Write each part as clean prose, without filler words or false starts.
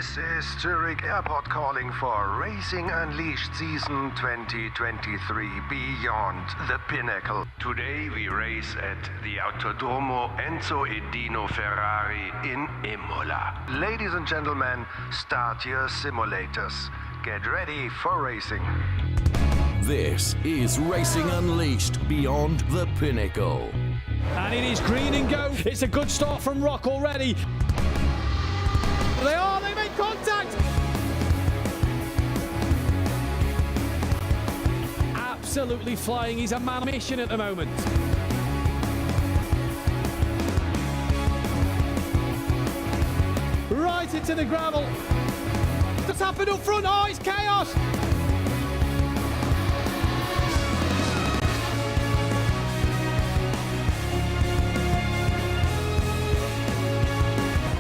This is Zurich Airport calling for Racing Unleashed Season 2023 Beyond the Pinnacle. Today we race at the Autodromo Enzo Edino Ferrari in Imola. Ladies and gentlemen, start your simulators. Get ready for racing. This is Racing Unleashed Beyond the Pinnacle. And it is green and go. It's a good start from Rock already. They make contact. Absolutely flying. He's a man on a mission at the moment. Right into the gravel. What's happened up front? Oh, it's chaos.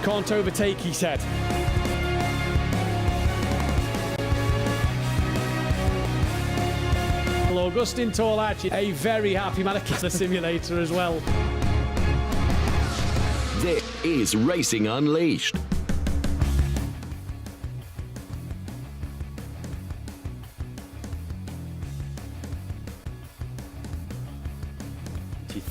Can't overtake, he said. Well, Augustin Torlacci, a very happy man at the simulator as well. This is Racing Unleashed.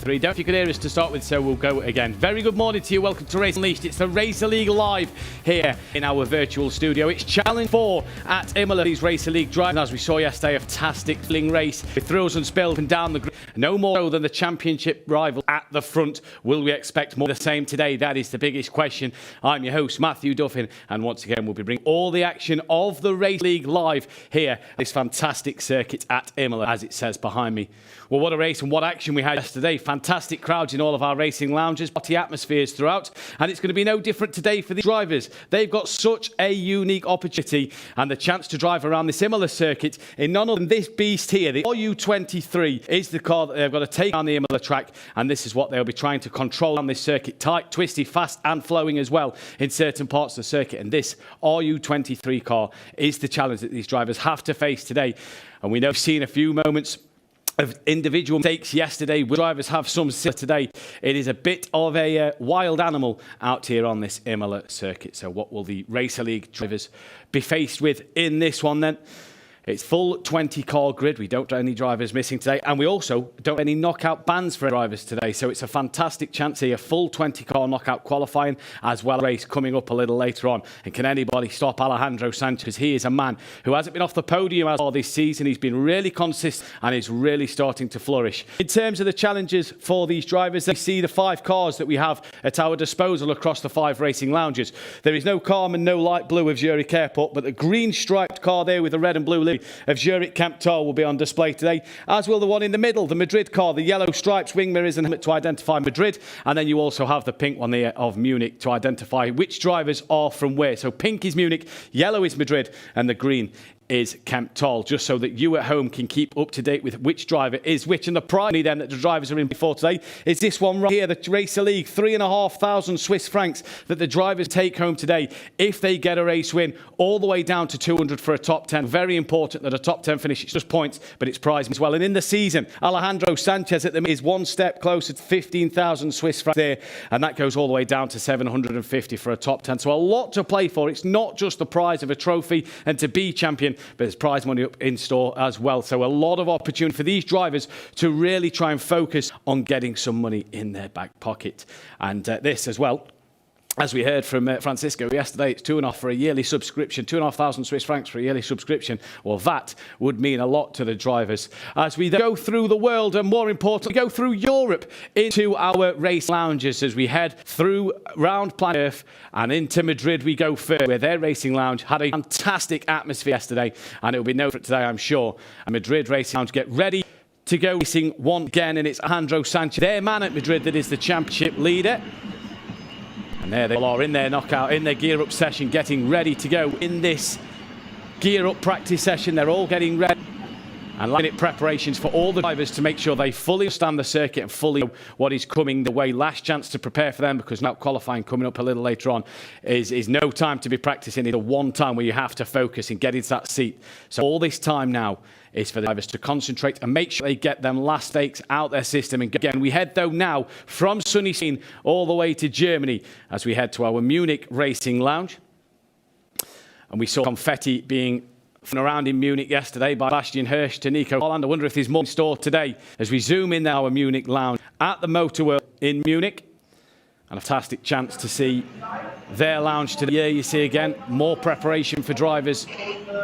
Don't know if you could hear us to start with, so we'll go again. Very good morning to you. Welcome to Race Unleashed. It's the Racer League live here in our virtual studio. It's Challenge 4 at Imola. These Racer League driving, as we saw yesterday, a fantastic thrilling race with thrills and spills and down the grid. No more so than the championship rival at the front. Will we expect more of the same today? That is the biggest question. I'm your host, Mathew Duffin, and once again, we'll be bringing all the action of the Race League live here at this fantastic circuit at Imola, as it says behind me. Well, what a race and what action we had yesterday. Fantastic crowds in all of our racing lounges, party atmospheres throughout, and it's going to be no different today for the drivers. They've got such a unique opportunity and the chance to drive around this Imola circuit in none other than this beast here. The RU23 is the car that they've got to take on the Imola track, and this is what they'll be trying to control on this circuit. Tight, twisty, fast and flowing as well in certain parts of the circuit, and this RU23 car is the challenge that these drivers have to face today. And we know we've seen a few moments of individual mistakes yesterday. Drivers have some today. It is a bit of a wild animal out here on this Imola circuit. So what will the Racer League drivers be faced with in this one then? It's full 20-car grid. We don't have any drivers missing today. And we also don't have any knockout bans for drivers today. So it's a fantastic chance here. Full 20-car knockout qualifying as well as a race coming up a little later on. And can anybody stop Alejandro Sanchez? He is a man who hasn't been off the podium as far this season. He's been really consistent and is really starting to flourish. In terms of the challenges for these drivers, they see the 5 cars that we have at our disposal across the 5 racing lounges. There is no Carmen, no light blue of Zurich Airport, but the green striped car there with the red and blue of Zurich Camptal will be on display today, as will the one in the middle, the Madrid car, the yellow stripes, wing mirrors and helmet to identify Madrid, and then you also have the pink one there of Munich to identify which drivers are from where. So pink is Munich, yellow is Madrid, and the green is Camptal, just so that you at home can keep up to date with which driver is which. And the prize then that the drivers are in before today is this one right here, the Racer League, 3,500 Swiss francs that the drivers take home today if they get a race win, all the way down to 200 for a top 10. Very important that a top 10 finish. It's just points, but it's prize as well. And in the season, Alejandro Sanchez at the is one step closer to 15,000 Swiss francs there, and that goes all the way down to 750 for a top 10. So a lot to play for. It's not just the prize of a trophy and to be champion, but there's prize money up in store as well. So a lot of opportunity for these drivers to really try and focus on getting some money in their back pocket. And this as well, as we heard from Francisco yesterday, it's 2.5 for a yearly subscription, 2,500 Swiss francs for a yearly subscription. Well, that would mean a lot to the drivers. As we go through the world, and more importantly, go through Europe into our race lounges as we head through round Planet Earth and into Madrid we go first, where their racing lounge had a fantastic atmosphere yesterday, and it will be no different today, I'm sure. And Madrid Racing Lounge get ready to go racing once again, and it's Alejandro Sanchez, their man at Madrid, that is the championship leader. And there they all are in their knockout, in their gear-up session, getting ready to go in this gear-up practice session. They're all getting ready and lining up preparations for all the drivers to make sure they fully understand the circuit and fully know what is coming the way. Last chance to prepare for them, because now qualifying coming up a little later on is no time to be practicing. It's the one time where you have to focus and get into that seat. So all this time now is for the drivers to concentrate and make sure they get them last stakes out their system. And again, we head though now from sunny Spain all the way to Germany as we head to our Munich Racing Lounge. And we saw confetti being thrown around in Munich yesterday by Sebastian Hirsch to Nico Holland. I wonder if there's more in store today as we zoom in our Munich lounge at the Motor World in Munich. And a fantastic chance to see their lounge today. Yeah, you see again, more preparation for drivers,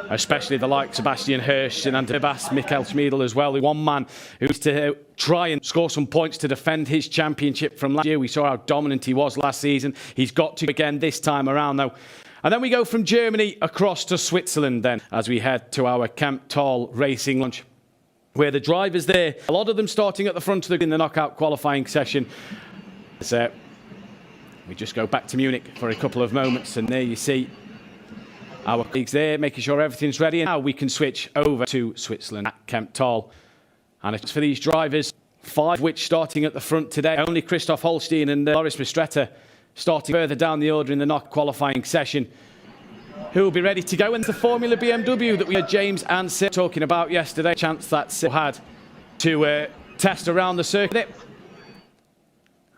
especially the likes of Sebastian Hirsch and Andreas Michael Schmiedel as well. One man who's to try and score some points to defend his championship from last year. We saw how dominant he was last season. He's got to again this time around though. And then we go from Germany across to Switzerland then as we head to our Kemptal Racing Lounge, where the drivers there, a lot of them starting at the front of in the knockout qualifying session. So we just go back to Munich for a couple of moments, and there you see our colleagues there making sure everything's ready. And now we can switch over to Switzerland at Kemptal. And it's for these drivers, 5 which starting at the front today. Only Christoph Holstein and Loris Mistretta starting further down the order in the knock qualifying session, who will be ready to go. And the Formula BMW that we had James and Sid talking about yesterday, chance that Sid had to test around the circuit.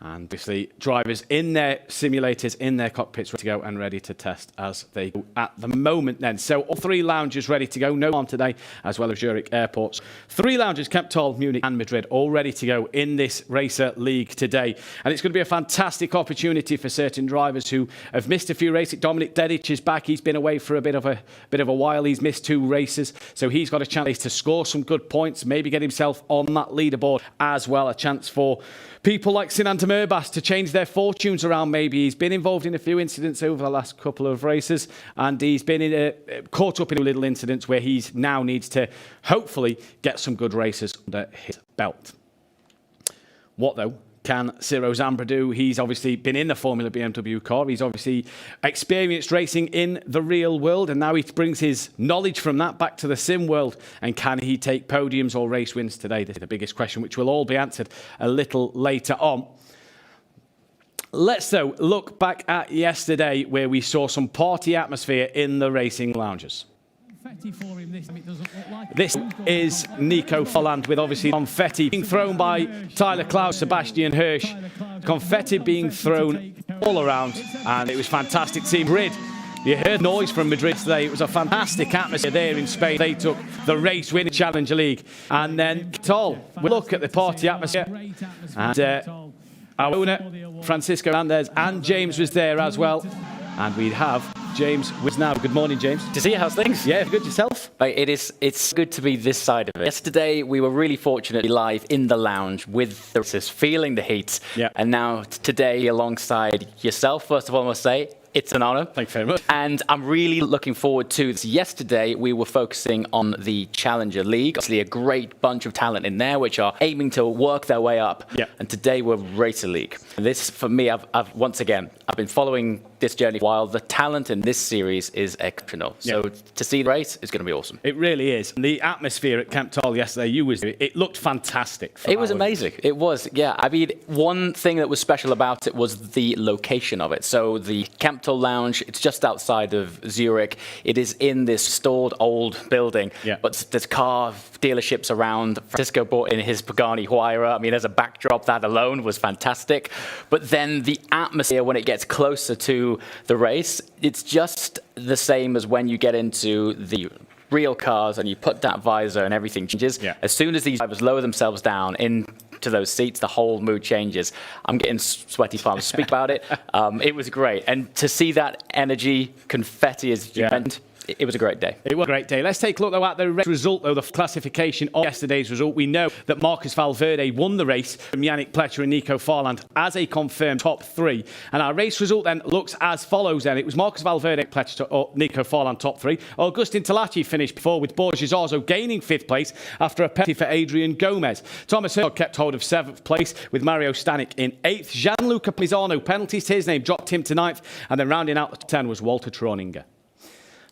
And obviously drivers in their simulators, in their cockpits, ready to go and ready to test as they go at the moment then. So all 3 lounges ready to go, no on today, as well as Zurich airports. 3 lounges, Kemptal, Munich and Madrid, all ready to go in this Racer League today. And it's going to be a fantastic opportunity for certain drivers who have missed a few races. Dominik Dedic is back. He's been away for a bit of a while. He's missed 2 races. So he's got a chance to score some good points, maybe get himself on that leaderboard as well. A chance for people like Sinan Demirbaş to change their fortunes around maybe. He's been involved in a few incidents over the last couple of races, and he's been caught up in a little incidents where he now needs to hopefully get some good races under his belt. What though can Ciro Zambra do? He's obviously been in the Formula BMW car. He's obviously experienced racing in the real world, and now he brings his knowledge from that back to the sim world. And can he take podiums or race wins today? This is the biggest question, which will all be answered a little later on. Let's though look back at yesterday, where we saw some party atmosphere in the racing lounges. This is Nico Holland with obviously confetti being thrown by Tyler Klaus, Sebastian Hirsch. Confetti being thrown all around, and it was fantastic to see Madrid. You heard noise from Madrid today. It was a fantastic atmosphere there in Spain. They took the race winning Challenger League. And then Kemptal, we look at the party atmosphere. And our owner, Francisco Hernandez, and James was there as well. And we have James with now. Good morning, James. To see you, how's things? Yeah, good yourself? It's good to be this side of it. Yesterday, we were really fortunate to be live in the lounge with the racers, feeling the heat. Yeah. And now today, alongside yourself, first of all, I must say, it's an honor. Thank you very much. And I'm really looking forward to this. Yesterday, we were focusing on the Challenger League. Obviously, a great bunch of talent in there, which are aiming to work their way up. Yeah. And today, we're Racer League. And this, for me, I've been following this journey while the talent in this series is exceptional. So to see the race is going to be awesome. It really is. And the atmosphere at Kemptal yesterday, it looked fantastic. It was amazing. It was, yeah. I mean, one thing that was special about it was the location of it. So the Kemptal Lounge, it's just outside of Zurich. It is in this stored old building, but there's car dealerships around. Francisco brought in his Pagani Huayra. I mean, as a backdrop, that alone was fantastic. But then the atmosphere when it gets closer to the race, it's just the same as when you get into the real cars and you put that visor and everything changes. Yeah. As soon as these drivers lower themselves down into those seats, the whole mood changes. I'm getting sweaty palms to speak about it. It was great. And to see that energy, confetti, as you mentioned, it was a great day. It was a great day. Let's take a look, though, at the result, though, the classification of yesterday's result. We know that Marcus Valverde won the race from Yannick Pletcher and Nico Farland as a confirmed top 3. And our race result then looks as follows then. It was Marcus Valverde, Pletcher, or Nico Farland top 3. Augustin Talachi finished before, with Borges Arzo gaining 5th place after a penalty for Adrian Gomez. Thomas Herzog kept hold of 7th place, with Mario Stanek in 8th. Gianluca Pisano, penalties to his name, dropped him to 9th. And then rounding out the top 10 was Walter Troninger.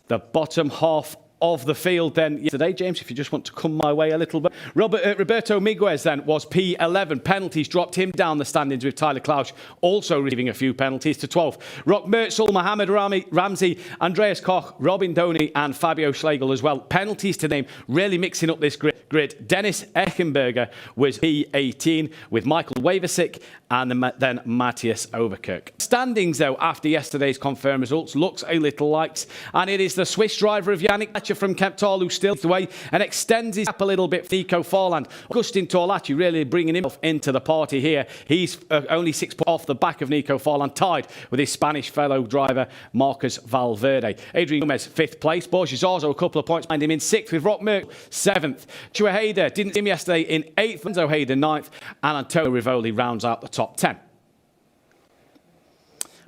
The bottom half of the field then yesterday. James, if you just want to come my way a little bit. Roberto Miguez then was P11. Penalties dropped him down the standings with Tyler Klausch also receiving a few penalties to 12th. Rock Merzel, Mohamed Ramsey, Andreas Koch, Robin Doney and Fabio Schlegel as well. Penalties to name, really mixing up this grid. Dennis Echenberger was P18 with Michael Waversick and then Matthias Overkirk. Standings though after yesterday's confirmed results looks a little light, and it is the Swiss driver of Yannick Fletcher from Kemptal who still the way and extends his gap a little bit for Nico Forland. Augustin Torlacci really bringing himself into the party here. He's only 6 points off the back of Nico Forland, tied with his Spanish fellow driver Marcus Valverde. Adrian Gomez 5th place. Borges also a couple of points behind him in 6th with Rock Merck 7th. Chua Hayder didn't see him yesterday in 8th. Enzo Hayder 9th and Antonio Rivoli rounds out the top 10.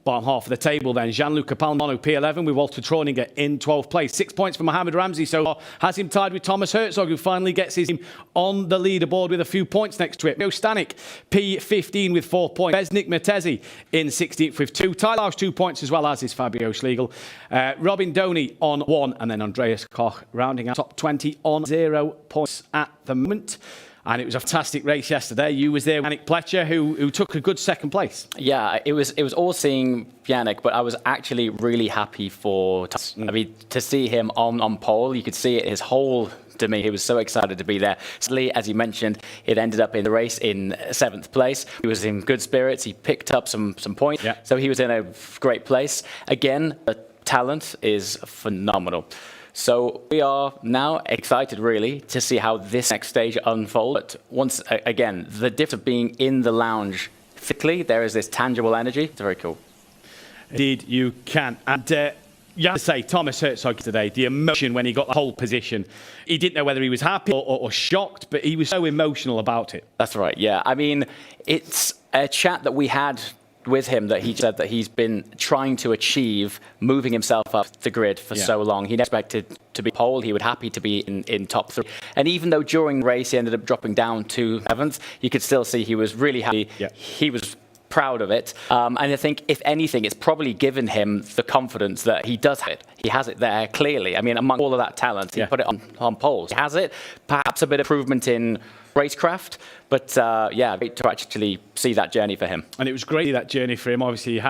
Bottom half of the table then, Gianluca Palmano P11 with Walter Troninger in 12th place. 6 points for Mohamed Ramsey so far, has him tied with Thomas Herzog, who finally gets his team on the leaderboard with a few points next to it. Joe Stanek P15 with 4 points. Besnik Mertezi in 16th with 2. Tyler 2 points as well as is Fabio Schlegel. Robin Doney on 1 and then Andreas Koch rounding out top 20 on 0 points at the moment. And it was a fantastic race yesterday. You was there, Yannick Fletcher, who took a good second place. Yeah, it was all seeing Yannick, but I was actually really happy for Thomas. I mean, to see him on pole, you could see it, his whole demeanour. He was so excited to be there. Sadly, as you mentioned, it ended up in the race in 7th place. He was in good spirits. He picked up some points. Yeah. So he was in a great place. Again, the talent is phenomenal. So we are now excited, really, to see how this next stage unfolds. But once again, the difference of being in the lounge physically, there is this tangible energy. It's very cool. Indeed, you can. And you have to say, Thomas Herzog today, the emotion when he got the whole position, he didn't know whether he was happy or shocked, but he was so emotional about it. That's right, yeah. I mean, it's a chat that we had with him that he said that he's been trying to achieve moving himself up the grid for so long. He expected to be pole. He was happy to be in top 3. And even though during the race he ended up dropping down to 7th, you could still see he was really happy. Yeah. He was proud of it. And I think, if anything, it's probably given him the confidence that he does have it. He has it there, clearly. I mean, among all of that talent, he put it on poles. He has it. Perhaps a bit of improvement in racecraft, but yeah, great to actually see that journey for him. And it was great, that journey for him. Obviously,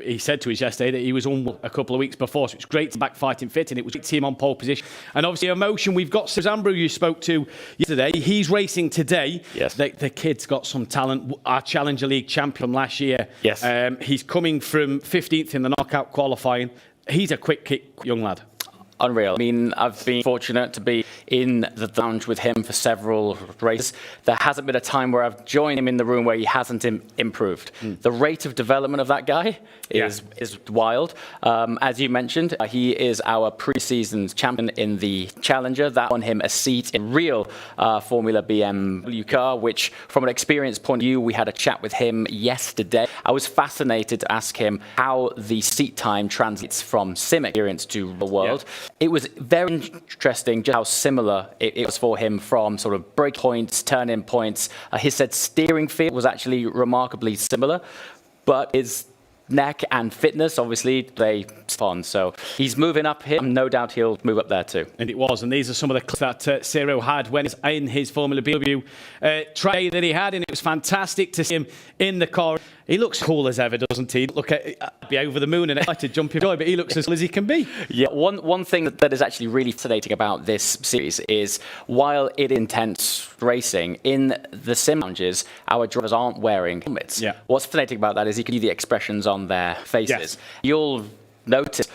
he said to us yesterday that he was on a couple of weeks before, so it's great to be back fighting fit, and it was great to see him on pole position. And obviously, emotion. We've got Zambru, you spoke to yesterday. He's racing today. Yes. The kid's got some talent. Our Challenger League champion from last year. Yes. He's coming from 15th in the knockout qualifying. He's a quick kick young lad. Unreal. I mean, I've been fortunate to be in the lounge with him for several races. There hasn't been a time where I've joined him in the room where he hasn't improved. The rate of development of that guy is wild. As you mentioned, he is our pre-season champion in the Challenger. That won him a seat in real Formula BMW car, which, from an experience point of view, we had a chat with him yesterday. I was fascinated to ask him how the seat time translates from sim experience to real world. Yeah. It was very interesting just how similar it was for him from sort of break points, turn-in points. He said steering feel was actually remarkably similar, but his neck and fitness, obviously, they spawn. So he's moving up here. No doubt he'll move up there too. And it was. And these are some of the clips that Ciro had when he's in his Formula BMW tray that he had. And it was fantastic to see him in the car. He looks cool as ever, doesn't he? Look, be over the moon and excited to jump in joy, but he looks as cool as he can be. Yeah, one thing that is actually really fascinating about this series is, while it is intense racing, in the sim lounges, our drivers aren't wearing helmets. Yeah. What's fascinating about that is you can see the expressions on their faces. Yes. You'll notice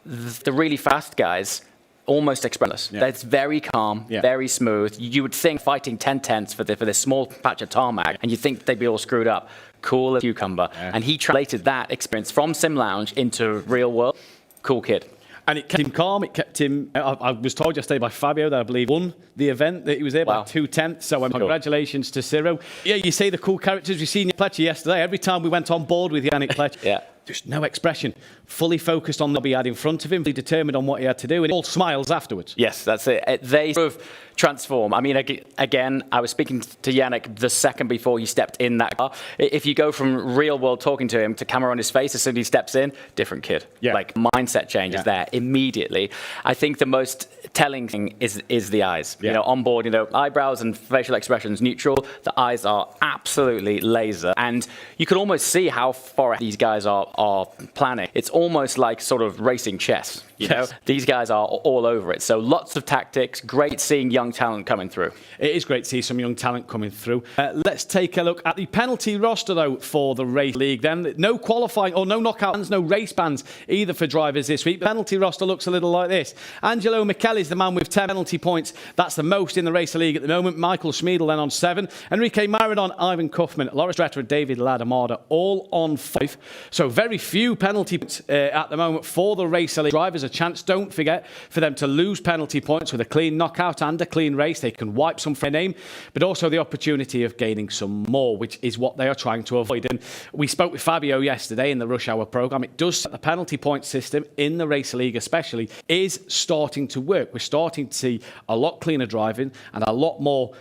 the really fast guys almost expressionless. Yeah. It's very calm, very smooth. You would think fighting 10/10ths for this small patch of tarmac, and you think they'd be all screwed up. Cool as cucumber. Yeah. And he translated that experience from sim lounge into real world. Cool kid. And it kept him calm. It kept him. I was told yesterday by Fabio that I believe won the event, that he was there by 2/10. So congratulations to Ciro. Yeah, you see the cool characters. We've seen Fletcher yesterday. Every time we went on board with Yannick Fletcher, just no expression, fully focused on the job he had in front of him, fully determined on what he had to do, and all smiles afterwards. Yes, that's it. They sort of transform. I mean, again, I was speaking to Yannick the second before he stepped in that car. If you go from real world talking to him to camera on his face, as soon as he steps in, different kid. Yeah. Like mindset changes there immediately. I think the most telling thing is the eyes. Yeah. You know, on board, eyebrows and facial expressions neutral. The eyes are absolutely laser. And you can almost see how far these guys are planning. It's almost like sort of racing chess. You know, these guys are all over it. So lots of tactics. Great seeing young talent coming through. It is great to see some young talent coming through. Let's take a look at the penalty roster, though, for the race league. Then no qualifying or no knockout bans, no race bans either for drivers this week. The penalty roster looks a little like this. Angelo Michele is the man with 10 penalty points. That's the most in the race league at the moment. Michael Schmiedel then on 7. Enrique Maradon, Ivan Kaufman, Loris Stretter, David Ladamada all on 5. So very few penalty points at the moment for the race league drivers. A chance, don't forget, for them to lose penalty points with a clean knockout and a clean race. They can wipe some for their name, but also the opportunity of gaining some more, which is what they are trying to avoid. And we spoke with Fabio yesterday in the Rush Hour programme. It does set the penalty point system in the race league especially is starting to work. We're starting to see a lot cleaner driving and a lot more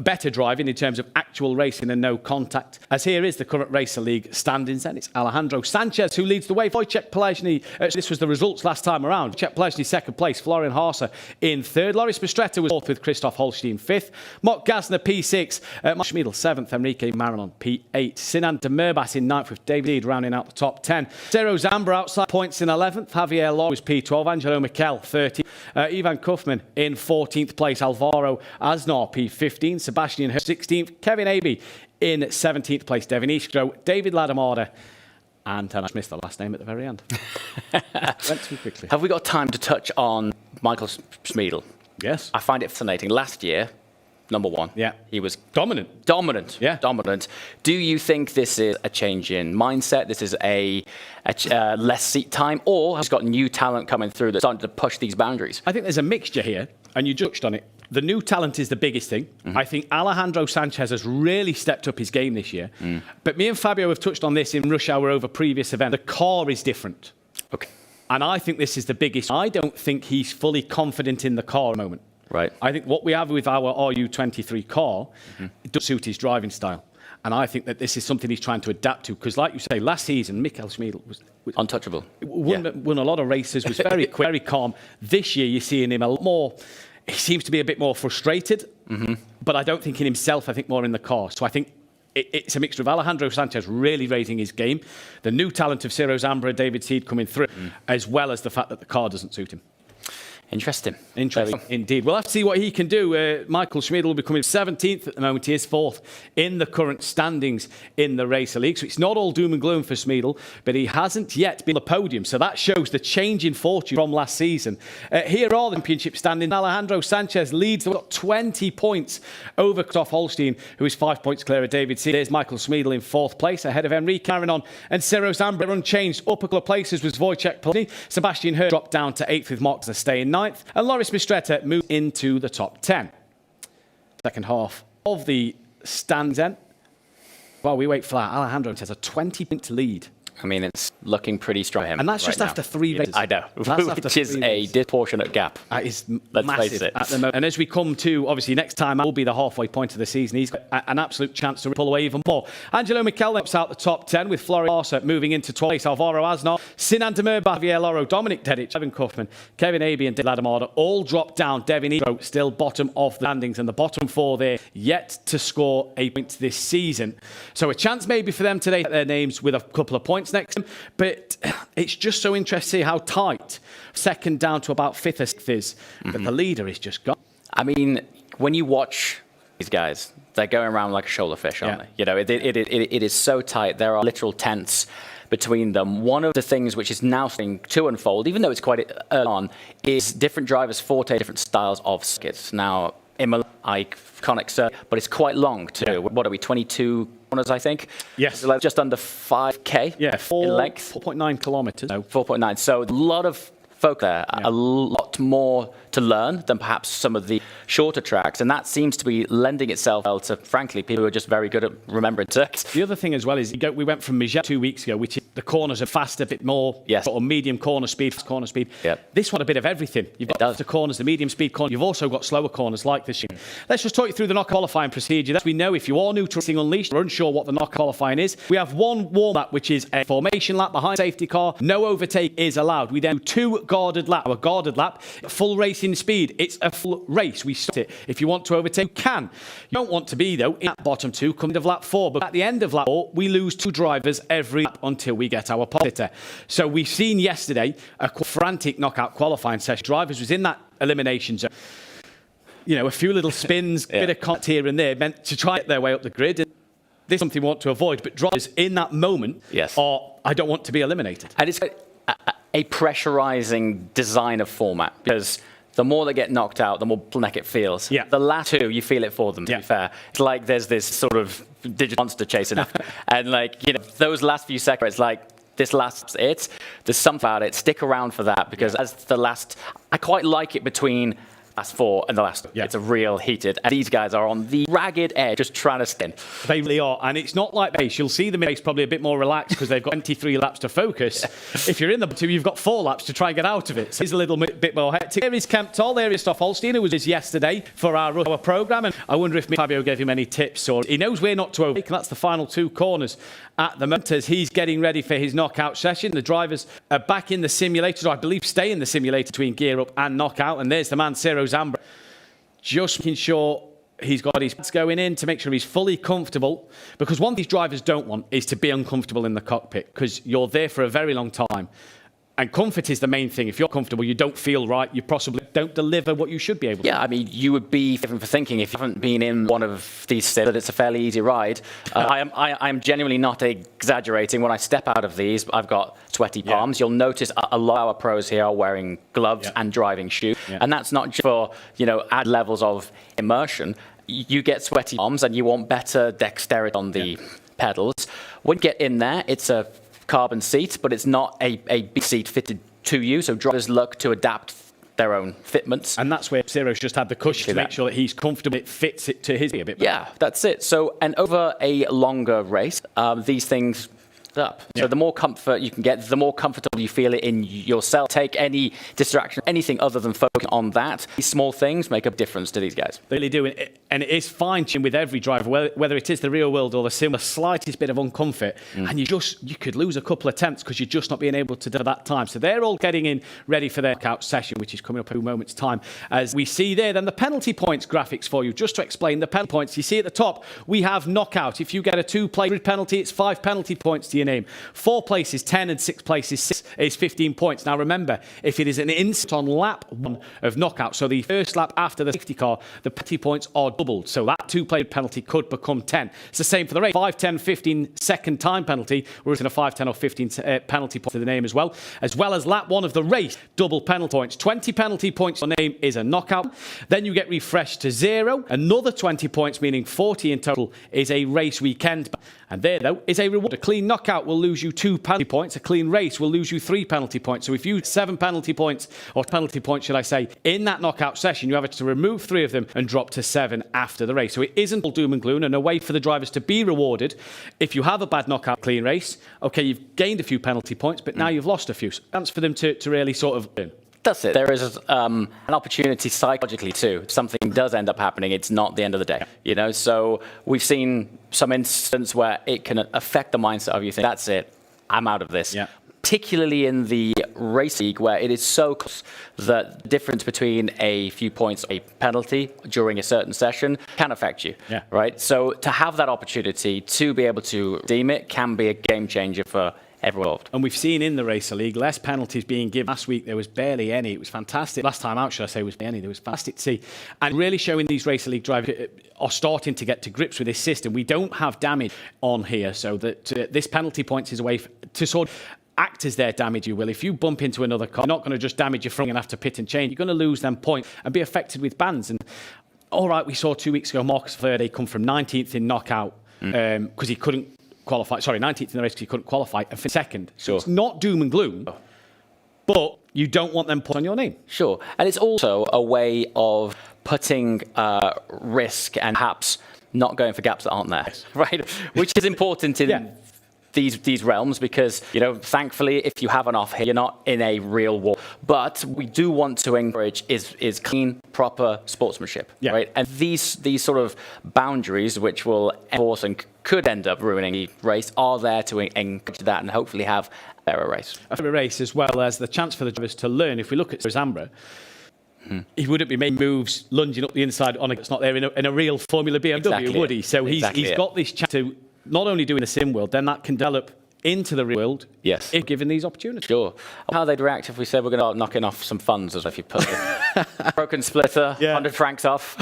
better driving in terms of actual racing and no contact. As here is the current Racer League standings then. It's Alejandro Sanchez who leads the way. Wojciech Polezny, this was the results last time around. Wojciech Polezny second place, Florian Harser in third. Loris Bistretta was fourth with Christoph Holstein fifth. Mott Gasner P6, Mark Schmiedel seventh, Enrique Maradon P8. Sinan de Merbas in ninth with David Eade rounding out the top 10. Cero Zambra outside points in 11th. Javier Law was P12. Angelo Michele 13th. Ivan Kaufman in 14th place. Alvaro Aznar P15. Sebastian Hurst 16th, Kevin Abbey in 17th place, Devin Iskro, David Ladamada, and I missed the last name at the very end. Went too quickly. Have we got time to touch on Michael Schmiedel? Yes. I find it fascinating. Last year, number one. Yeah. He was dominant. Yeah. Dominant. Do you think this is a change in mindset? This is a less seat time? Or has got new talent coming through that's starting to push these boundaries? I think there's a mixture here, and you touched on it. The new talent is the biggest thing. I think Alejandro Sanchez has really stepped up his game this year. But me and Fabio have touched on this in Rush Hour over previous events. The car is different. Okay. And I think this is the biggest. I don't think he's fully confident in the car at the moment. Right. I think what we have with our RU23 car does suit his driving style. And I think that this is something he's trying to adapt to. Because like you say, last season, Michael Schmiedel was untouchable. Won a lot of races, was very quick, very calm. This year, you're seeing him a lot more. He seems to be a bit more frustrated, but I don't think in himself, I think more in the car. So I think it's a mixture of Alejandro Sanchez really raising his game, the new talent of Ciro Zambra, David Seed coming through, as well as the fact that the car doesn't suit him. Interesting Indeed. We'll have to see what he can do. Michael Schmiedel will be coming 17th at the moment. He is 4th in the current standings in the Racer League. So it's not all doom and gloom for Schmiedel, but he hasn't yet been on the podium. So that shows the change in fortune from last season. Here are the championship standings. Alejandro Sanchez leads. They've got 20 points over Christoph Holstein, who is 5 points clear of David C. There's Michael Schmiedel in 4th place, ahead of Enrique Maradon and Ciro Zambra. Unchanged. Up a couple of places was Wojciech Polezny. Sebastian Hurst dropped down to 8th with Mark Gasner staying 9th. And Loris Bistretta moved into the top 10. Second half of the stands then. While we wait for that, Alejandro has a 20-point lead. I mean, it's looking pretty strong for him. And that's just right after now. 3 races. I know, which is a disproportionate gap. That is Let's massive face it. at the moment. And as we come to, obviously, next time will be the halfway point of the season. He's got an absolute chance to pull away even more. Angelo Michele helps out the top 10 with Florian Harser moving into 12th place. Alvaro Aznar, Sinan de Merbas, Javier Loro, Dominic Dedic, Ivan Kaufman, Kevin Abbey and David Ladamada all dropped down. Devin Eade still bottom of the standings, and the bottom 4 there yet to score a point this season. So a chance maybe for them today to get their names with a couple of points next to them. But it's just so interesting to see how tight second down to about 5th or 6th is. But the leader is just gone. I mean, when you watch these guys, they're going around like a shoulder fish, aren't they? You know, it is so tight. There are literal tents between them. One of the things which is now starting to unfold, even though it's quite early on, is different drivers forte different styles of circuits. Now, Imola, iconic circuit, but it's quite long too. Yeah. What are we, 22 corners, I think? Yes. So just under 5K in length. 4.9 kilometres. No, 4.9. So a lot of folk there, a lot lot more to learn than perhaps some of the shorter tracks, and that seems to be lending itself well to, frankly, people who are just very good at remembering circuits. The other thing as well is we went from Mugello 2 weeks ago, which is the corners are faster, a bit more sort of medium corner speed, fast corner speed. Yep. This one a bit of everything. You've got the corners, the medium speed corner. You've also got slower corners like this. Let's just talk you through the knock qualifying procedure. As we know, if you are new to Racing Unleashed or unsure what the knock qualifying is, we have one warm lap, which is a formation lap behind safety car. No overtake is allowed. We then do 2 guarded laps. A guarded lap, full racing speed. It's a full race. We start it. If you want to overtake, you can. You don't want to be, though, in that bottom 2 coming of lap 4. But at the end of lap 4, we lose 2 drivers every lap until we get our pole sitter. So we've seen yesterday a frantic knockout qualifying session. Drivers was in that elimination zone. A few little spins, bit of contact here and there, meant to try to get their way up the grid. And this is something we want to avoid. But drivers in that moment are, I don't want to be eliminated. And it's a pressurizing design of format, because the more they get knocked out, the more bottleneck it feels. Yeah. The last 2, you feel it for them, to be fair. It's like there's this sort of digital monster chasing after. And those last few seconds, it's like, this last it. There's something about it. Stick around for that, because as the last, I quite like it between last 4 and the last. It's a real heated. And these guys are on the ragged edge, just trying to spin. They really are. And it's not like race. You'll see the race probably a bit more relaxed because they've got 23 laps to focus. If you're in the 2, you've got 4 laps to try and get out of it. So it's a little bit more hectic. There is Kemptol. There is Stoff-Holstein, who was his yesterday for our programme. And I wonder if Fabio gave him any tips, or he knows where not to overtake. And that's the final 2 corners at the moment as he's getting ready for his knockout session. The drivers are back in the simulator, or I believe stay in the simulator between gear up and knockout. And there's the man, Ciro Zambra, just making sure he's got his pads going in to make sure he's fully comfortable. Because one thing these drivers don't want is to be uncomfortable in the cockpit, because you're there for a very long time. And comfort is the main thing. If you're comfortable, you don't feel right, you possibly don't deliver what you should be able to. Yeah, I mean, you would be forgiven for thinking, if you haven't been in one of these sims, that it's a fairly easy ride. I'm genuinely not exaggerating. When I step out of these, I've got sweaty palms. You'll notice a lot of our pros here are wearing gloves and driving shoes. And that's not just for, add levels of immersion. You get sweaty palms and you want better dexterity on the pedals. When you get in there, it's a carbon seat, but it's not a big seat fitted to you, so drivers look to adapt their own fitments. And that's where Ciro's just had the cushion to make sure that he's comfortable, it fits it to his a bit better. Yeah, that's it. So, and over a longer race, these things up. So the more comfort you can get, the more comfortable you feel it in yourself. Take any distraction, anything other than focusing on that. These small things make a difference to these guys. They really do. And it is fine-tuned with every driver, whether it is the real world or the sim, the slightest bit of uncomfort. And you could lose a couple of attempts because you're just not being able to do that time. So they're all getting in ready for their knockout session, which is coming up in a moment's time. As we see there, then the penalty points graphics for you. Just to explain the penalty points, you see at the top, we have knockout. If you get a 2-play grid penalty, it's 5 penalty points to your name. 4 places 10 and 6 places 6 is 15 points. Now remember, if it is an instant on lap 1 of knockout, so the first lap after the safety car, the penalty points are doubled. So that 2-play penalty could become 10. It's the same for the race. 5, 10, 15 second time penalty, or is it a 5, 10 or 15 penalty point to the name as well as lap 1 of the race, double penalty points. 20 penalty points on name is a knockout. Then you get refreshed to 0. Another 20 points, meaning 40 in total, is a race weekend. And there, though, is a reward. A clean knockout will lose you 2 penalty points. A clean race will lose you 3 penalty points. So if you 7 penalty points, or penalty points, should I say, in that knockout session, you have to remove 3 of them and drop to 7 after the race. So it isn't all doom and gloom, and a way for the drivers to be rewarded. If you have a bad knockout clean race, okay, you've gained a few penalty points, but now you've lost a few. So chance for them to really sort of win. That's it. There is an opportunity psychologically too. If something does end up happening, it's not the end of the day. You know, so we've seen some instances where it can affect the mindset of you think, that's it, I'm out of this. Yeah. Particularly in the race league, where it is so close that the difference between a few points, a penalty during a certain session can affect you. Yeah. Right. So to have that opportunity to be able to redeem it can be a game changer for everyone involved. And we've seen in the Racer League less penalties being given. Last week there was barely any. It was fantastic. Last time out, should I say, was barely any. There was fantastic to see. And really showing these Racer League drivers are starting to get to grips with this system. We don't have damage on here, so that this penalty points is a way to sort of act as their damage, you will. If you bump into another car, you're not going to just damage your front and have to pit and change. You're going to lose them points and be affected with bans. And all right, we saw 2 weeks ago Marcus Verde come from 19th in knockout because he couldn't qualify. Sorry, 19th in the race because he couldn't qualify and for second. So it's not doom and gloom. but you don't want them put on your name. Sure. And it's also a way of putting risk and perhaps not going for gaps that aren't there, right? Which is important in these realms because, thankfully, if you have an off here, you're not in a real war. But we do want to encourage is clean, proper sportsmanship, right? And these sort of boundaries, which will enforce and could end up ruining the race, are there to encourage that and hopefully have a fairer race. A fairer race, as well as the chance for the drivers to learn. If we look at Zambra, he wouldn't be making moves, lunging up the inside on it's not there in a real Formula BMW, would he? So he's got this chance to not only do in the sim world, then that can develop into the real world if given these opportunities. Sure. How they'd react if we said we're going to start knocking off some funds, as if you put a broken splitter, 100 francs off.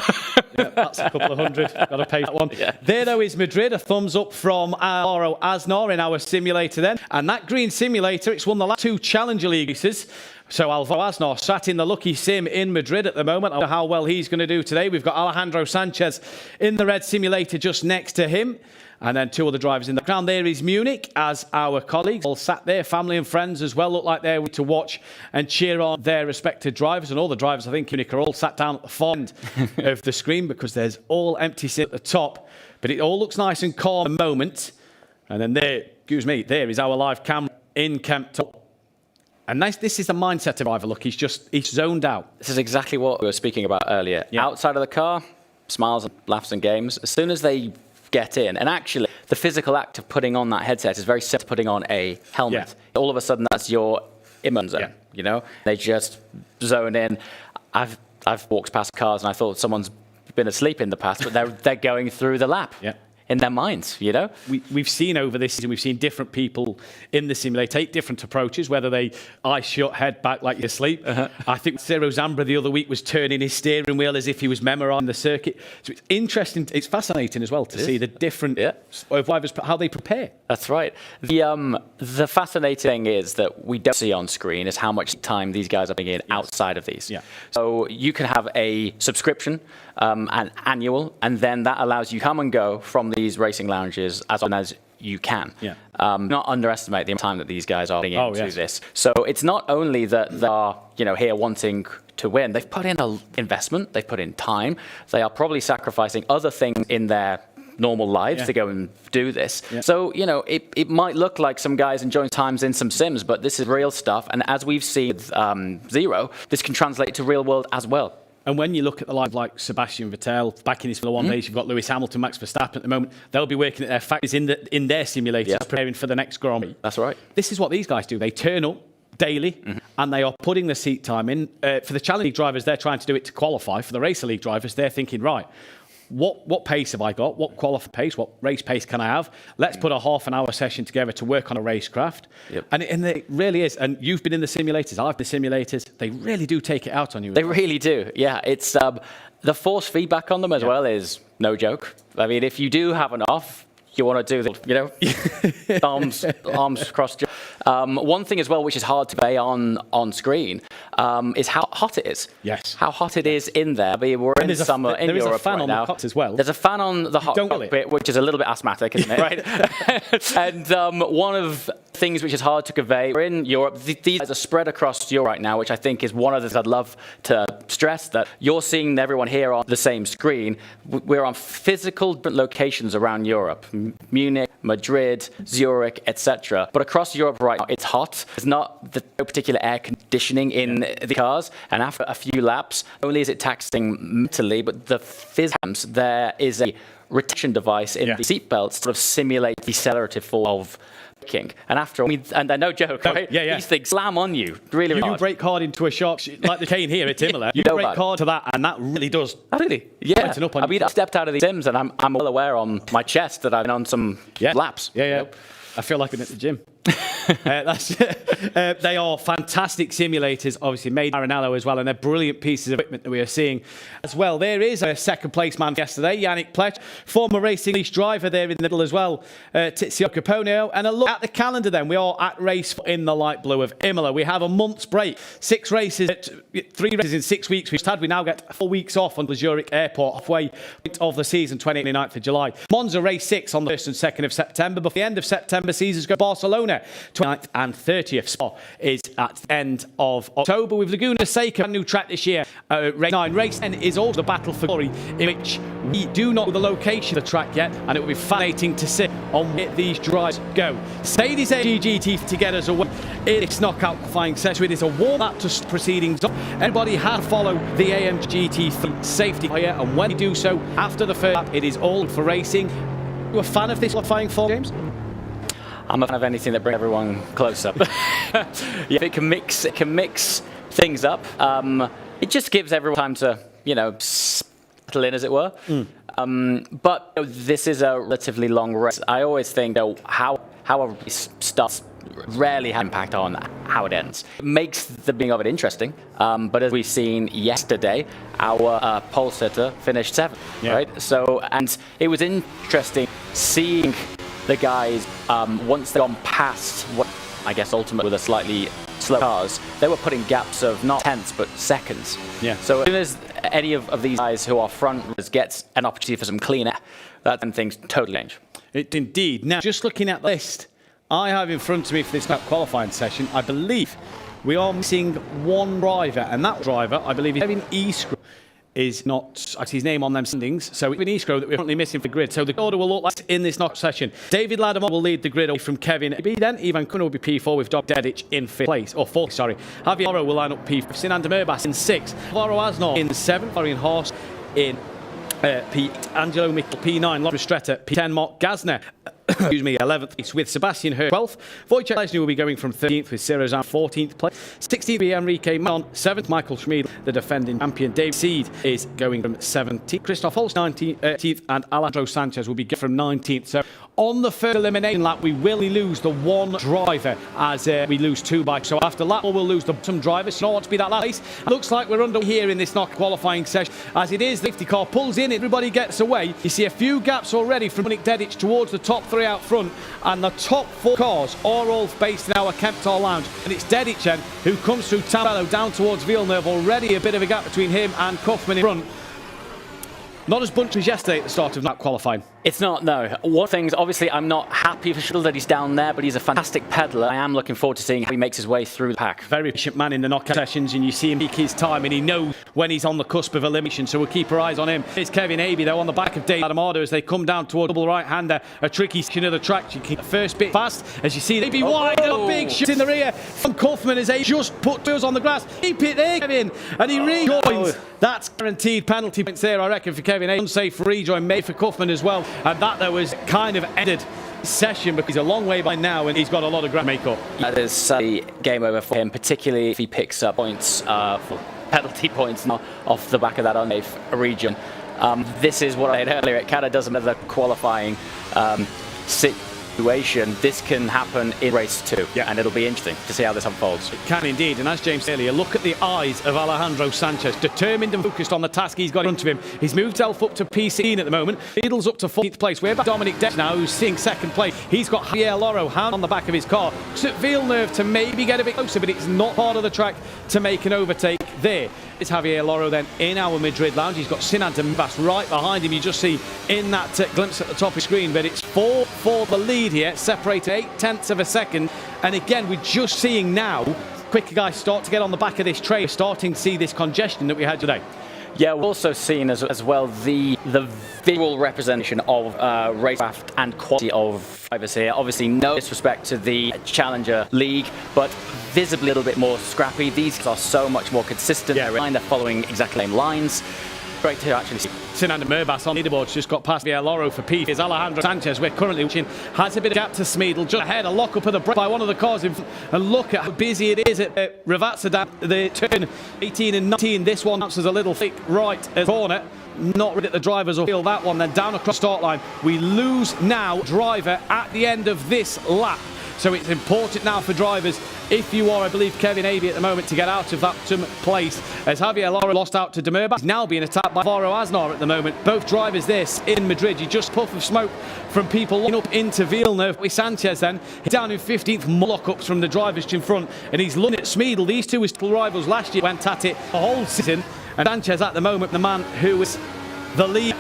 That's a couple of hundred. Got to pay that one. There, though, is Madrid. A thumbs up from Alvaro Aznar in our simulator then. And that green simulator, it's won the last 2 Challenger League races. So Alvaro Aznar sat in the lucky sim in Madrid at the moment. I wonder how well he's going to do today. We've got Alejandro Sanchez in the red simulator just next to him. And then 2 other drivers in the background. There is Munich as our colleagues all sat there, family and friends as well, look like they're to watch and cheer on their respective drivers. And all the drivers, I think, Munich are all sat down at the far end of the screen because there's all empty seats at the top. But it all looks nice and calm at the moment. And then there is our live camera in Kempton. And this is the mindset of the driver. Look, he's zoned out. This is exactly what we were speaking about earlier. Outside of the car, smiles and laughs and games. As soon as they get in, and actually the physical act of putting on that headset is very similar to putting on a helmet. All of a sudden that's your Imola zone, They just zone in. I've walked past cars and I thought someone's been asleep in the past, but they're going through the lap. In their minds, We've seen over this season, we've seen different people in the simulator take different approaches, whether they eyes shut, head back like you're asleep. I think Ciro Zambra the other week was turning his steering wheel as if he was memorising the circuit. So it's interesting, it's fascinating as well to see the different drivers, how they prepare. That's right. The fascinating thing is that we don't see on screen is how much time these guys are putting in outside of these. So you can have a subscription, an annual, and then that allows you to come and go from these racing lounges as often as you can. Not underestimate the amount of time that these guys are putting into this. So it's not only that they are here wanting to win. They've put in an investment. They've put in time. They are probably sacrificing other things in their normal lives to go and do this. So, it might look like some guys enjoying times in some sims, but this is real stuff. And as we've seen with Zero, this can translate to real world as well. And when you look at the live like Sebastian Vettel back in his Formula 1 race, you've got Lewis Hamilton, Max Verstappen at the moment. They'll be working at their factories in their simulators, preparing for the next Grand Prix. That's right. This is what these guys do. They turn up daily, and they are putting the seat time in. For the Challenge League drivers, they're trying to do it to qualify. For the Racer League drivers, they're thinking, right, what pace have I got? What qualifying pace? What race pace can I have? Let's put a half an hour session together to work on a racecraft. And it really is. And you've been in the simulators. I've been in the simulators. They really do take it out on you. They really do. Yeah, it's the force feedback on them as well is no joke. I mean, if you do have an off, you want to do the, arms crossed. One thing as well, which is hard to say on screen, is how hot it is. Yes. How hot it is in there. I mean, we're in summer in Europe right now. There is a fan on the cockpit as well. There's a fan on the hot cockpit, which is a little bit asthmatic, isn't it? Right. And one of things which is hard to convey, we're in Europe. These guys are spread across Europe right now, which I think is one of the things I'd love to stress, that you're seeing everyone here on the same screen. We're on physical different locations around Europe. Munich, Madrid, Zurich, etc. But across Europe right now, it's hot. There's not no particular air conditioning in the cars. And after a few laps, not only is it taxing mentally, but the physics, there is a retention device in the seatbelts to sort of simulate the decelerative fall of braking. And after, and they're no joke, right? These things slam on you really hard. You brake hard into a sharp, like the cane here at Imola. You brake hard to that, and that really does. Absolutely. Yeah. I mean, I stepped out of the sims, and I'm well aware on my chest that I've been on some laps. I feel like I'm at the gym. They are fantastic simulators, obviously made by Maranello as well, and they're brilliant pieces of equipment that we are seeing as well. There is a second place man yesterday, Yannick Plech, former Racing Leash driver there in the middle as well, Tizio Caponio. And a look at the calendar then, we are at race in the light blue of Imola. We have a month's break, 3 races in 6 weeks we now get 4 weeks off on the Zurich airport, halfway of the season, 29th of July. Monza race 6 on the 1st and 2nd of September. Before the end of September, Caesars go to Barcelona winner. 29th and 30th spot is at the end of October with Laguna Seca, a new track this year. Race 9. Race 10 is also the Battle for Glory, in which we do not know the location of the track yet, and it will be fascinating to see on where these drives go. Mercedes GT to get us away in its knockout qualifying session. It is a warm-up to proceedings. Everybody had to follow the AMG GT safety here, and when you do so, after the first lap, it is all for racing. Are you a fan of this qualifying for, James? I'm a fan of anything that brings everyone closer. Yeah, it can mix things up. It just gives everyone time to, settle in, as it were. But this is a relatively long race. I always think how a race starts rarely has impact on how it ends. It makes the beginning of it interesting, but as we've seen yesterday, our pole sitter finished 7th, right? So, and it was interesting seeing the guys, once they'd gone past what I guess ultimately with a slightly slow cars, they were putting gaps of not tenths but seconds. Yeah. So as soon as any of these guys who are front runners gets an opportunity for some clean air, that's when things totally change. It indeed. Now, just looking at the list I have in front of me for this qualifying session, I believe we are missing one driver, and that driver, I believe, is Kevin Eastrom. Is not actually his name on them standings, so it's Kevin Eastrom that we're currently missing for the grid. So the order will look like in this knockout session. David Ladamore will lead the grid away from Kevin B. Then Ivan Kuno will be P4 with Dob Dedic in 5th place, or 4th, sorry. Javier Loro will line up P5. Sinan Demirbaş in 6th. Alvaro Asnor in 7th. Florian Horst in P8. Angelo Michel P9. Laura Stretta P10. Mark Gasner. 11th with Sebastian Herr 12th. Wojciech Lesny will be going from 13th with Cyrozan 14th place. 16th be Enrique Manon. 7th Michael Schmid, the defending champion. David Seed is going from 17th. Christoph Holst 19th, and Alejandro Sanchez will be going from 19th. So on the first elimination lap, we will lose the one driver as we lose 2 bikes. So after lap 4, we'll lose the bottom driver. So you don't want to be that last place. Looks like we're under here in this knockout qualifying session. As it is, the safety car pulls in, everybody gets away. You see a few gaps already from Nick Dedic towards the top 3 out front, and the top 4 cars are all based in our Kemptor Lounge, and it's Dedic then who comes through Tambello down towards Villeneuve. Already a bit of a gap between him and Kaufman in front. Not as bunched as yesterday at the start of that qualifying. It's not, no. One thing is, obviously, I'm not happy for Schill that he's down there, but he's a fantastic peddler. I am looking forward to seeing how he makes his way through the pack. Very efficient man in the knockout sessions, and you see him peak his time, and he knows when he's on the cusp of elimination, so we'll keep our eyes on him. Here's Kevin Aby, though, on the back of Dave Adamado as they come down toward double right-hander. A tricky section of the track. You keep the first bit fast, as you see Aby wide, and a big shot in the rear from Kaufman as Aby just put wheels on the grass. Keep it there, Kevin, and he rejoins. That's guaranteed penalty points there, I reckon, for Kevin Aby. Unsafe rejoin made for Kaufman as well, and that, though, was kind of ended session because he's a long way by now and he's got a lot of ground to make up. That is a game over for him, particularly if he picks up points, penalty points now off the back of that unsafe region. This is what I said earlier, it kind of does another qualifying situation. This can happen in race 2, and it'll be interesting to see how this unfolds. It can indeed, and as James said earlier, look at the eyes of Alejandro Sanchez, determined and focused on the task he's got in front of him. He's moved himself up to P16 at the moment, Fiddles up to 14th place. We're back to Dominic Dedic now, who's seeing 2nd place. He's got Javier Loro hand on the back of his car. Looks at Villeneuve to maybe get a bit closer, but it's not part of the track to make an overtake there. It's Javier Loro then in our Madrid lounge. He's got Sinan Demirbaş right behind him. You just see in that glimpse at the top of the screen, but it's 4 for the lead here, separated 0.8 of a second. And again, we're just seeing now quicker guys start to get on the back of this train. We're starting to see this congestion that we had today. Yeah, we've also seen as well the visual representation of racecraft and quality of drivers here. Obviously, no disrespect to the Challenger League, but visibly a little bit more scrappy. These are so much more consistent. Yeah, right. They're following exactly the same lines. Great to actually see. Sinan Demirbaş on leaderboards just got past Javier Loro for P. Here's Alejandro Sanchez, we're currently watching, has a bit of gap to Smeedle, just ahead, a lock up of the brake by one of the cars in front, and look at how busy it is at Ravazza down the turn 18 and 19. This one bounces a little thick right at the corner. Not really at the drivers will feel that one, then down across start line. We lose now driver at the end of this lap. So it's important now for drivers, if you are, I believe, Kevin Aby at the moment, to get out of that place. As Javier Loro lost out to Demirbaş, now being attacked by Alvaro Asnor at the moment. Both drivers this in Madrid. You just puff of smoke from people looking up into Villeneuve. With Sanchez then, he's down in 15th, lock-ups from the drivers in front, and he's looking at Smeedle. These two were still rivals last year, went at it the whole season. And Sanchez at the moment, the man who is the lead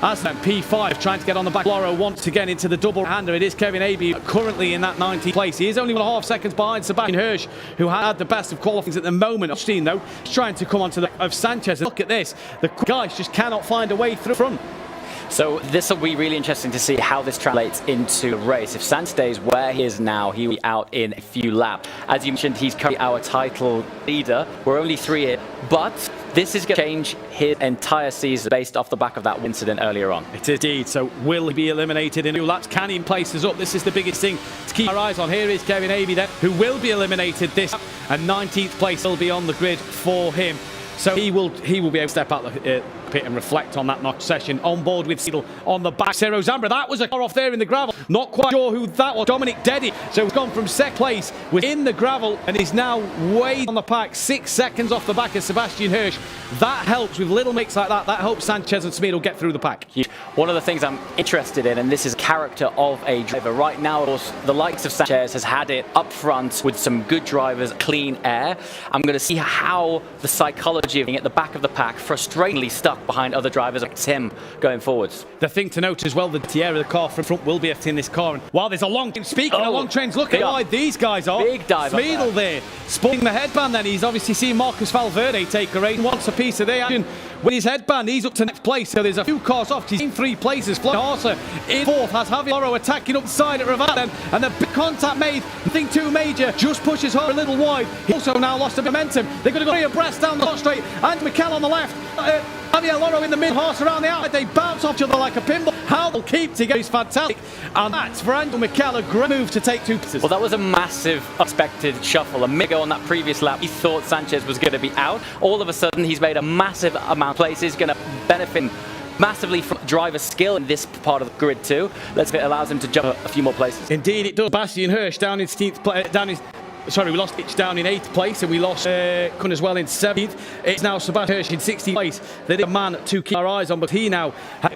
As then P5 trying to get on the back. Loro once again into the double-hander. It is Kevin Abey currently in that 90th place. He is only 1.5 seconds behind Sebastian Hirsch, who had the best of qualifying at the moment. Holstein, though, is trying to come onto the of Sanchez. Look at this. The guys just cannot find a way through front. So this will be really interesting to see how this translates into a race. If Sanchez stays where he is now, he will be out in a few laps. As you mentioned, he's currently our title leader. We're only 3 here, but this is going to change his entire season based off the back of that incident earlier on. It is indeed. So will he be eliminated in 2 laps? Can he place us up? This is the biggest thing to keep our eyes on. Here is Kevin Abey then, who will be eliminated this lap, and 19th place will be on the grid for him. So he will be able to step out the pit and reflect on that knock session. On board with Seidel on the back. Ciro Zambra, that was a car off there in the gravel. Not quite sure who that was. Dominic Deddy. So he's gone from second place within the gravel and is now way on the pack, 6 seconds off the back of Sebastian Hirsch. That helps with little mix like that. That helps Sanchez and Smeedle get through the pack. One of the things I'm interested in, and this is character of a driver. Right now, of course, the likes of Sanchez has had it up front with some good drivers, clean air. I'm going to see how the psychology of being at the back of the pack, frustratingly stuck behind other drivers, affects him going forwards. The thing to note as well, the tier of the car from front will be in this car. And while there's a long, speaking of long trains, look at how wide these guys are. Big dive. Smeedle there, sporting the headband then. He's obviously seen Marcus Valverde take a race. Wants a piece of the action. With his headband, he's up to next place. So there's a few cars off. He's in 3 places. Horsa in 4th, has Javier Loro attacking up the side at Ravat then. And the big contact made, nothing too major, just pushes her a little wide. He also now lost a momentum. They're going to go 3 abreast down the hot straight. And Mikel on the left. Javier Loro in the middle, Horse around the outside. They bounce off each other like a pinball. How they'll keep together is fantastic. And that's for Angel Mikel, a great move to take 2 places. Well, that was a massive unexpected shuffle. A minute ago on that previous lap, he thought Sanchez was going to be out. All of a sudden, he's made a massive amount of places, going to benefit massively from driver skill in this part of the grid too. Let's see if it allows him to jump a few more places. Indeed, it does. Bastian Hirsch down in 16th, we lost Itch down in 8th place, and we lost Kun as well in 7th. It's now Sebastian Hirsch in 16th place. There is a man to keep our eyes on, but he now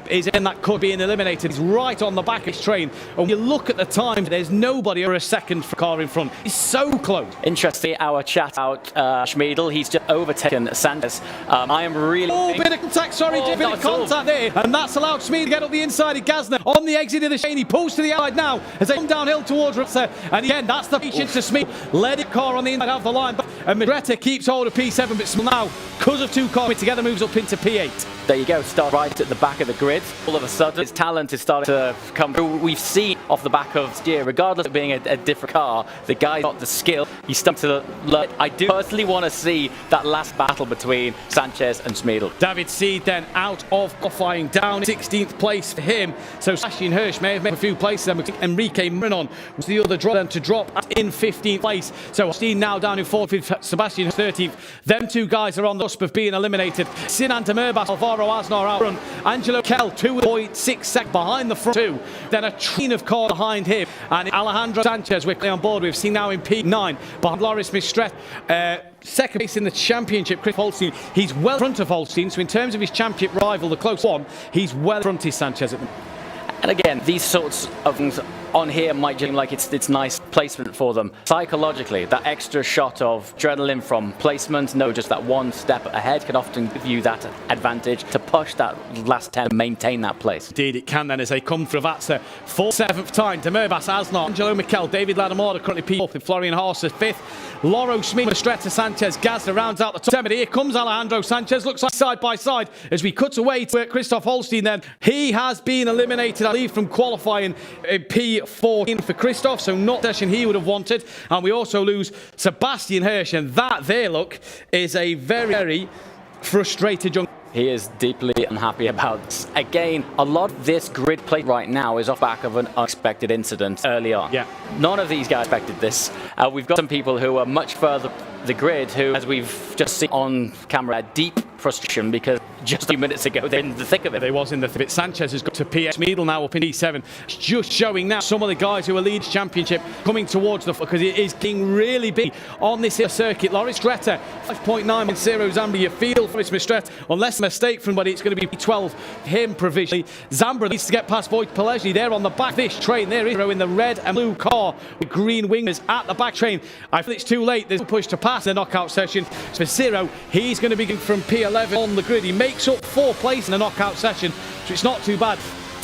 is in that could be eliminated. He's right on the back of his train. And when you look at the time, there's nobody or a second car in front. He's so close. Interesting, our chat out Smeedle. He's just overtaken Sanchez. I am really... bit of contact, bit of contact there. And that's allowed Smeedle to get up the inside of Gazner. On the exit of the chain, he pulls to the outside now as they come downhill towards Rutzer. And again, that's the patience to Smeedle. Led it car on the inside of the line, and Migretta keeps hold of P7, but now, because of 2 cars together, moves up into P8. There you go, start right at the back of the grid. All of a sudden, his talent is starting to come through. We've seen off the back of Steer, regardless of being a different car, the guy's got the skill. He's stuck to the lead. I do personally want to see that last battle between Sanchez and Smeedle. David Seed then out of qualifying, down 16th place for him. So Sebastian Hirsch may have made a few places. Enrique Marinon was the other to drop in 15th place. So Steen now down in 4th, Sebastian 13th. Them 2 guys are on the cusp of being eliminated. Sinan Demerbas, Alvaro Aznar out front. Angelo Kell 2.6 seconds behind the front 2. Then a train of cars behind him. And Alejandro Sanchez we're on board with. Seen now in P9 behind Loris Mistret. Second place in the championship, Chris Holstein. He's well in front of Holstein. So in terms of his championship rival, the close one, he's well in front of Sanchez at the moment. And again, these sorts of things on here might seem like it's nice placement for them. Psychologically, that extra shot of adrenaline from placement, just that 1 step ahead can often give you that advantage to push that last 10 and maintain that place. Indeed, it can then as they come for Vatsa for 7th time. Demerbas, Aznar, Angelo Mikel, David Ladamorda currently P4 with Florian Horsa 5th. Loro Smeedle, Stretta Sanchez, Gazda rounds out the top 7. Here comes Alejandro Sanchez, looks like side by side as we cut away to Christoph Holstein then. He has been eliminated, I believe, from qualifying in P14 for Christoph, so not the session he would have wanted. And we also lose Sebastian Hirsch, and that there, look, is a very, very frustrated young... He is deeply unhappy about this. Again, a lot of this grid play right now is off back of an unexpected incident early on. Yeah. None of these guys expected this. We've got some people who are much further the grid who, as we've just seen on camera, had deep frustration because just a few minutes ago they're in the thick of it. They was in the thick of it. Sanchez has got to PS. Smeedle now up in E7. It's just showing now some of the guys who are leading championship coming towards the because it is getting really big on this circuit. Loris Greta 5.9 in Ciro Zambra. You feel for Mistret, unless a mistake from anybody, it's going to be 12 him provisionally. Zambra needs to get past Voigt Pellegrini there on the back of this train. There is in the red and blue car with green wingers at the back train. I feel it's too late. There's a push to pass the knockout session. For Ciro, he's going to be from P11 on the grid. He may makes up 4 places in the knockout session, so it's not too bad.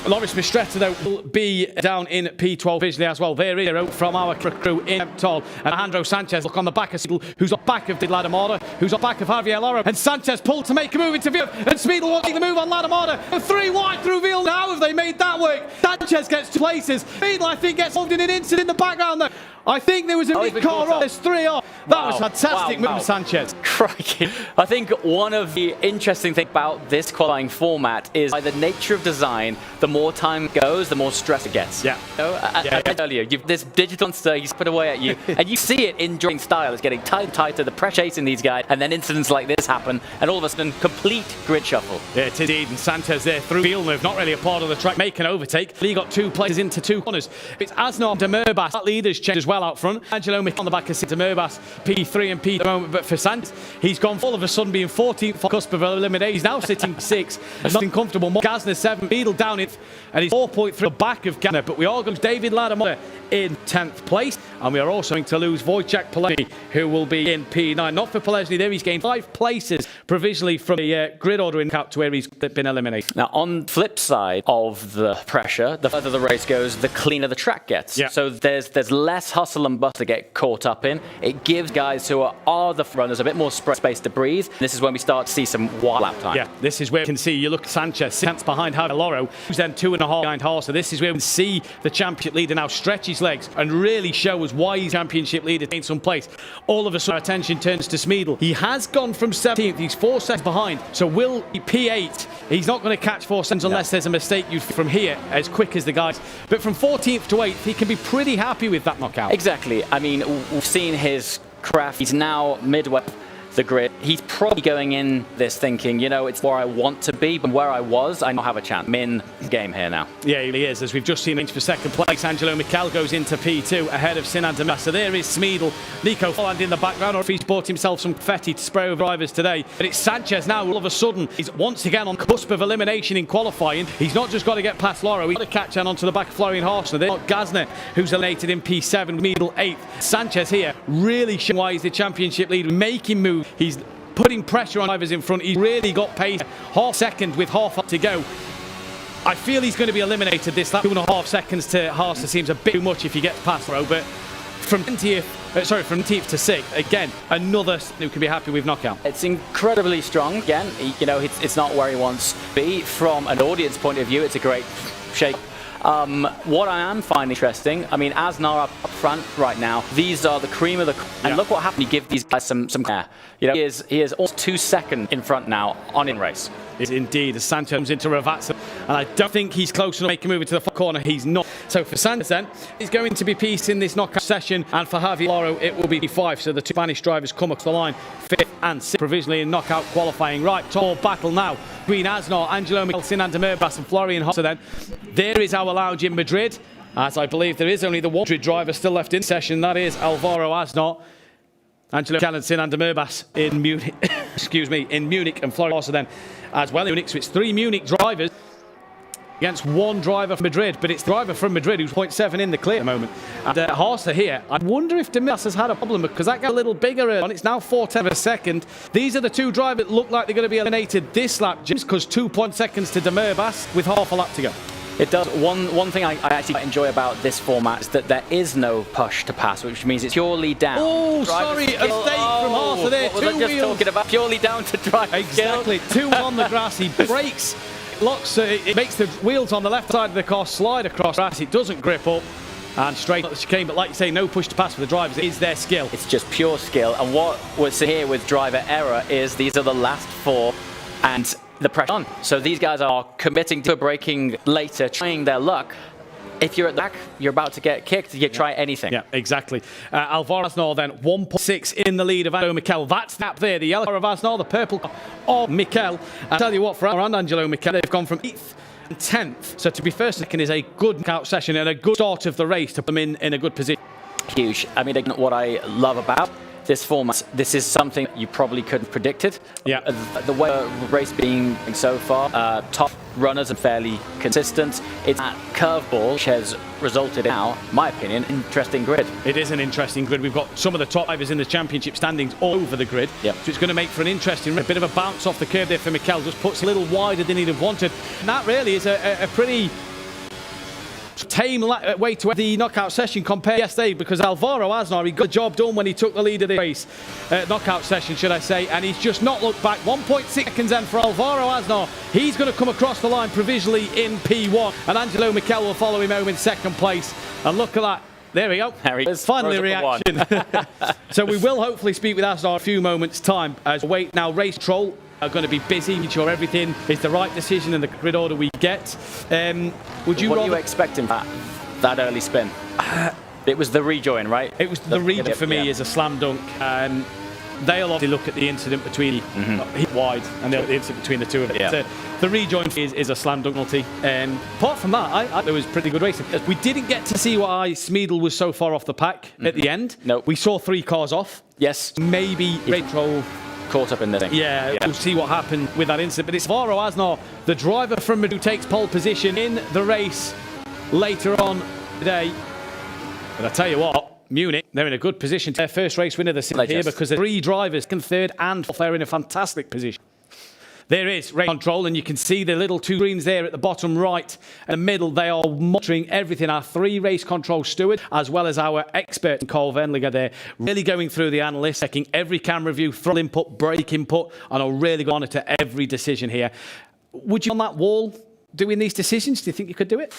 Loris Mistretta, though, will be down in P12 visually as well. There is from our crew in Tall. And Alejandro Sanchez, look on the back of Speedle, who's on back of Ladamada, who's on back of Javier Loro. And Sanchez pulled to make a move into Ville. And Speedle will take the move on Ladamada. And 3 wide through Ville. How have they made that work? Sanchez gets 2 places. Speedle, I think, gets involved in an incident in the background, though. I think there was a big car off. There's 3 off. That was fantastic move, Sanchez. Crikey. I think one of the interesting things about this qualifying format is by the nature of design, the more time goes, the more stress it gets. Yeah. You know, I said earlier, you've this digital monster, he's put away at you, and you see it in during style. It's getting tighter and tighter, the pressure chasing these guys, and then incidents like this happen, and all of a sudden, complete grid shuffle. Yeah, it is indeed. And Sanchez there through field move, not really a part of the track, make an overtake. He got 2 places into 2 corners. It's Asnar de Murbas. That leader's changed as well out front. Angelo Mick on the back of de Murbas, P3 and P at the moment, but for Sanchez, he's gone all of a sudden being 14th for cusp of elimination. He's now sitting 6, nothing comfortable. Gazner 7, Beadle down it, and he's 4.3 the back of Gazner. But we are going to David Ladamada in 10th place, and we are also going to lose Wojciech Polesny, who will be in P9. Not for Polesny there, he's gained 5 places provisionally from the grid ordering out to where he's been eliminated. Now, on the flip side of the pressure, the further the race goes, the cleaner the track gets. Yeah. So there's less hustle and bustle to get caught up in. It gives guys who are the runners a bit more space to breathe. This is when we start to see some wild lap time. Yeah, this is where you can see, you look at Sanchez, 6 behind Javier Loro, who's then 2.5 behind Haas. So this is where we can see the championship leader now stretch his legs and really show us why he's championship leader in some place. All of a sudden, our attention turns to Smeedle. He has gone from 17th, he's 4 seconds behind, so will be P8. He's not going to catch 4 seconds unless there's a mistake from here as quick as the guys. But from 14th to 8th, he can be pretty happy with that knockout. Exactly. I mean, we've seen his craft. He's now midway the grid. He's probably going in this thinking, you know, it's where I want to be, but where I was, I don't have a chance. I'm in the game here now. Yeah, he is. As we've just seen, for 2nd place, Angelo Mikel goes into P2 ahead of Sinan Demas. So there is Smeedle. Nico Folland in the background, or if he's bought himself some confetti to spray over drivers today. But it's Sanchez now, all of a sudden, he's once again on cusp of elimination in qualifying. He's not just got to get past Loro, he's got to catch on onto the back of Florian Harsner. They've got Gazner, who's eliminated in P7, Smeedle 8th. Sanchez here, really showing why he's the championship leader, making moves. He's putting pressure on drivers in front. He's really got pace. Half second with half up to go. I feel he's going to be eliminated this lap. 2.5 seconds to Harsner seems a bit too much if he gets past Loro, but from 20th to 6th, again, another who can be happy with knockout. It's incredibly strong. Again, you know, it's not where he wants to be. From an audience point of view, it's a great shake. What I am finding interesting, I mean, Asnar up front right now, these are the cream of the and look what happened. You give these guys some care. You know, he is almost 2 seconds in front now on in race. Is indeed, as Sanchez comes into Ravazza, and I don't think he's close enough to make a move into the far corner. He's not. So for Sanchez then, he's going to be pieced in this knockout session, and for Javier Loro it will be P5. So the 2 Spanish drivers come across the line, 5th and 6th provisionally in knockout qualifying. Right, tall battle now between Asnar, Angelo Mikel, Sinan Demirbaş and Florian Harsner. Then there is our lounge in Madrid, as I believe there is only the 1 Madrid driver still left in session. That is Alvaro Asnar. Angelo Mikel and Sinan Demirbaş in Munich, in Munich, and Florian Harsner then as well in Munich. So it's 3 Munich drivers against 1 driver from Madrid, but it's the driver from Madrid who's 0.7 in the clear at the moment. And Harsner here, I wonder if Demirbaş has had a problem because that got a little bigger and it's now 4/10 of a second. These are the 2 drivers that look like they're going to be eliminated this lap, just because 2 seconds to Demirbaş with half a lap to go. It does. One thing I actually enjoy about this format is that there is no push to pass, which means it's purely down. Oh, sorry, a mistake from Harsner there. What was I just talking about? Purely down to driver Exactly, 2 on the grass. He brakes, locks, it makes the wheels on the left side of the car slide across grass. It doesn't grip up. And straight up the chicane, but like you say, no push to pass for the drivers. It is their skill. It's just pure skill. And what we're seeing here with driver error is these are the last 4 and the pressure on. So these guys are committing to braking later, trying their luck. If you're at the back, you're about to get kicked, you try anything. Yeah, exactly. Alvaro Asnar then 1.6 in the lead of Angelo Mikel. That's that there, the yellow car of Asnar, the purple car of Mikel. And tell you what, for Asnar and Angelo Mikel, they've gone from 8th and 10th. So to be 1st and 2nd is a good knockout session and a good start of the race to put them in a good position. Huge. I mean, what I love about this format, this is something you probably couldn't have predicted. Yeah. The way the race being so far, top runners and fairly consistent. It's that curveball which has resulted in, now, in my opinion, interesting grid. It is an interesting grid. We've got some of the top drivers in the championship standings all over the grid. Yep. So it's going to make for an interesting, a bit of a bounce off the curve there for Mikel. Just puts a little wider than he'd have wanted. And that really is a pretty tame way to end the knockout session compared to yesterday, because Alvaro Aznar, he got the job done when he took the lead of the race, knockout session should I say, and he's just not looked back. 1.6 seconds then for Alvaro Aznar. He's going to come across the line provisionally in P1, and Angelo Mikel will follow him home in second place. And look at that. There we go. There he is. Finally, reaction. So we will hopefully speak with Aznar in a few moments' time. As we wait now, race control are going to be busy, making sure everything is the right decision in the grid order we get. What are you expecting for that early spin? It was the rejoin, right? It was the rejoin for me is a slam dunk. They'll obviously look at the incident between wide and the incident between the two of them. Yeah. The rejoin is a slam dunk penalty. Apart from that, I there was pretty good racing. We didn't get to see why Smeedle was so far off the pack at the end. No. We saw 3 cars off. Yes. Maybe race control caught up in the thing. Yeah, we'll see what happened with that incident. But it's Alvaro Aznar, the driver from Madrid, who takes pole position in the race later on today. But I tell you what, Munich, they're in a good position. Their first race winner of the season here, because the 3 drivers, second, third and fourth, they're in a fantastic position. There is race control, and you can see the little 2 screens there at the bottom right and the middle. They are monitoring everything. Our 3 race control stewards, as well as our expert, Cole Venliger, there, really going through the analysts, checking every camera view, throttle input, brake input, and are really going to monitor every decision here. Would you on that wall doing these decisions? Do you think you could do it?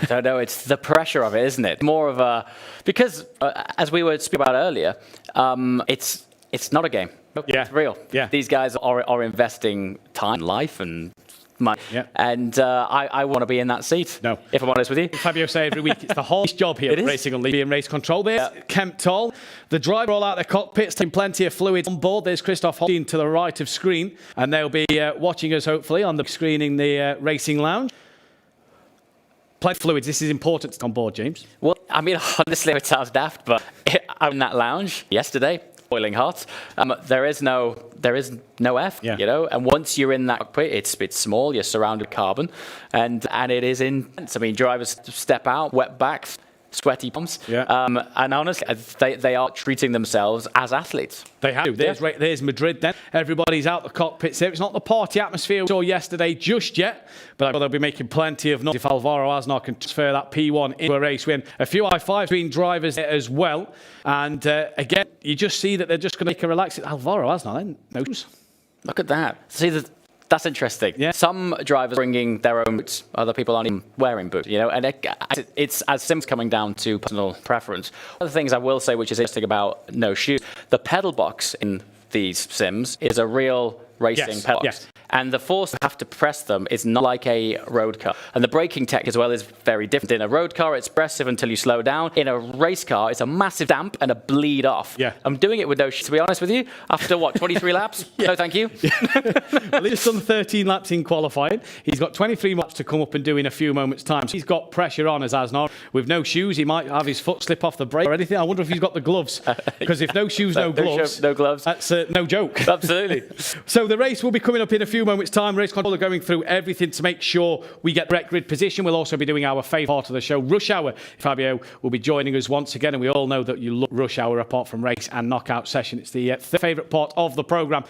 I don't know. It's the pressure of it, isn't it? More of a... Because, as we were speaking about earlier, it's not a game. Yeah. It's real. Yeah. These guys are investing time, life, and money. Yeah. And I want to be in that seat. No. If I'm honest with you. Fabio say every week, it's the whole job here at Racing Unleashed, being race control. There's Kemp Toll. The driver all out of the cockpits, taking plenty of fluid on board. There's Christoph Holstein to the right of screen. And they'll be watching us, hopefully, on the screen in the Racing Lounge. Plenty of fluids. This is important on board, James. Well, I mean, honestly, it sounds daft, but I'm in that lounge yesterday, boiling hot. There is no F, you know. And once you're in that cockpit, it's small. You're surrounded with carbon, and it is intense. I mean, drivers step out, wet backs, sweaty palms. Yeah. And honestly, they are treating themselves as athletes. They have to. There's Madrid then. Everybody's out the cockpits there. It's not the party atmosphere we saw yesterday just yet, but I'm sure they'll be making plenty of noise if Alvaro Aznar can transfer that P1 into a race win. A few high-fives between drivers there as well. And again, you just see that they're just going to make a relax. Alvaro Aznar, no shoes. Look at that. See that's interesting. Yeah. Some drivers bringing their own boots. Other people aren't even wearing boots, you know. And it's as simple coming down to personal preference. One of the things I will say, which is interesting about no shoes, the pedal box in these sims is a real racing pedal box. Yes. And the force you have to press them is not like a road car. And the braking tech as well is very different. In a road car, it's progressive until you slow down. In a race car, it's a massive damp and a bleed off. Yeah. I'm doing it with no shoes, to be honest with you. After, 23 laps? Yeah. No, thank you. Well, he's done 13 laps in qualifying. He's got 23 laps to come up and do in a few moments' time. So he's got pressure on as Aznar. With no shoes, he might have his foot slip off the brake or anything. I wonder if he's got the gloves. Because if no shoes, no gloves. No gloves. That's no joke. Absolutely. So the race will be coming up in a few moments' time. Race control are going through everything to make sure we get correct grid position. We'll also be doing our favourite part of the show, Rush Hour. Fabio will be joining us once again, and we all know that you love Rush Hour apart from race and knockout session. It's the favourite part of the programme.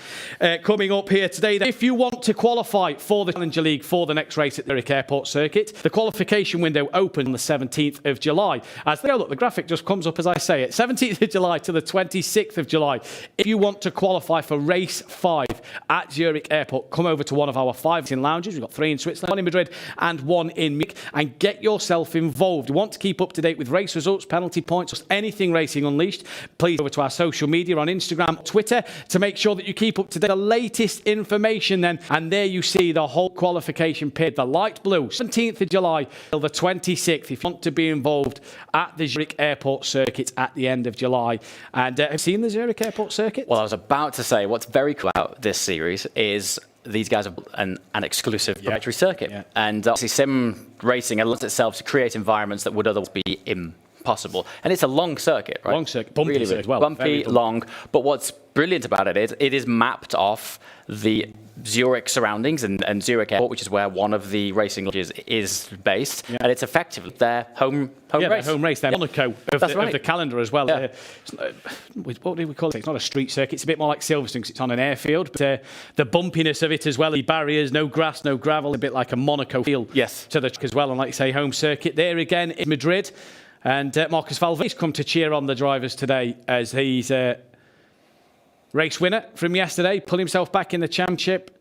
Coming up here today, if you want to qualify for the Challenger League for the next race at the Zurich Airport Circuit, the qualification window opens on the 17th of July. As they go, look, the graphic just comes up as I say it. 17th of July to the 26th of July. If you want to qualify for race 5 at Zurich Airport, come over to one of our 5 in lounges. We've got 3 in Switzerland, 1 in Madrid and 1 in Munich, and get yourself involved. You want to keep up to date with race results, penalty points, just anything Racing Unleashed, please go over to our social media on Instagram, Twitter, to make sure that you keep up to date the latest information then. And there you see the whole qualification period, the light blue, 17th of July till the 26th, if you want to be involved at the Zurich Airport Circuit at the end of July. And have you seen the Zurich Airport Circuit? Well, I was about to say, what's very cool about this series is these guys are an exclusive proprietary circuit. Yeah. And obviously sim racing allows itself to create environments that would otherwise be impossible. And it's a long circuit, right? Long circuit, bumpy really as well. Bumpy, long. But what's brilliant about it is it is mapped off the Zurich surroundings and Zurich Airport, which is where one of the racing lodges is based, and it's effectively their home race. Their home race, their Monaco of the calendar as well. Yeah. What do we call it? It's not a street circuit. It's a bit more like Silverstone because it's on an airfield. But the bumpiness of it as well, the barriers, no grass, no gravel, a bit like a Monaco feel to the track as well. And like you say, home circuit there again in Madrid. And Marcus Valverde come to cheer on the drivers today as he's race winner from yesterday, pulled himself back in the championship.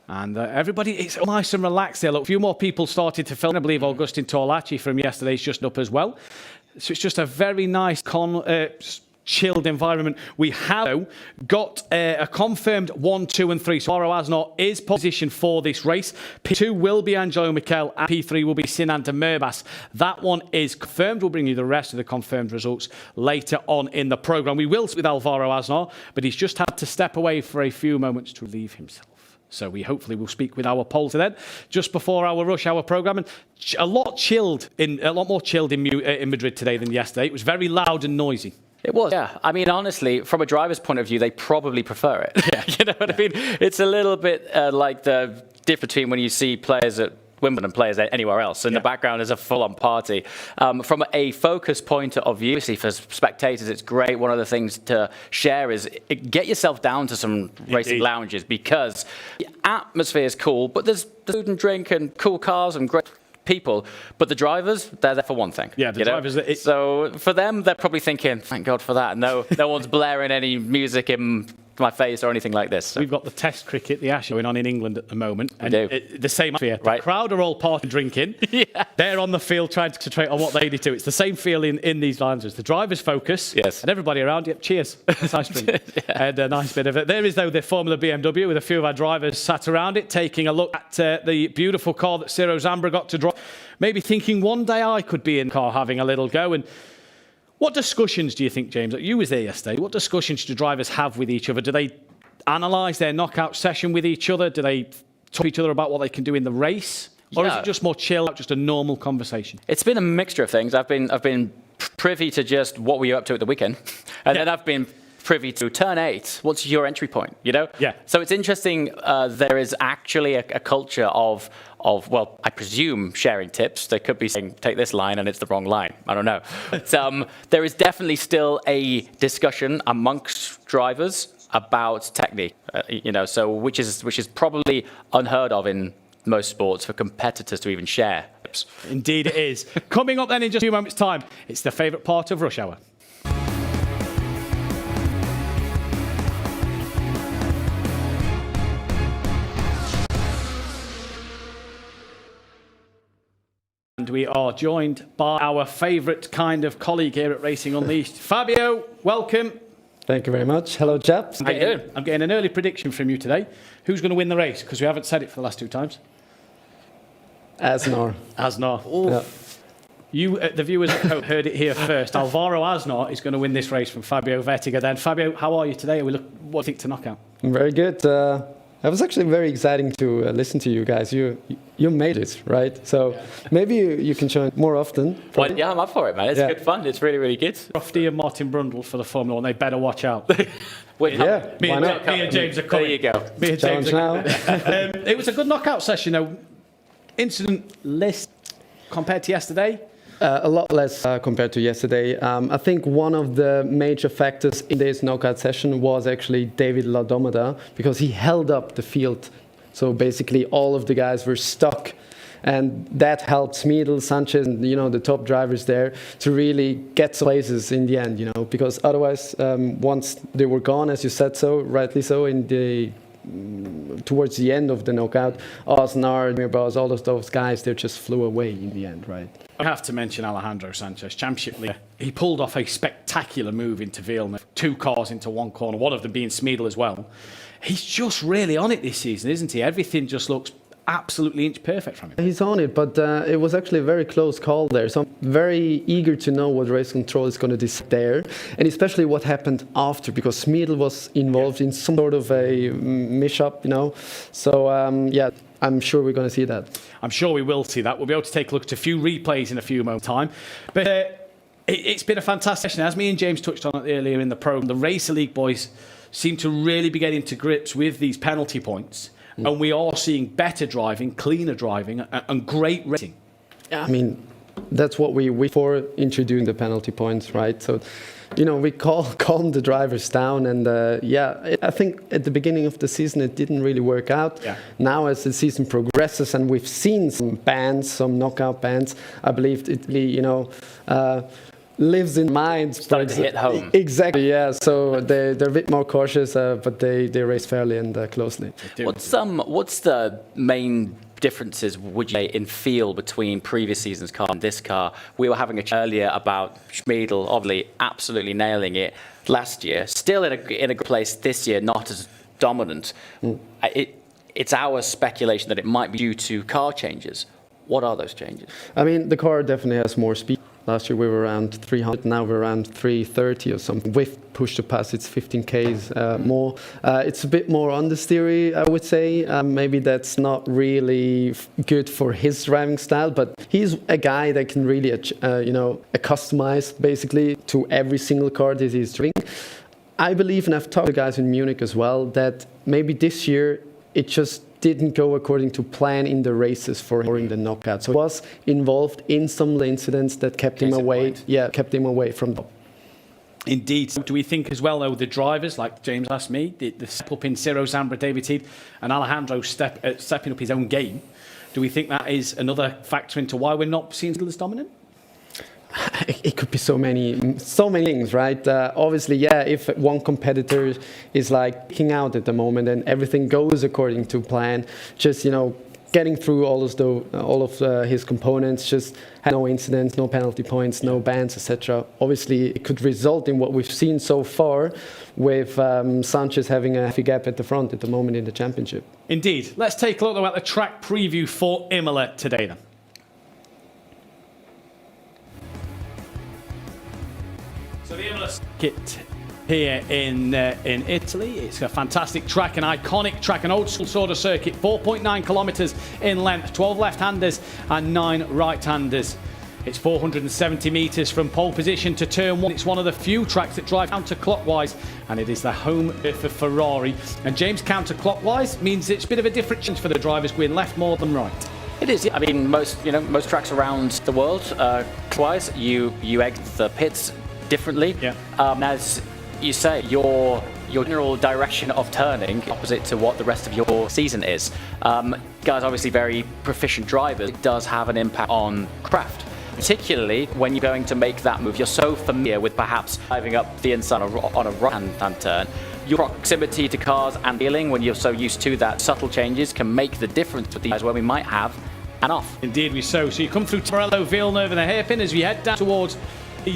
And everybody, it's nice and relaxed there. Look, a few more people started to film. I believe Augustin Torlacci from yesterday's just up as well. So it's just a very nice, chilled environment. We have got a confirmed 1, 2 and 3. So Alvaro Asnar is positioned for this race. P2 will be Angelo Mikel and P3 will be Sinan de Merbas. That one is confirmed. We'll bring you the rest of the confirmed results later on in the programme. We will with Alvaro Asnar, but he's just had to step away for a few moments to relieve himself. So we hopefully will speak with our pollster then, just before our rush hour programme. And a lot more chilled in Madrid today than yesterday. It was very loud and noisy. It was, yeah. I mean, honestly, from a driver's point of view, they probably prefer it. Yeah. You know what I mean? It's a little bit like the difference between when you see players at Wimbledon and players anywhere else. In the background is a full-on party. From a focus point of view, obviously for spectators, it's great. One of the things to share is get yourself down to some racing lounges because the atmosphere is cool, but there's food and drink and cool cars and great people, but the drivers, they're there for one thing. Yeah, the drivers. So for them, they're probably thinking, thank God for that. No one's blaring any music in my face or anything like this. So. We've got the Test cricket, the Ashes going on in England at the moment. And the same atmosphere. Right. The crowd are all partying, drinking. They're on the field trying to concentrate on what they need to. It's the same feeling in these lounges. The drivers focus. Yes. And everybody around, cheers. Nice drink. And a nice bit of it. There is, though, the Formula BMW with a few of our drivers sat around it, taking a look at the beautiful car that Ciro Zambra got to drive. Maybe thinking one day I could be in the car having a little go. And what discussions do you think, James? You was there yesterday. What discussions do drivers have with each other? Do they analyse their knockout session with each other? Do they talk to each other about what they can do in the race? Or is it just more chill, just a normal conversation? It's been a mixture of things. I've been privy to just what were you up to at the weekend? And then I've been privy to turn 8. What's your entry point, you know? Yeah. So it's interesting. There is actually a culture of, well, I presume sharing tips. They could be saying, take this line and it's the wrong line. I don't know. But, there is definitely still a discussion amongst drivers about technique, so which is probably unheard of in most sports for competitors to even share. Indeed it is. Coming up then in just a few moments' time, it's the favourite part of Rush Hour. And we are joined by our favourite kind of colleague here at Racing Unleashed. Fabio, welcome. Thank you very much. Hello, chaps. How you doing? I'm getting an early prediction from you today. Who's going to win the race? Because we haven't said it for the last 2 times. Asnar. Yeah. You, the viewers at home, heard it here first. Alvaro Asnar is going to win this race from Fabio Vettiga. Then, Fabio, how are you today? What do you think to knockout? I'm very good. It was actually very exciting to listen to you guys. You made it, right? So maybe you can join more often. Well, yeah, I'm up for it, man. It's good fun. It's really, really good. Crofty and Martin Brundle for the Formula 1. They better watch out. Me and James are coming. There you go. Me and James are coming. It was a good knockout session, though. Incident list compared to yesterday? A lot less compared to yesterday. I think one of the major factors in this knockout session was actually David Ladomada, because he held up the field. So basically all of the guys were stuck. And that helped Smeedle, Sanchez, and the top drivers there to really get some places in the end, because otherwise, once they were gone, as you said so, rightly so, towards the end of the knockout, Asnar, Mirbaz, all of those guys, they just flew away in the end, right? I have to mention Alejandro Sanchez, championship leader. He pulled off a spectacular move into Villeneuve, 2 cars into 1 corner, one of them being Smeedle as well. He's just really on it this season, isn't he? Everything just looks absolutely inch perfect from him. He's on it, but it was actually a very close call there. So I'm very eager to know what race control is going to decide there, and especially what happened after, because Smeedle was involved in some sort of a mishap, So I'm sure we're going to see that. I'm sure we will see that. We'll be able to take a look at a few replays in a few moments' time. But it's been a fantastic session. As me and James touched on it earlier in the programme, the Racer League boys seem to really be getting to grips with these penalty points, and we are seeing better driving, cleaner driving, and great racing. I mean, that's what we for introducing the penalty points, right? So, we calm the drivers down, and I think at the beginning of the season it didn't really work out. Yeah. Now, as the season progresses, and we've seen some bans, some knockout bans, I believe it really, lives in mind. Starting to hit home. Exactly, yeah. So they're a bit more cautious, but they race fairly and closely. What's the main differences, would you say, in feel between previous season's car and this car? We were having a chat earlier about Schmiedl, obviously absolutely nailing it last year. Still in a good place this year, not as dominant. It's our speculation that it might be due to car changes. What are those changes? I mean, the car definitely has more speed. Last year we were around 300, now we're around 330 or something. With push to pass, it's 15 Ks more. It's a bit more understeery, I would say. Maybe that's not really good for his driving style, but he's a guy that can really, customize basically to every single car that he's driving. I believe, and I've talked to guys in Munich as well, that maybe this year it just didn't go according to plan in the races for him the knockout. So he was involved in some incidents that kept him away. Yeah, kept him away from top. Indeed. Do we think as well, though, the drivers, like James asked me, the step up in Ciro Zambra, David Teed, and Alejandro stepping up his own game, do we think that is another factor into why we're not seeing Schmiedl as dominant? It could be so many things, right? Obviously, yeah, if one competitor is like picking out at the moment and everything goes according to plan, just, getting through all of his components, just had no incidents, no penalty points, no bans, etc. Obviously, it could result in what we've seen so far with Sanchez having a heavy gap at the front at the moment in the championship. Indeed. Let's take a look at the track preview for Imola today then. So the Imola circuit here in Italy. It's a fantastic track, an iconic track, an old school sort of circuit, 4.9 kilometres in length, 12 left-handers and 9 right-handers. It's 470 metres from pole position to turn 1. It's one of the few tracks that drive counter-clockwise, and it is the home for Ferrari. And James, counter-clockwise means it's a bit of a different change for the drivers going left more than right. It is. I mean, most tracks around the world, twice you exit the pits differently. Yeah. As you say, your general direction of turning opposite to what the rest of your season is. Guys, obviously very proficient drivers. It does have an impact on craft, particularly when you're going to make that move. You're so familiar with perhaps driving up the inside on a right-hand turn. Your proximity to cars and feeling, when you're so used to that, subtle changes can make the difference with these where we might have an off. Indeed, we so. So you come through Torello, Villeneuve, and the hairpin as we head down towards the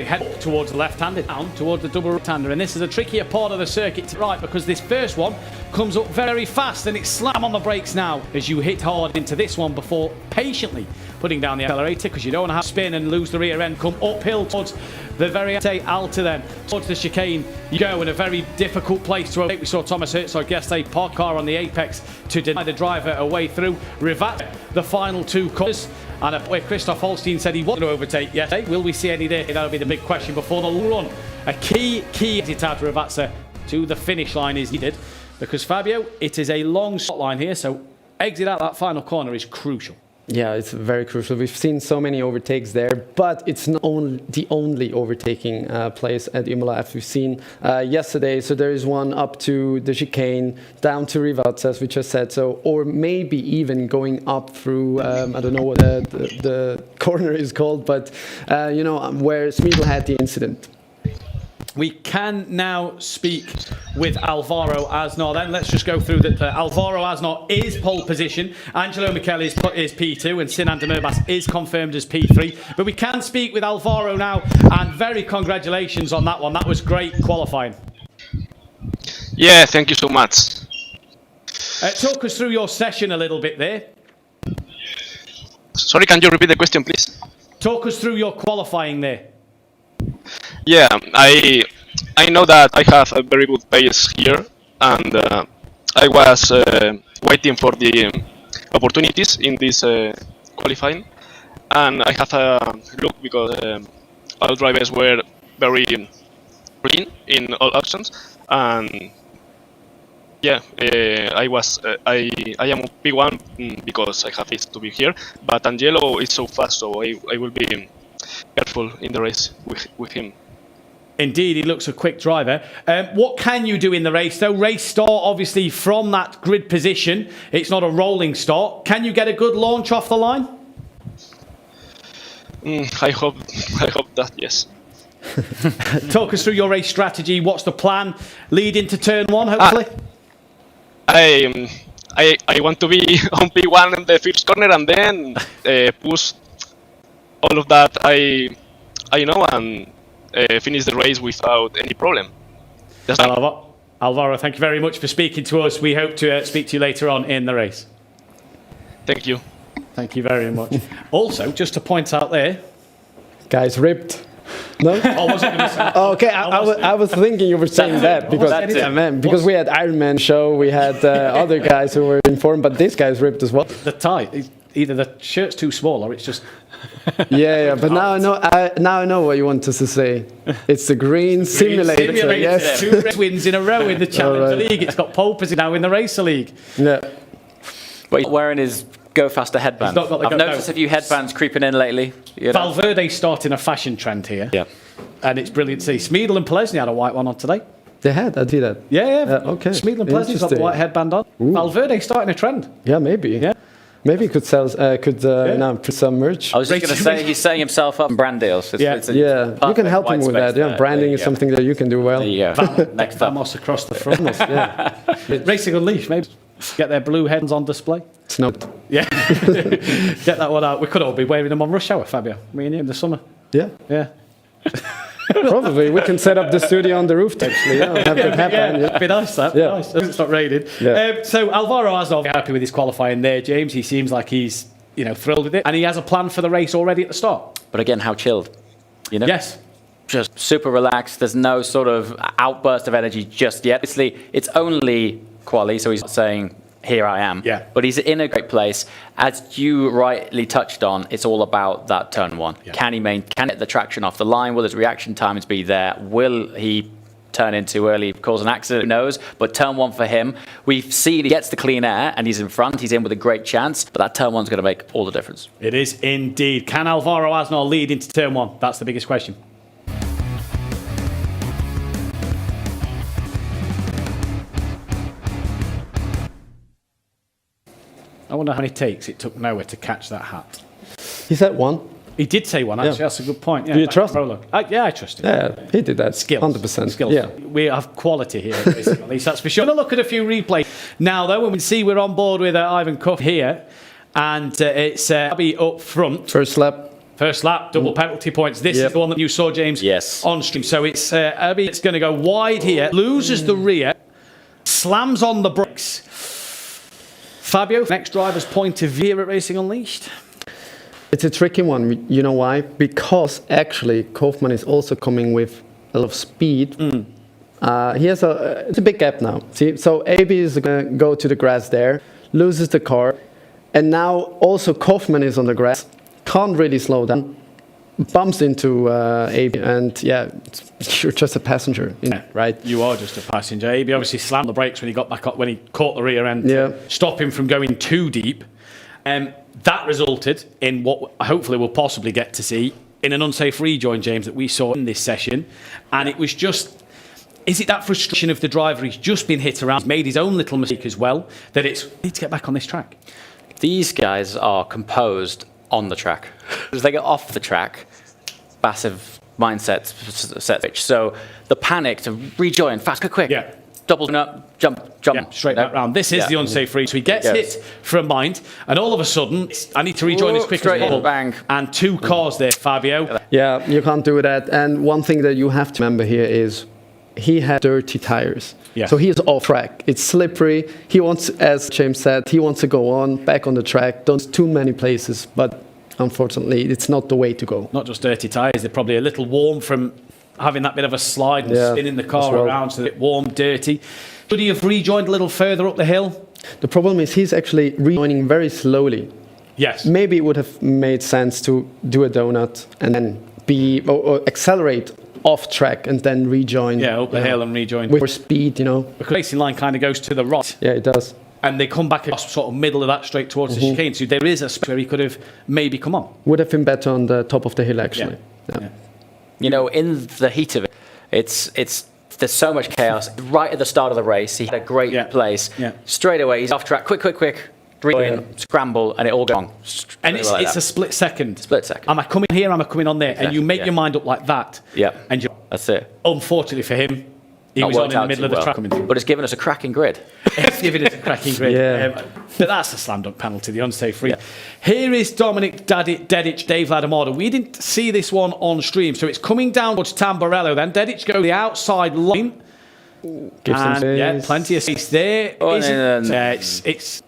head towards the left-hander, down towards the double right-hander, and this is a trickier part of the circuit to right because this first one comes up very fast and it's slam on the brakes now as you hit hard into this one before patiently putting down the accelerator because you don't want to have spin and lose the rear end. Come uphill towards the very Alta then, towards the chicane. You go in a very difficult place to overtake. We saw Thomas Herzog yesterday park car on the apex to deny the driver a way through. Rivat, the final two corners. And where Christoph Holstein said he wanted to overtake yesterday. Will we see any there? That'll be the big question before the long run. A key exit out of Rivatsa to the finish line is needed because, Fabio, it is a long stop line here, so exit out that final corner is crucial. Yeah, it's very crucial. We've seen so many overtakes there, but it's not the only overtaking place at Imola as we've seen yesterday. So there is one up to the chicane, down to Rivatsa, as we just said. So, or maybe even going up through, I don't know what the corner is called, but where Schmiedl had the incident. We can now speak with Alvaro Asnar. Then let's just go through that. Alvaro Asnar is pole position. Angelo Michele is P2, and Sinan Demirbaş is confirmed as P3. But we can speak with Alvaro now, and very congratulations on that one. That was great qualifying. Yeah, thank you so much. Talk us through your session a little bit there. Sorry, can you repeat the question, please? Talk us through your qualifying there. Yeah, I know that I have a very good pace here, and I was waiting for the opportunities in this qualifying, and I have a look because all drivers were very clean in all options, And yeah, I am P1 because I have it to be here. But Angelo is so fast, so I will be careful in the race with him. Indeed, he looks a quick driver. What can you do in the race, though? Race start, obviously, from that grid position. It's not a rolling start. Can you get a good launch off the line? I hope that, yes. Talk us through your race strategy. What's the plan? Lead into turn one, hopefully? I want to be on P1 in the first corner and then push all of that I know and finish the race without any problem. Alvaro, thank you very much for speaking to us. We hope to speak to you later on in the race. Thank you. Thank you very much. Also, just to point out there... Guys ripped. No? I wasn't going to say... Oh, okay, I was thinking you were saying that because we had Iron Man show, we had other guys who were in form, but this guy's ripped as well. The tie, either the shirt's too small or it's just... Yeah, but now I know what you want us to say. It's the green simulator. Yes. 2 wins in a row in the Challenger League. It's got pole position now in the Racer League. Yeah. But he's wearing his Go Faster headband. I've noticed a few headbands creeping in lately. You know. Valverde's starting a fashion trend here. Yeah. And it's brilliant to see. Smeedle and Plesny had a white one on today. They had, I see that. Yeah. Okay. Smeedle and Plesny's got the white headband on. Ooh. Valverde's starting a trend. Yeah, maybe. Yeah. Maybe he could sell, put some merch. I was just going to say, he's setting himself up in brand deals. You can help him with that. Yeah, branding is something that you can do well. There you go. Next up. Vamos across the front. Racing Unleashed, maybe. Get their blue heads on display. Snubbed. Yeah. Get that one out. We could all be wearing them on rush hour, Fabio. Me and you in the summer. Yeah. Yeah. Probably. We can set up the studio on the roof, actually. Yeah, have that happen. It'd be nice, that. Yeah. Nice. It's not raining. Yeah. So Alvaro Asnov happy with his qualifying there, James. He seems like he's, thrilled with it. And he has a plan for the race already at the start. But again, how chilled? Yes. Just super relaxed. There's no sort of outburst of energy just yet. Obviously, it's only quali, so he's not saying, here I am. Yeah. But he's in a great place. As you rightly touched on, it's all about that turn one. Yeah. Can he get the traction off the line? Will his reaction times be there? Will he turn in too early, cause an accident? Who knows? But turn one for him, we've seen he gets the clean air and he's in front. He's in with a great chance, but that turn one's going to make all the difference. It is indeed. Can Alvaro Asnov lead into turn one? That's the biggest question. I wonder how many takes it took Noah to catch that hat. He said one. He did say one, actually. Yeah. That's a good point. Yeah, do you trust him? Yeah, I trust him. Yeah, he did that. Skills. 100%. Skills. Yeah. We have quality here, basically, at least that's for sure. I'm going to look at a few replays. Now, though, when we see we're on board with Ivan Cuff here, and it's Abby up front. First lap, double penalty points. This is the one that you saw, James, on stream. So it's Abby. It's going to go wide here, loses the rear, slams on the brakes. Fabio, next driver's point of view at Racing Unleashed. It's a tricky one. You know why? Because actually Kaufmann is also coming with a lot of speed. He has it's a big gap now. See, so AB is going to go to the grass there, loses the car, and now also Kaufmann is on the grass, can't really slow down, bumps into AB, and yeah, you're just a passenger, right? You are just a passenger. AB obviously slammed the brakes when he got back up, when he caught the rear end, stop him from going too deep. That resulted in what hopefully we'll possibly get to see in an unsafe rejoin, James, that we saw in this session. And it was just, is it that frustration of the driver? He's just been hit around, made his own little mistake as well, that it's, we need to get back on this track. These guys are composed on the track. As they get off the track, passive mindset set switch. So the panic to rejoin fast, quick. Yeah. Double up, jump. Yeah, straight back round. This is the unsafe read. So he gets hit from mind, and all of a sudden, I need to rejoin as quick as possible. Bang. And 2 cars there, Fabio. Yeah, you can't do that. And one thing that you have to remember here is he had dirty tires. Yeah. So he is off track. It's slippery. He wants, as James said, he wants to go on, back on the track. Don't too many places, but unfortunately, it's not the way to go. Not just dirty tyres, they're probably a little warm from having that bit of a slide and spinning the car around, so a bit warm, dirty. Could he have rejoined a little further up the hill? The problem is he's actually rejoining very slowly. Yes. Maybe it would have made sense to do a donut and then or accelerate off track and then rejoin. Yeah, up the hill and rejoin. With more speed, Because the racing line kind of goes to the right. Yeah, it does. And they come back across sort of middle of that straight towards the chicane. So there is a space where he could have maybe come on. Would have been better on the top of the hill, actually. Yeah. You know, in the heat of it, there's so much chaos. Right at the start of the race, he had a great place. Yeah. Straight away, he's off track. Quick. Scramble, and it all goes wrong. And it's a split second. Am I coming here? Am I coming on there? Exactly, and you make your mind up like that. Yeah. And that's it. Unfortunately for him, he was on in the middle of the track coming through. But it's given us a cracking grid. It's given us a cracking grid. Yeah. But that's a slam dunk penalty, the unsafe free. Yeah. Here is Dominic Dedic, Dave Ladamorda. We didn't see this one on stream, so it's coming down towards Tamburello. Then Dedic goes the outside line. Gives some space. Yeah, plenty of space there. It's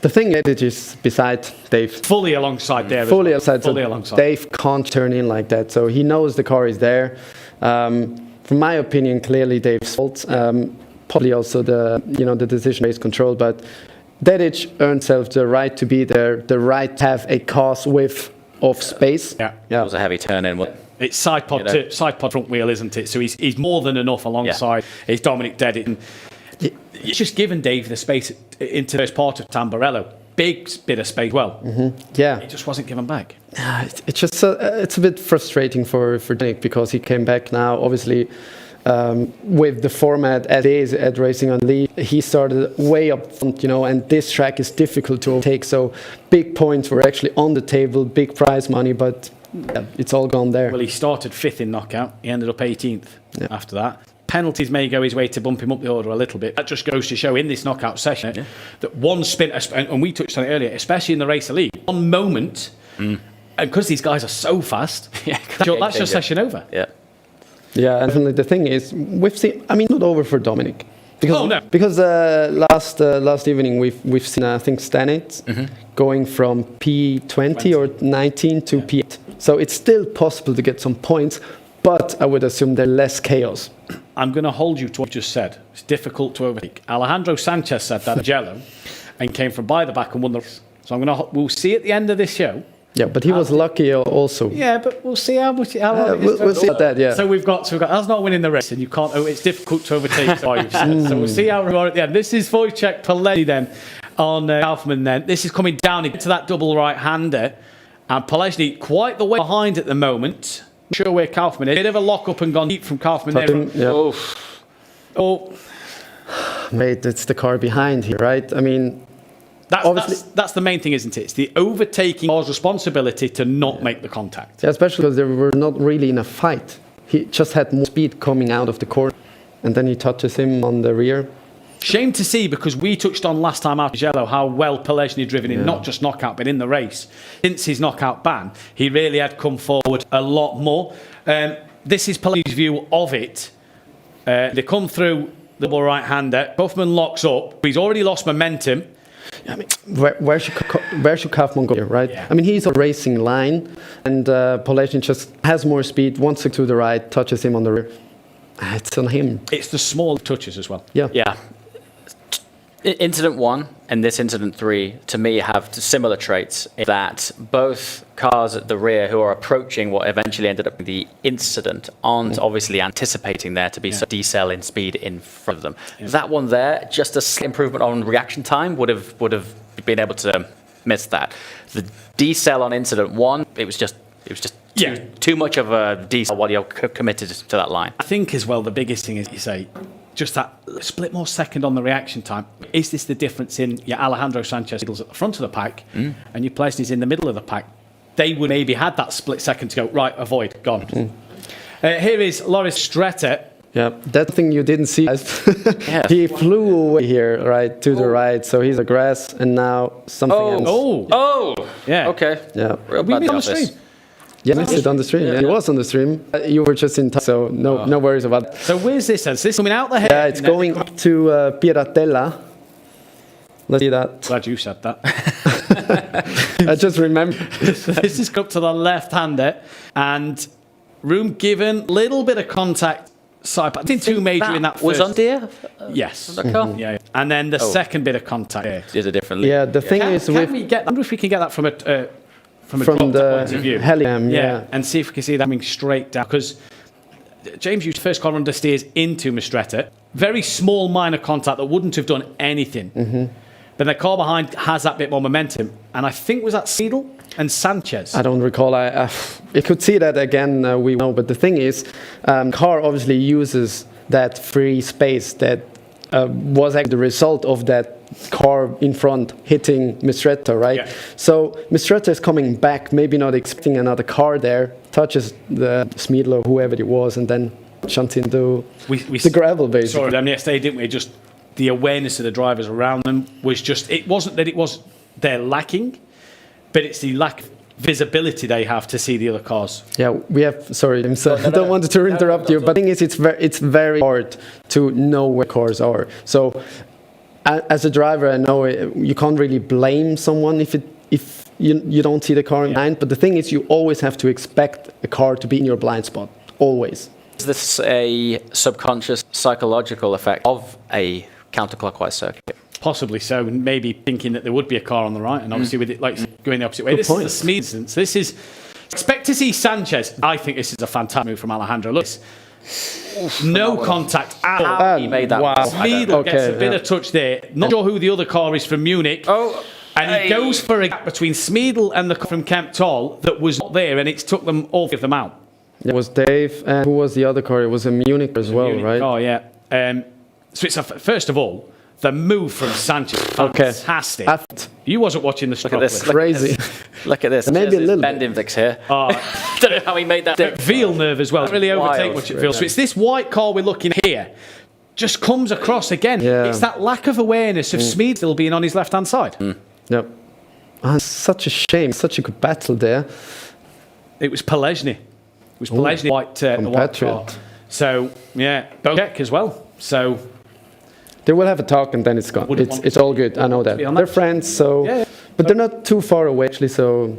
the thing Dedic is beside Dave. Fully alongside there. Fully alongside. alongside. Dave can't turn in like that, so he knows the car is there. From my opinion, clearly Dave's fault. Probably also the decision-based control, but Dedic earned himself the right to be there, the right to have a car's width of space. Yeah. It was a heavy turn in. It's side pod front wheel, isn't it? So he's more than enough alongside. It's Dominic Dedic. It's just given Dave the space into the first part of Tamburello. Big bit of space. Well, yeah, it just wasn't given back. It's just it's a bit frustrating for Nick because he came back now. Obviously, with the format as it is at Racing Unleashed, he started way up front, and this track is difficult to overtake. So big points were actually on the table, big prize money, but it's all gone there. Well, he started 5th in knockout. He ended up 18th after that. Penalties may go his way to bump him up the order a little bit. That just goes to show in this knockout session that one spin, and we touched on it earlier, especially in the Racer League, one moment, and because these guys are so fast, that's your session over. Yeah, and the thing is, we've seen, not over for Dominic. Because last evening we've seen, I think, Stanit going from P20 or 19 to P8. So it's still possible to get some points, but I would assume there's less chaos. I'm going to hold you to what you just said. It's difficult to overtake. Alejandro Sanchez said that at Mugello and came from by the back and won the race. So we'll see at the end of this show. Yeah, but he was lucky also. Yeah, but we'll see how much. We'll see about that. Yeah. So we've got that's not winning the race, and you can't. It's difficult to overtake. So we'll see how we are at the end. This is Wojciech Pilecki then on Kaufman. Then this is coming down into that double right-hander, and Pilecki quite the way behind at the moment. Not sure where Kaufman is. Bit of a lock up and gone deep from Kaufman there. Yeah. Oh, mate, it's the car behind here, right? That's the main thing, isn't it? It's the overtaking car's responsibility to not make the contact. Yeah, especially because they were not really in a fight. He just had more speed coming out of the corner, and then he touches him on the rear. Shame to see, because we touched on last time after Mugello how well Pilecki had driven in not just knockout but in the race. Since his knockout ban, he really had come forward a lot more. This is Pilecki's view of it. They come through the double right-hander. Kaufman locks up. He's already lost momentum. Where should Kaufman go here, right? Yeah. He's on a racing line, and Pilecki just has more speed, wants to the right, touches him on the rear. It's on him. It's the small touches as well. Yeah. Incident 1 and this incident 3, to me, have similar traits in that both cars at the rear who are approaching what eventually ended up being the incident aren't obviously anticipating there to be some decel in speed in front of them. That one there, just a slight improvement on reaction time would have been able to miss that. The decel on incident 1, it was just too much of a decel while you're committed to that line. I think as well the biggest thing is, you say, just that split more second on the reaction time. Is this the difference in your Alejandro Sanchez at the front of the pack and your Pilecki's in the middle of the pack? They would maybe had that split second to go, right, avoid, gone. Here is Loris Stretter. Yeah, that thing you didn't see. He flew away here, right, to the right, so he's a grass, and now something else. Yeah. Okay. Yeah. We made on the stream. Yeah, I missed it on the stream. Yeah. He was on the stream. You were just in time, so no worries about it. So where's this? Is this coming out the head? Yeah, it's going up to Piratella. Let's see that. Glad you said that. I just remembered. This is up to the left-hander, and room given, little bit of contact. Side, but I think too major in that first. Was on deer? Yes. Yeah. And then the second bit of contact is a different. Yeah, the thing is, I wonder if we can get that from a. From the point of view. And see if we can see that coming straight down, because James used first car understeers into Mistretta. Very small minor contact that wouldn't have done anything. But the car behind has that bit more momentum. And I think, was that Seidel and Sanchez? I don't recall. I could see that again, we know. But the thing is, car obviously uses that free space that was actually the result of that car in front hitting Mistretta, right? Yeah. So Mistretta is coming back, maybe not expecting another car there, touches the Smeedle or whoever it was, and then shunts into the gravel, basically. Sorry, them yesterday, didn't we? Just the awareness of the drivers around them was just, it wasn't that it was they're lacking, but it's the lack of visibility they have to see the other cars. Yeah, we have, sorry, I don't want to interrupt you, but the thing is, it's very hard to know where cars are. So as a driver, I know you can't really blame someone if you don't see the car in blind, but the thing is, you always have to expect a car to be in your blind spot, always. Is this a subconscious psychological effect of a counterclockwise circuit? Possibly so, maybe thinking that there would be a car on the right, and obviously with it like going the opposite way. Good This point. is a Smeed instance. This is, expect to see Sanchez. I think this is a fantastic move from Alejandro. Look, no contact at all. How he made that. Wow. Smeed gets a bit of touch there. Not sure who the other car is from Munich. And he goes for a gap between Smeedle and the car from Kemptol that was not there, and it took them all of them out. It was Dave, and who was the other car? It was a Munich as well, Munich right? Oh, yeah. So it's first of all, the move from Sanchez, fantastic. You wasn't watching the Look at this. Crazy. Look at this. Maybe a little bit. Bendinvix here. Don't know how he made that. Villeneuve as well. Don't really overtake much at Villeneuve. So it's this white car we're looking at here. Just comes across again. Yeah. It's that lack of awareness of Smeed still being on his left-hand side. Yep. Oh, such a shame. Such a good battle there. It was Pelesny. It was Pelesny, the white car. So, yeah, check as well. So they will have a talk and then it's gone. It's all good. I know that. They're friends, so but they're not too far away actually. So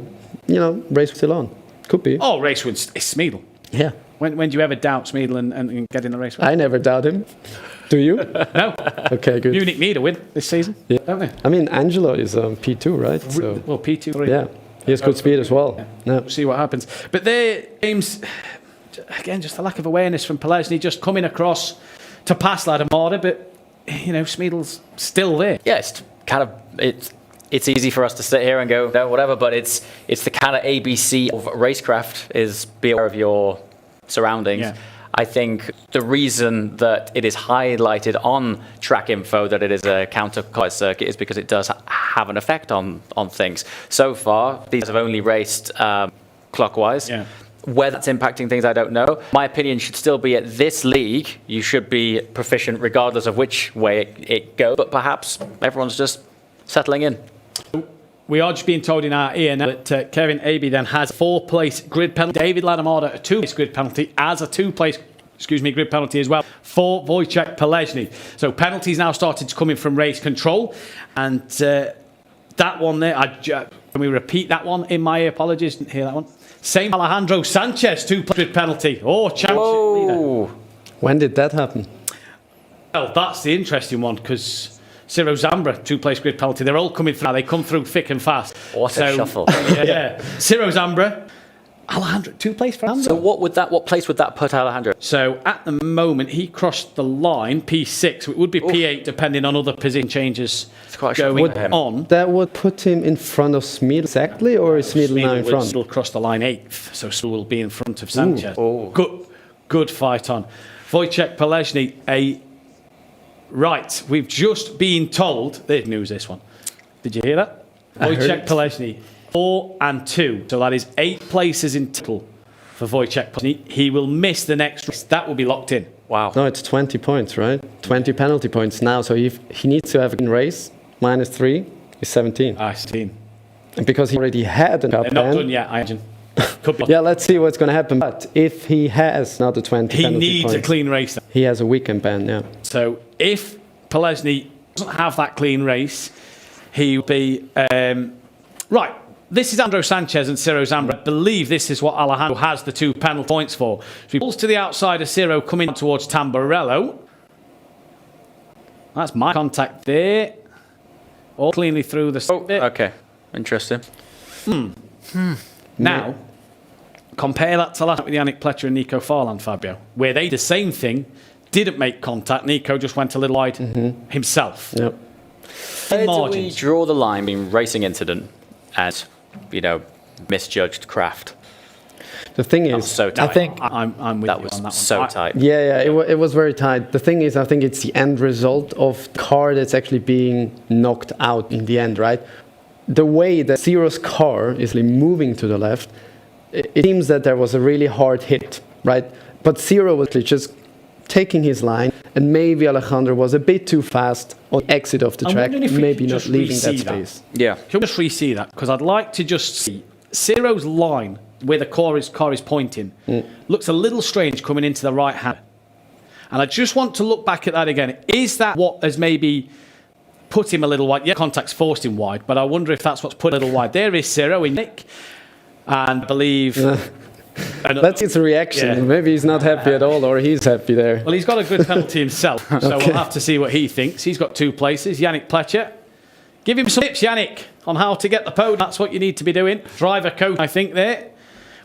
race still on. Could be. Oh, race wins. It's Smeedle. Yeah. When do you ever doubt Smeedle and get in the race? I never doubt him. Do you? No. Okay, good. Munich need a win this season, don't they? I mean, Angelo is P2, right? So. Well, P2, 3. Yeah. He has good speed as well. Yeah. We'll see what happens. But there, James, again, just a lack of awareness from Pelesny, just coming across to pass Ladamada, but Smeedle's still there. Yeah, it's kind of it's easy for us to sit here and go no, whatever, but it's the kind of ABC of racecraft is be aware of your surroundings. Yeah. I think the reason that it is highlighted on track info that it is a counterclockwise circuit is because it does have an effect on things. So far, these have only raced clockwise. Yeah. Where that's impacting things, I don't know. My opinion should still be at this league, you should be proficient regardless of which way it goes, but perhaps everyone's just settling in. We are just being told in our ear now that Kevin Abbey then has a 4-place grid penalty. David Ladamada a 2-place grid penalty, as a 2-place grid penalty as well for Wojciech Pelesny. So penalties now started to come in from race control, and that one there, can we repeat that one in my ear? Apologies, didn't hear that one. Same Alejandro Sanchez 2-place grid penalty. Oh, championship leader. When did that happen? Well, that's the interesting one, because Ciro Zambra, 2-place grid penalty. They're all coming through now. They come through thick and fast. What a shuffle. Yeah. Ciro Zambra, Alejandro, 2-place for Alejandro. So what place would that put Alejandro? So at the moment, he crossed the line, P6. So it would be P8, depending on other position changes Quite a going shuffle. on. That would put him in front of Smeedle exactly, or is Smeedle now in front? Smeedle will cross the line 8th, so Smeedle will be in front of Sanchez. Ooh. Good fight on. Wojciech Pelesny, right, we've just been told, there's news this one. Did you hear that? Wojciech Pelesny, 4 and 2. So that is 8 places in total for Wojciech Pelesny. He will miss the next race. That will be locked in. Wow. No, it's 20 points, right? 20 penalty points now. So if he needs to have a clean race, -3 is 17. 17. And because he already had a cup They're not ban, done yet, I imagine. yeah, let's see what's going to happen. But if he has another 20 He penalty needs points, a clean race. Then. he has a weekend ban, yeah. So if Pelesny doesn't have that clean race, he'll be... right, this is Alejandro Sanchez and Ciro Zambra. I believe this is what Alejandro has the 2 penalty points for. So he pulls to the outside of Ciro, coming towards Tamburello. That's my contact there. All cleanly through the... Okay, interesting. Now, compare that to last night with Yannick Pletcher and Nico Farland, Fabio, where they did the same thing, didn't make contact. Nico just went a little wide himself. Yep. Where do we draw the line between racing incident and, misjudged craft? The thing is, so tight. I think I'm with that you was on that one. so tight. Yeah, it was very tight. The thing is, I think it's the end result of the car that's actually being knocked out in the end, right? The way that Zero's car is moving to the left, it seems that there was a really hard hit, right? But Zero was just taking his line, and maybe Alejandro was a bit too fast on the exit of the track, maybe not leaving that space. Yeah. Can we just re-see that? Because I'd like to just see Zero's line where the car is pointing. Looks a little strange coming into the right hand. And I just want to look back at that again. Is that what has maybe put him a little wide? Yeah, contact's forced him wide, but I wonder if that's what's put a little wide. There is Zero in Nick, and I believe... That's his reaction. Yeah. Maybe he's not happy at all, or he's happy there. Well, he's got a good penalty himself, so we'll have to see what he thinks. He's got 2 places. Yannick Pletcher. Give him some tips, Yannick, on how to get the podium. That's what you need to be doing. Driver coach, I think, there.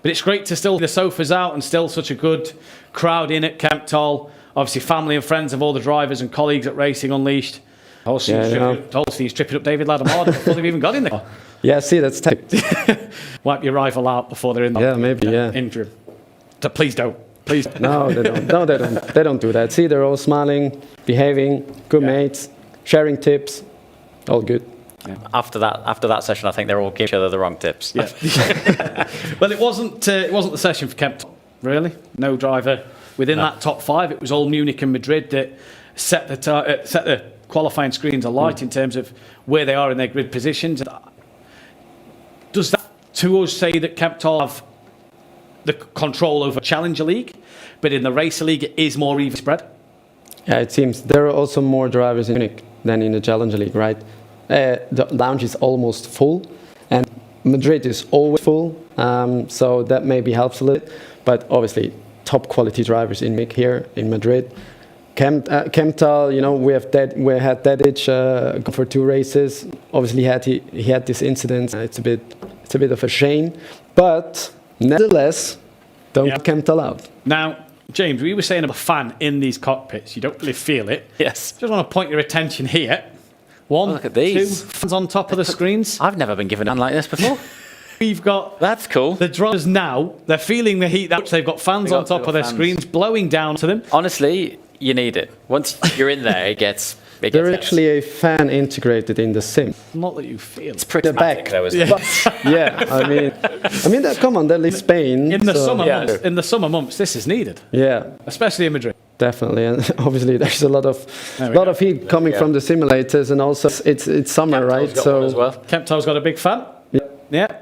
But it's great to still the sofas out and still such a good crowd in at Kemptol. Obviously, family and friends of all the drivers and colleagues at Racing Unleashed. Holstein's tripping up David Ladamada before they've even got in there. Yeah, see, that's tight. Wipe your rival out before they're in the injury. So please don't. Please. No, they don't. No, they don't. They don't do that. See, they're all smiling, behaving, good mates, sharing tips, all good. Yeah. After that session, I think they're all giving each other the wrong tips. Yeah. Well, it wasn't the session for Kemptol, really. No driver within that top 5. It was all Munich and Madrid that set the qualifying screens alight in terms of where they are in their grid positions. Does that to us say that Kemptol have the control over Challenger League, but in the Racer League it is more even spread? Yeah, it seems there are also more drivers in Munich than in the Challenger League, right? The lounge is almost full, and Madrid is always full, so that maybe helps a little. But obviously, top quality drivers in Munich here in Madrid. Kemptol, we had Dedic for 2 races. Obviously, he had this incident. It's a bit of a shame, but nevertheless, don't get Kemptol out. Now, James, we were saying about a fan in these cockpits. You don't really feel it. Yes. Just want to point your attention here. 1, look at these 2 fans on top of the screens. I've never been given one like this before. We've got that's cool. The drivers now. They're feeling the heat. They've got fans on top of their screens blowing down to them. Honestly, you need it. Once you're in there, it gets. There's actually a fan integrated in the sim. Not that you feel. It's pretty back though, isn't it? Yeah, I mean that. Come on, they live Spain in the summer months. In the summer months, this is needed. Yeah, especially in Madrid. Definitely, and obviously there's a lot of heat coming from the simulators, and also it's summer, Kemptol's right? So Kemptol's got a big fan. Yeah.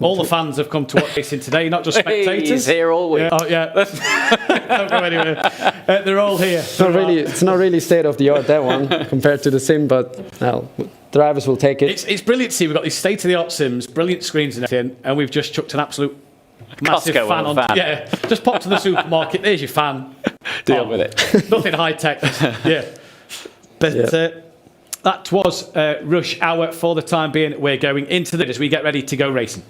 All the fans have come to watch racing today, not just spectators. He's here all week. Oh yeah, don't go anywhere. They're all here. It's not really state of the art, that one, compared to the sim, but well, drivers will take it. It's brilliant to see. We've got these state of the art sims, brilliant screens and everything, and we've just chucked an absolute massive Costco fan on. Yeah, just pop to the supermarket. There's your fan. Deal with it. Nothing high tech. Yeah, but. That was rush hour for the time being. We're going into as we get ready to go racing.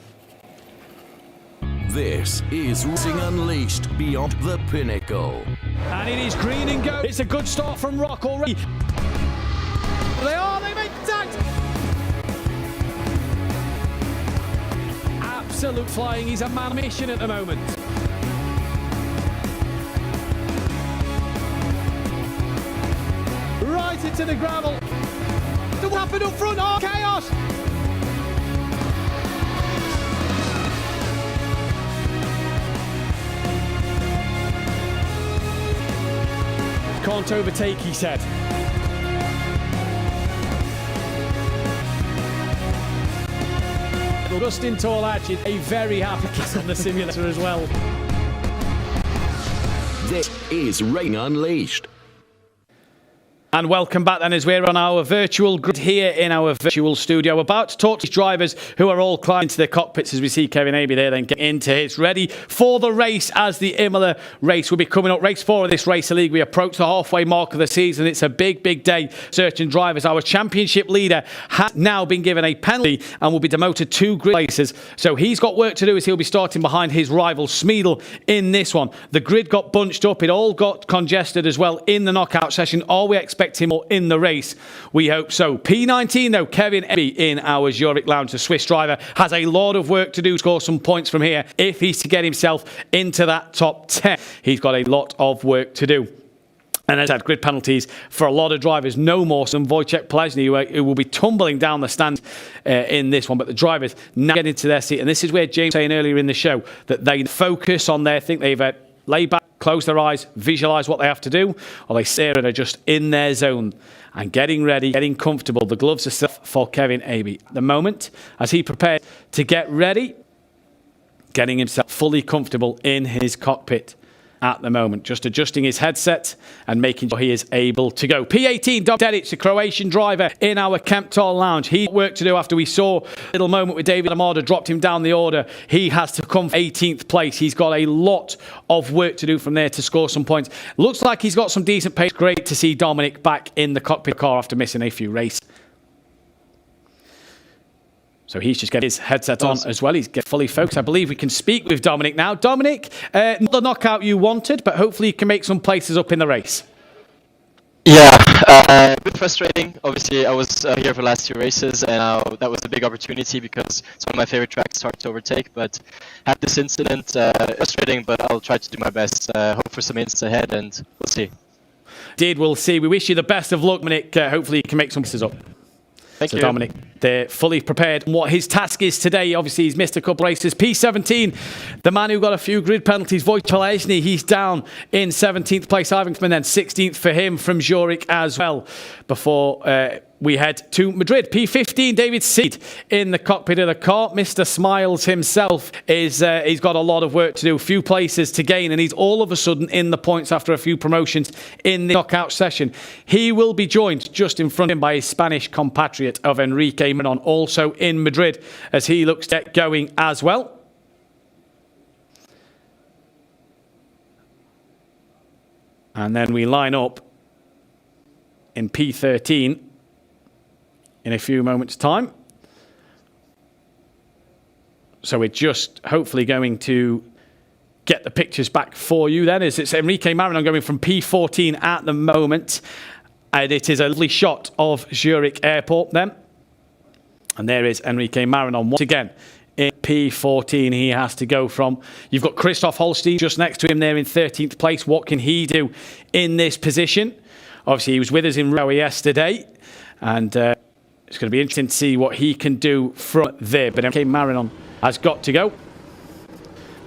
This is Racing Unleashed Beyond the Pinnacle. And it is green and go. It's a good start from Rock already. They make contact. Absolute flying. He's a man on mission at the moment. Right into the gravel. What happened up front? Oh, chaos! Can't overtake, he said. Dustin Torlach, a very happy kiss on the simulator as well. This is Racing Unleashed. And welcome back then, as we're on our virtual grid here in our virtual studio, about to talk to drivers who are all climbing into their cockpits as we see Kevin Abey there then get into his, ready for the race as the Imola race will be coming up. Race 4 of this Racer League. We approach the halfway mark of the season. It's a big, big day. Certain drivers. Our championship leader has now been given a penalty and will be demoted 2 grid places. So he's got work to do as he'll be starting behind his rival Smeedle in this one. The grid got bunched up. It all got congested as well in the knockout session. Are we expecting him more in the race? We hope so. P19 though, Kevin Abey in our Zurich Lounge, the Swiss driver, has a lot of work to do to score some points from here if he's to get himself into that top 10. He's got a lot of work to do. And as I said, grid penalties for a lot of drivers, no more than Wojciech Plesny, who will be tumbling down the stand in this one. But the drivers now get into their seat. And this is where James was saying earlier in the show that they focus on their thing. They've laid back, close their eyes, visualise what they have to do, or they stare and are just in their zone and getting ready, getting comfortable. The gloves are still for Kevin Abey at the moment as he prepares to get ready, getting himself fully comfortable in his cockpit at the moment, just adjusting his headset and making sure he is able to go. P18, Dedic, the Croatian driver in our Kemptol Lounge. He had work to do after we saw a little moment with David Lamada, dropped him down the order. He has to come 18th place. He's got a lot of work to do from there to score some points. Looks like he's got some decent pace. Great to see Dominic back in the cockpit car after missing a few races. So he's just getting his headset on as well. He's fully focused. I believe we can speak with Dominic now. Dominic, not the knockout you wanted, but hopefully you can make some places up in the race. Yeah, a bit frustrating. Obviously, I was here for the last 2 races, and that was a big opportunity because it's one of my favorite tracks, hard to overtake. But had this incident, frustrating, but I'll try to do my best. Hope for some hints ahead, and we'll see. We'll see. We wish you the best of luck, Dominic. Hopefully you can make some places up. Thank you. Dominic, they're fully prepared. What his task is today, obviously he's missed a couple races. P17, the man who got a few grid penalties, Wojciech Plesny, he's down in 17th place. Ivan Kman then 16th for him from Zurich as well. Before we head to Madrid. P15, David Seed in the cockpit of the car. Mr. Smiles himself is he's got a lot of work to do, a few places to gain, and he's all of a sudden in the points after a few promotions in the knockout session. He will be joined just in front of him by his Spanish compatriot of Enrique Manon, also in Madrid, as he looks to get going as well. And then we line up in P13 in a few moments' time. So we're just hopefully going to get the pictures back for you then, as it's Enrique Maron going from P14 at the moment. And it is a lovely shot of Zurich Airport then. And there is Enrique Maron once again. In P14 he has to go from. You've got Christoph Holstein just next to him there in 13th place. What can he do in this position? Obviously he was with us in Rio yesterday. And it's going to be interesting to see what he can do from there. But Enrique Maron has got to go.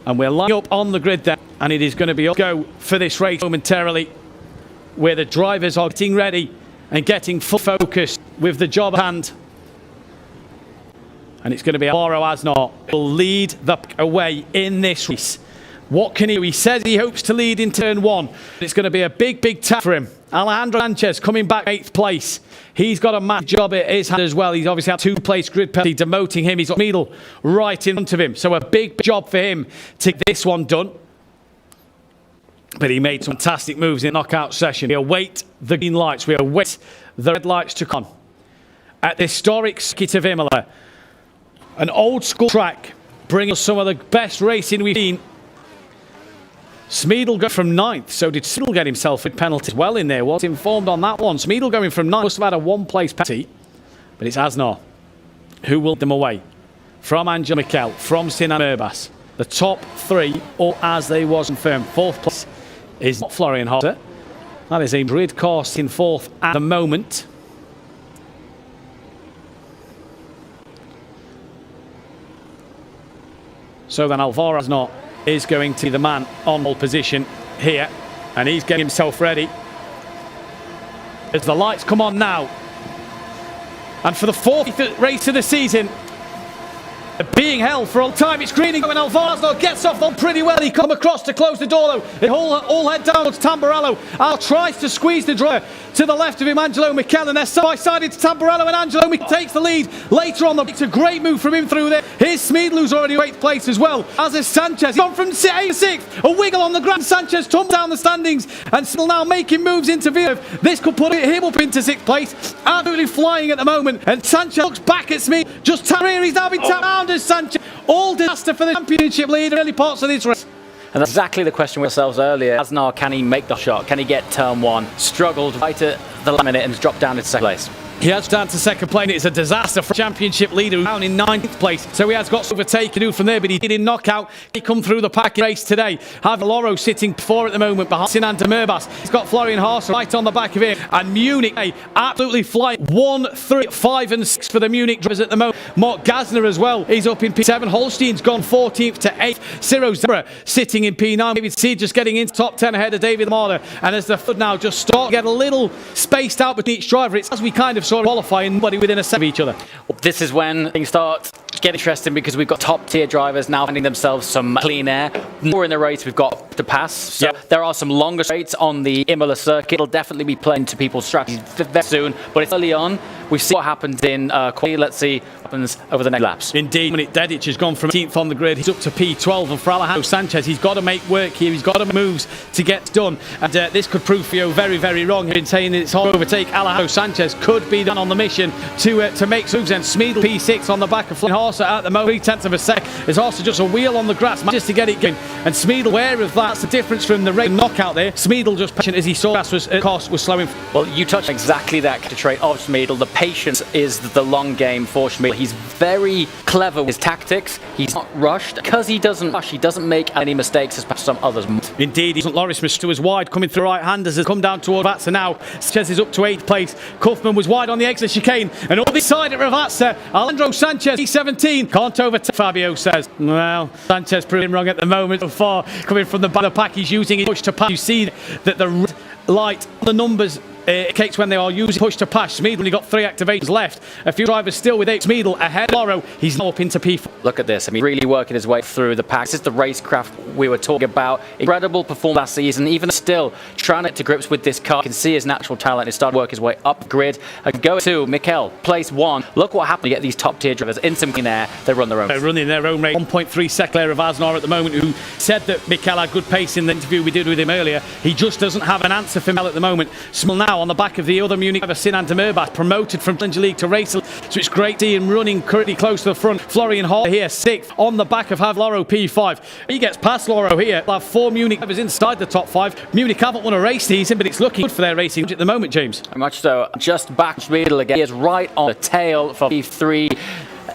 And we're lining up on the grid there. And it is going to be a go for this race momentarily, where the drivers are getting ready and getting full focus with the job at hand. And it's going to be Alvaro Aznar who will lead the away in this race. What can he do? He says he hopes to lead in turn 1. It's going to be a big, big task for him. Alejandro Sanchez coming back 8th place. He's got a massive job at his hand as well. He's obviously had 2-place grid penalty, demoting him. He's got Smeedle right in front of him. So a big job for him to get this one done. But he made some fantastic moves in the knockout session. We await the green lights. We await the red lights to come at the historic circuit of Imola. An old school track, bringing us some of the best racing we've seen. Smeedle got from 9th, so did Smeedle get himself a penalty as well in there. Was informed on that one. Smeedle going from 9th, must have had a 1-place penalty, but it's Aznar who will lead them away. From Angel Mikel, from Sinan Urbas. The top 3, all as they was confirmed. 4th place is not Florian Hotter. That is a grid car in 4th at the moment. So then Alvaro Aznar is going to be the man on pole position here, and he's getting himself ready as the lights come on now. And for the 4th race of the season, the being held for all time. It's Greening and Alvaro gets off on pretty well. He come across to close the door though. They all head down towards Tamburello. Al tries to squeeze the driver to the left of him, Angelo Michele, and they're side by side. It's Tamburello, and Angelo Michele takes the lead later on. It's a great move from him through there. Here's Smeedle, who's already in 8th place as well, as is Sanchez. He's gone from 8th to 6th. A wiggle on the ground. Sanchez tumbles down the standings and still now making moves into Villeneuve. This could put him up into 6th place. Absolutely flying at the moment, and Sanchez looks back at Smeedle. Just here, he's now been tapped around as Sanchez. All disaster for the championship leader early parts of this race. And that's exactly the question we ourselves earlier. Aznar, can he make the shot? Can he get turn 1? Struggled right at the last minute and has dropped down to 2nd place. He has down to 2nd place. It's a disaster for championship leader down in 9th place. So he has got overtaken from there, but he did in knockout. He come through the pack race today. Valoro sitting 4 at the moment behind Sinan de Murbas. He's got Florian Haase right on the back of him. And Munich, absolutely flying. 1, 3, 5 and 6 for the Munich drivers at the moment. Mark Gasner as well. He's up in P7. Holstein's gone 14th to 8th. Ciro Zebra sitting in P9. David Seed just getting into top 10 ahead of David Marder. And as the foot now just start to get a little spaced out between each driver, it's as we kind of saw qualifying, nobody within a set of each other. This is when things start getting interesting because we've got top tier drivers now finding themselves some clean air. More in the race we've got to pass. So there are some longer straights on the Imola circuit. It'll definitely be playing to people's strategies very soon, but it's early on. We've seen what happened in quali. Let's see what happens over the next laps. Indeed, Dominic Dedic has gone from 18th on the grid. He's up to P12, and for Alejandro Sanchez, he's got to make work here. He's got to moves to get done, and this could prove for you very, very wrong. He's been saying that it's hard to overtake. Alejandro Sanchez could be done on the mission to make moves. And Smeedle P6 on the back of Florian Haase at the moment, 3/10 of a sec. There's Haase just a wheel on the grass just to get it going, and Smeedle aware of that. That's the difference from the race knockout there. Smeedle just patient as he saw grass was slowing. Well, you touched exactly that trait of Smeedle. The patience is the long game for Smeedle. He's very clever with his tactics. He's not rushed. Because he doesn't rush, he doesn't make any mistakes as perhaps some others might. Indeed, Loris Mister was wide coming through right-handers has come down toward Ravazza now. Sanchez is up to 8th place. Kaufman was wide on the exit chicane, and up this side at Ravazza, Alejandro Sanchez, P17, can't overtake. Fabio says, well, Sanchez proving wrong at the moment so far. Coming from the back of the pack, he's using his push to pass. You see that the red light, the numbers indicates when they are using push to pass. Smeedle only got 3 activations left. A few drivers still with 8. Smeedle ahead. Loro, he's now up into P4. Look at this. I mean, really working his way through the pack. This is the racecraft we were talking about. Incredible performance last season. Even still, trying to get to grips with this car. You can see his natural talent. He's starting to work his way up grid. And go to Michele, place 1. Look what happened. You get these top tier drivers in some clean air. They run their own. They're running their own race. 1.3 second of Aznar at the moment, who said that Michele had good pace in the interview we did with him earlier. He just doesn't have an answer for Michele at the moment. Small now on the back of the other Munich driver, Sinan de Murbas, promoted from Challenger League to Race League. So it's great to see him running currently close to the front. Florian Haase here, 6th on the back of Loro P5. He gets past Loro here. They'll have 4 Munich drivers inside the top 5. Munich haven't won a race season, but it's looking good for their racing at the moment, James. Very much so. Just back to Smeedle again. He is right on the tail for P3.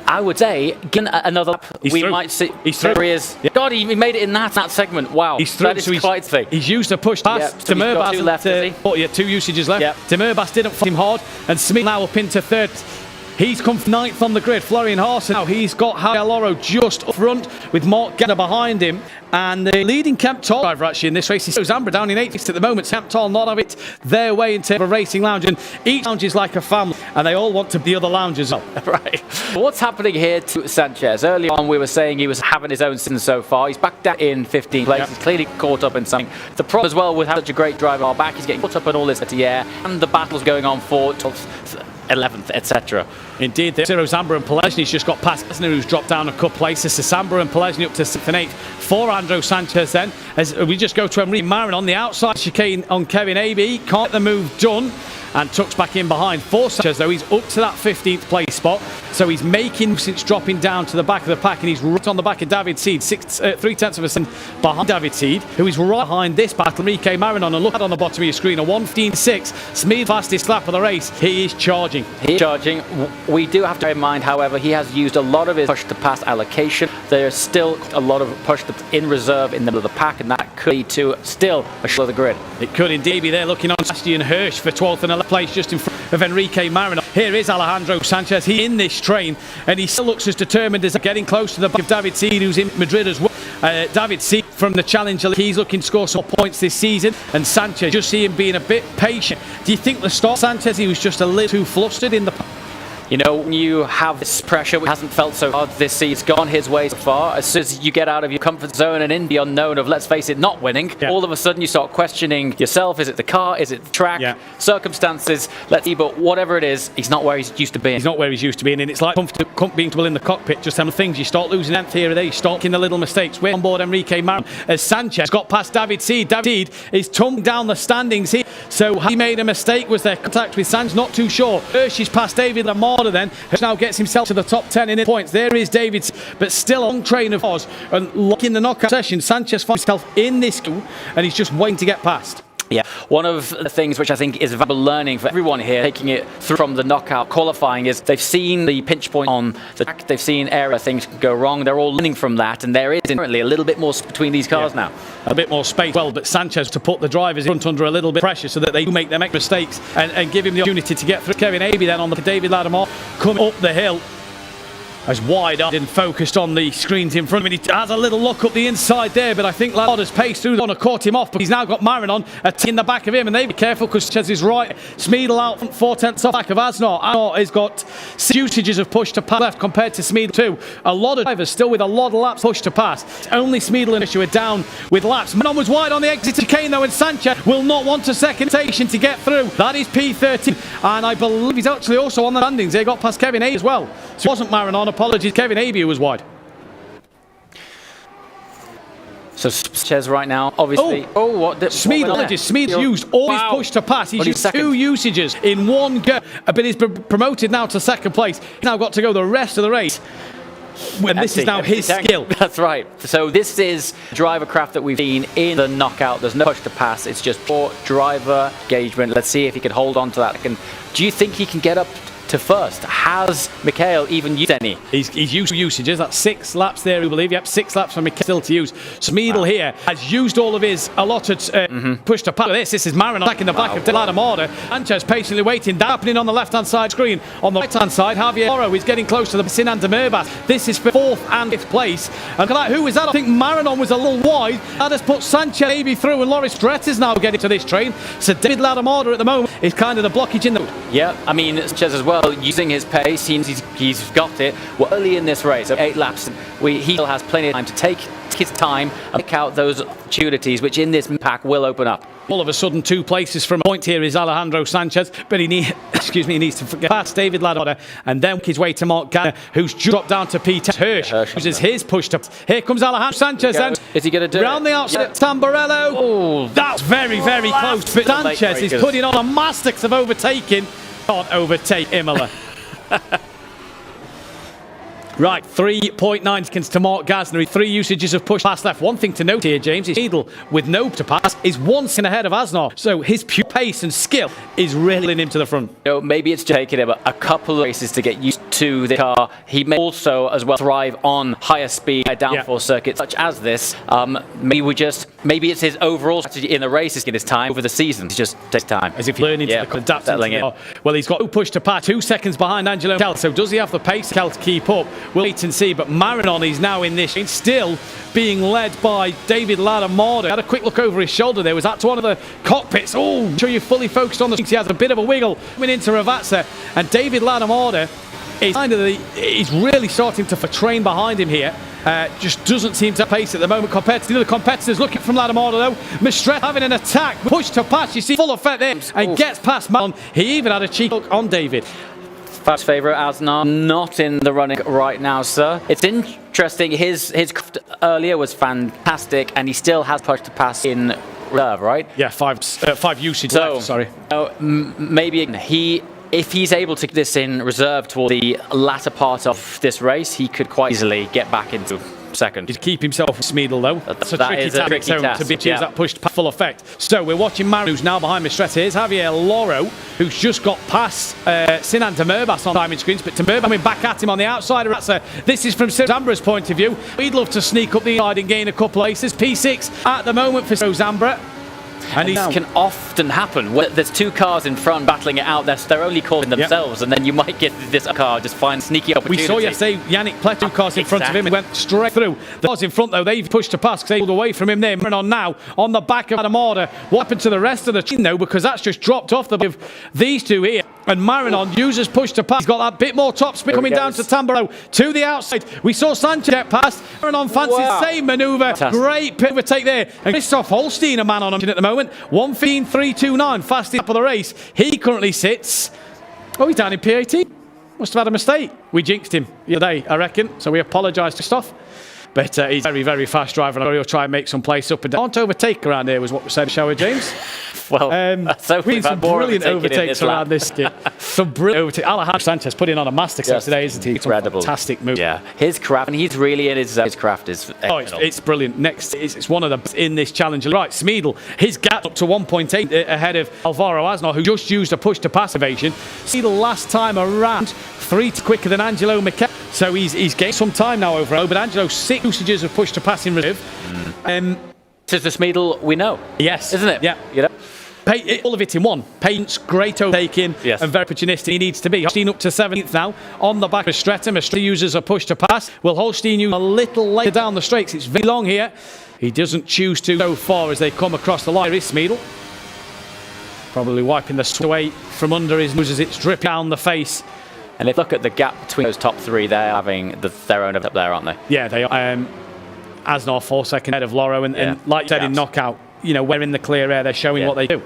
I would say, given another lap, we might see. He's through. There he is. Yeah. God, he made it in that segment. Wow. He's through. That is quite thing. He's used a push pass to Murbas. 2 left, 2 usages left. Yep. To Murbas didn't fight him hard, and Smith now up into 3rd. He's come 9th on the grid. Florian Haase now. He's got Loro just up front with Mark Gasner behind him. And the leading Kemptol driver actually in this race is Zambra down in 8th at the moment. Kemptol not have it their way into a racing lounge, and each lounge is like a family, and they all want to be the other lounges up. Right. What's happening here to Sanchez? Early on we were saying he was having his own season so far. He's back down in 15th place. Yep. He's clearly caught up in something. The problem as well with having such a great driver on our back, he's getting caught up in all this at the air, and the battle's going on for 11th, etc. Indeed, Ciro Zambra and Polesny's just got past Gasner, who's dropped down a couple places. So Zambra and Polesny up to 6th and 8th. For Alejandro Sanchez then, as we just go to Enrique Marin on the outside chicane on Kevin Abbey. Can't get the move done, and tucks back in behind. For Sanchez though, he's up to that 15th place spot, so he's making since dropping down to the back of the pack, and he's right on the back of David Seed, 3/10 of a second behind David Seed, who is right behind this battle. Enrique Marin on a look at on the bottom of your screen, a 1:15.6. Smeed fastest lap of the race. He is charging. He's charging. We do have to bear in mind, however, he has used a lot of his push to pass allocation. There's still a lot of push in reserve in the middle of the pack, and that could lead to still a short of the grid. It could indeed be there, looking on Sebastian Hirsch for 12th and 11th place, just in front of Enrique Marin. Here is Alejandro Sanchez. He's in this train, and he still looks as determined as getting close to the back of David Seed, who's in Madrid as well. David Seed from the Challenger League, he's looking to score some points this season, and Sanchez, just see him being a bit patient. Do you think the start Sanchez, he was just a little too flustered in the... You know, when you have this pressure, which hasn't felt so hard this season, it's gone his way so far. As soon as you get out of your comfort zone and in the unknown of, let's face it, not winning, all of a sudden you start questioning yourself. Is it the car? Is it the track? Circumstances? Let's see, but whatever it is, he's not where he's used to being. He's not where he's used to being, and it's like being comfortable in the cockpit. Just some things you start losing length here and there. You start making the little mistakes. We're on board Enrique Marin as Sanchez got past David Seed. David Seed is tumbling down the standings here. So he made a mistake. Was there contact with Sanchez? Not too sure. Hershey's past David Lamada then, who now gets himself to the top 10 in points. There is David, but still a long train of cars. And looking the knockout session, Sanchez finds himself in this queue, and he's just waiting to get past. Yeah, one of the things which I think is valuable learning for everyone here, taking it through from the knockout qualifying, is they've seen the pinch point on the track, they've seen area things go wrong, they're all learning from that, and there is inherently a little bit more between these cars now. A bit more space. Well, but Sanchez to put the drivers in front under a little bit of pressure so that they do make them mistakes and give him the opportunity to get through. Kevin Abey then on the David Lattimore coming up the hill. As wide up and focused on the screens in front of him. He has a little look up the inside there, but I think Lauda's pace through the corner caught him off, but he's now got Marin on in the back of him, and they be careful because Sanchez is right. Smeedle out front, 4/10 off back of Asnor. Asnor has got 6 usages of push to pass left compared to Smeedle 2. A lot of drivers still with a lot of laps push to pass. It's only Smeedle and Issue are down with laps. Marin was wide on the exit chicane though, and Sanchez will not want a second station to get through. That is P13, and I believe he's actually also on the landings. They got past Kevin A as well. So it wasn't Marin on, apologies. Kevin Abey was wide. So Sanchez right now, obviously. Smeedle used all his push to pass. He's used 2 usages in one go, but he's promoted now to second place. He's now got to go the rest of the race. When this is now his skill. That's right. So this is driver craft that we've seen in the knockout. There's no push to pass. It's just poor driver engagement. Let's see if he can hold on to that. Do you think he can get up to first? Has Mikhail even used any? He's used usages. That's 6 laps there, we believe. Yep, 6 laps for Mikhail still to use. Smeedle here has used all of his allotted push to pass. This is Marin back in the back of Lattimore. Sanchez patiently waiting. That happening on the left-hand side screen. On the right-hand side, Javier Moro is getting close to the Sinan Demirbaş. This is for 4th and 5th place. And who was that? I think Marinon was a little wide. That has put Sanchez maybe through, and Loris Brett is now getting to this train. So David Lattimore at the moment is kind of the blockage in the... Yeah, I mean, Sanchez as well, using his pace, he's got it. We're early in this race, so 8 laps. He still has plenty of time to take his time and pick out those opportunities, which in this pack will open up. All of a sudden, 2 places from a point here is Alejandro Sanchez, but he needs to get past David Lattimore and then his way to Mark Gardner, who's dropped down to P10. Hirsch uses his push to... Here comes Alejandro Sanchez then. Is he going to do round it? the outside, Tamburello. Oh, that's very, very close. But Sanchez is putting on a masterclass of overtaking. Can't overtake Imola. Right, 3.9 seconds to Mark Gasner. 3 usages of push pass left. One thing to note here, James, is Smeedle with no to pass is 1 second ahead of Asnor. So his pure pace and skill is really leading him to the front. You know, maybe it's taken him a couple of races to get used to the car. He may also as well thrive on higher speed, high downforce circuits such as this. Maybe it's his overall strategy in the race is getting his time over the season. It just takes time. As if learning to adapt to it. Well, he's got no push to pass, 2 seconds behind Angelo Kel. So does he have the pace to keep up? We'll wait and see. But Marinon is now in this. He's still being led by David Lattimore. Had a quick look over his shoulder there. Was that to one of the cockpits? Oh, I'm sure you're fully focused on the... He has a bit of a wiggle coming into Ravazza. And David Lattimore is he's really starting to train behind him here. Just doesn't seem to pace at the moment compared to the other competitors. Looking from Lattimore though. Mistret having an attack. Push to pass. You see full effect there. And gets past Marinon. He even had a cheeky look on David. Fast favourite, Asnar, not in the running right now, sir. It's interesting, his craft earlier was fantastic, and he still has push to pass in reserve, right? Yeah, 5 usage left, sorry. Maybe if he's able to get this in reserve toward the latter part of this race, he could quite easily get back into second. To keep himself Smeedle though. That's a tricky task to use that push to full effect. So we're watching Marin, who's now behind Mistret. Here's Javier Loro, who's just got past Sinan Demirbaş on timing screens, but Demirbaş coming back at him on the outside. This is from Zambra's point of view. We'd love to sneak up the inside and gain a couple of places. P6 at the moment for Zambra. And this can often happen. There's 2 cars in front battling it out. They're only calling themselves, and then you might get this car just find sneaky opportunity. We saw yesterday Yannick Plet, 2 cars in front of him. He went straight through. The cars in front, though, they've pushed to pass because they pulled away from him there. Marin on now on the back of Lattimore. What happened to the rest of the team, though? Because that's just dropped off the of these 2 here. And Marinon uses push to pass. He's got that bit more top speed coming down to Tamboro to the outside. We saw Sanchez get past. Marinon fancies same manoeuvre. Great overtake there. And Christoph Holstein, a man on him at the moment. 1:15.329, fastest lap of the race. He currently sits. Oh, he's down in P18. Must have had a mistake. We jinxed him the other day, I reckon. So we apologise to Christoph. But he's a very, very fast driver, and he'll try and make some place up and down. Can't overtake around here, was what we said, shall we, James? Well, so we've had some brilliant overtakes around this. Some brilliant overtakes. Alejandro Sanchez putting on a masterclass today, isn't he? Incredible. Fantastic move. Yeah, his craft, and he's really in his craft is excellent. Oh, it's brilliant. Next, it's one of the in this challenge. Right, Smeedle, his gap up to 1.8 ahead of Alvaro Asnar, who just used a push to pass evasion. Smeedle last time around 3 quicker than Angelo Michele, so he's gained some time now overall. But Angelo 6 usages of push to pass in reserve. Tis the Smeedle we know. Yes, isn't it? Yeah, you know. All of it in one. Patience, great overtaking, and very opportunistic he needs to be. Holstein up to 17th now, on the back of Streatham. Streatham uses a push to pass. Will Holstein use a little later down the straights? It's very long here. He doesn't choose to go far as they come across the line. Here is Smeedle. Probably wiping the sweat away from under his nose as it's dripping down the face. And if you look at the gap between those top 3, they're having their own up there, aren't they? Yeah, they are. Asnar 4 seconds ahead of Loro, and like you said in knockout, you know, we're in the clear air, they're showing what they do.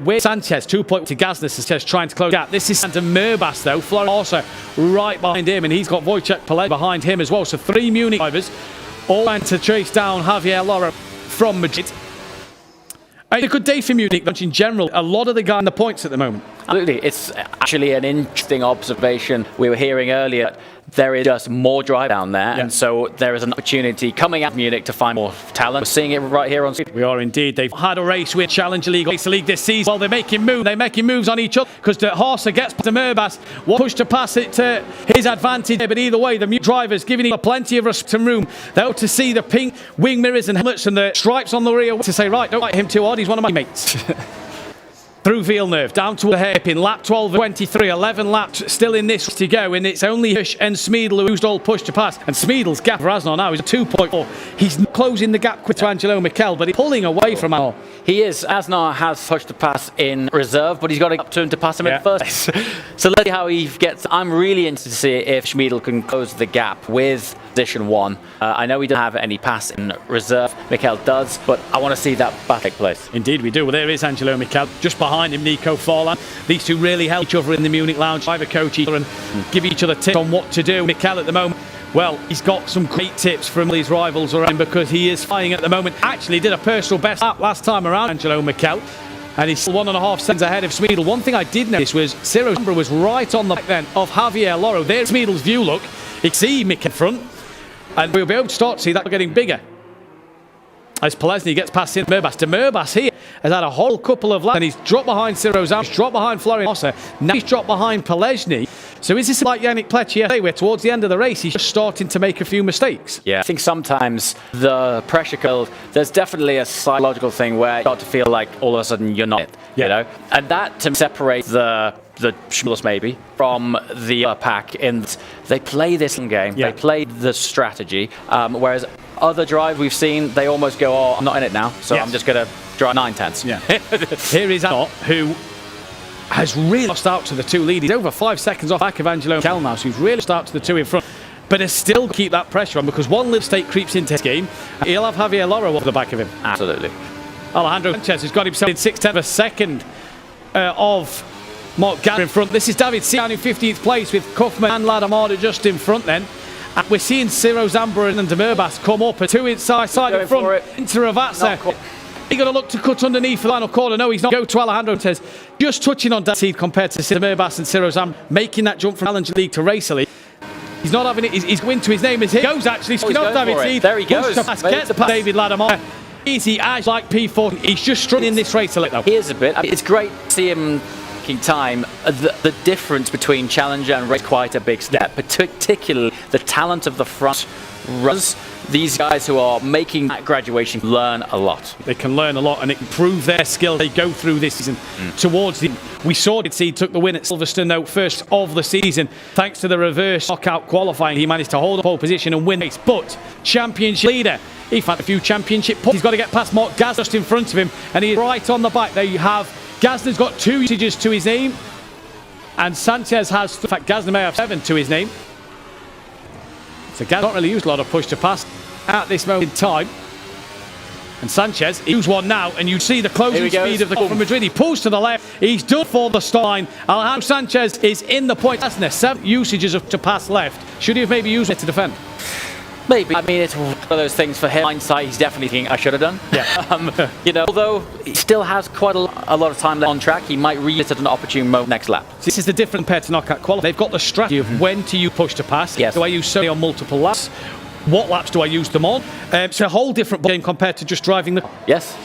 With Sanchez, 2 points to Gazner. Sanchez trying to close the gap. This is Santa Merbas though. Florian also right behind him, and he's got Wojciech Pelé behind him as well. So 3 Munich drivers all trying to chase down Javier Loro from Madrid. It's a good day for Munich, but in general, a lot of the guys in the points at the moment. Absolutely. It's actually an interesting observation. We were hearing earlier, there is just more drive down there, and so there is an opportunity coming out of Munich to find more talent. We're seeing it right here on screen. We are indeed. They've had a race with Challenger League, Racer League this season. Well, they're making moves. They're making moves on each other because the Horser gets to Merbas. One push to pass it to his advantage, but either way, the drivers giving him plenty of respect and room. They'll to see the pink wing mirrors and helmets and the stripes on the rear to say, right, don't like him too hard. He's one of my mates. Through Villeneuve, down to a hairpin, lap 12.23, 11 laps still in this to go, and it's only Hirsch and Smeedle who used all push to pass. And Smeedle's gap for Asnar now is 2.4. He's closing the gap quick to Angelo Michele, but he's pulling away from Asnar. He is. Asnar has pushed to pass in reserve, but he's got to up to him to pass him in first place. So let's see how he gets. I'm really interested to see if Smeedle can close the gap with position 1. I know he doesn't have any pass in reserve. Michele does, but I want to see that battle take place. Indeed we do. Well, there is Angelo Michele. Just behind him, Nico Forlan. These two really help each other in the Munich lounge, driver coach each other and give each other tips on what to do. Michele at the moment, well, he's got some great tips from his rivals around because he is flying at the moment. Actually did a personal best lap last time around, Angelo Michele. And he's still 1.5 seconds ahead of Smeedle. One thing I did notice was Ciro Zambra was right on the back then of Javier Loro. There's Smeedle's view look. You can see Michele in front. And we'll be able to start to see that getting bigger. As Pelesny gets past Merbas. De Merbas here has had a whole couple of laps, and he's dropped behind Ciro Zambra, he's dropped behind Florian Horser, now he's dropped behind Pelesny. So is this like Yannick Pletcher yesterday, where towards the end of the race he's just starting to make a few mistakes? Yeah, I think sometimes the pressure build, there's definitely a psychological thing where you start to feel like all of a sudden you're not it, you know? And that to separate the Schmulus maybe from the pack, and they play this game, they play the strategy, whereas other drives we've seen, they almost go, oh, I'm not in it now, so I'm just going to drive 9/10. Here is Asnar, who has really lost out to the 2 leaders. He's over 5 seconds off back of Angelo Michele now, so he's really lost out to the 2 in front. But has still keep that pressure on because one little mistake creeps into his game. He'll have Javier Loro off the back of him. Absolutely. Alejandro Sanchez has got himself in 6/10 of a second of Mark Gazner in front. This is David Sian in 15th place with Kaufman and Ladamada just in front then. And we're seeing Ciro Zambra and De Merbas come up, 2 inside in front into Ravazza. He's going to look to cut underneath the final corner. No, he's not. Go to Alejandro Sanchez. Just touching on David compared to De Merbas and Ciro Zambra, making that jump from Challenger League to Racer League. He's not having it. He's going to his name is here. He goes actually. He's off David Seed. There he goes. Gets past David Ladamada. Easy as like P4. He's just struggling in this race a little. Here's a bit. It's great to see him time. The difference between Challenger and Race quite a big step, particularly the talent of the front runners. These guys who are making that graduation learn a lot. They can learn a lot and improve their skill. They go through this season towards the. We saw Seed took the win at Silverstone, though, first of the season, thanks to the reverse knockout qualifying. He managed to hold the pole position and win the race. But championship leader, he found a few championship points. He's got to get past Mark Gazner just in front of him, and he's right on the back. There you have. Gazner's got 2 usages to his name. And Sanchez has, in fact, Gazna may have 7 to his name. So Gaz not really used a lot of push to pass at this moment in time. And Sanchez, he used one now, and you see the closing speed of the from Madrid. He pulls to the left. He's done for the start line. Alejandro Sanchez is in the point. That's 7 usages of to pass left. Should he have maybe used it to defend? Maybe. I mean, it's one of those things for him. Hindsight, he's definitely thinking, I should have done. Yeah. You know, although he still has quite a lot of time left on track, he might read it at an opportune moment next lap. This is the difference compared to knockout quality. They've got the strategy of when to use push to pass. Yes. Do I use solely on multiple laps? What laps do I use them on? It's a whole different game compared to just driving the... Yes.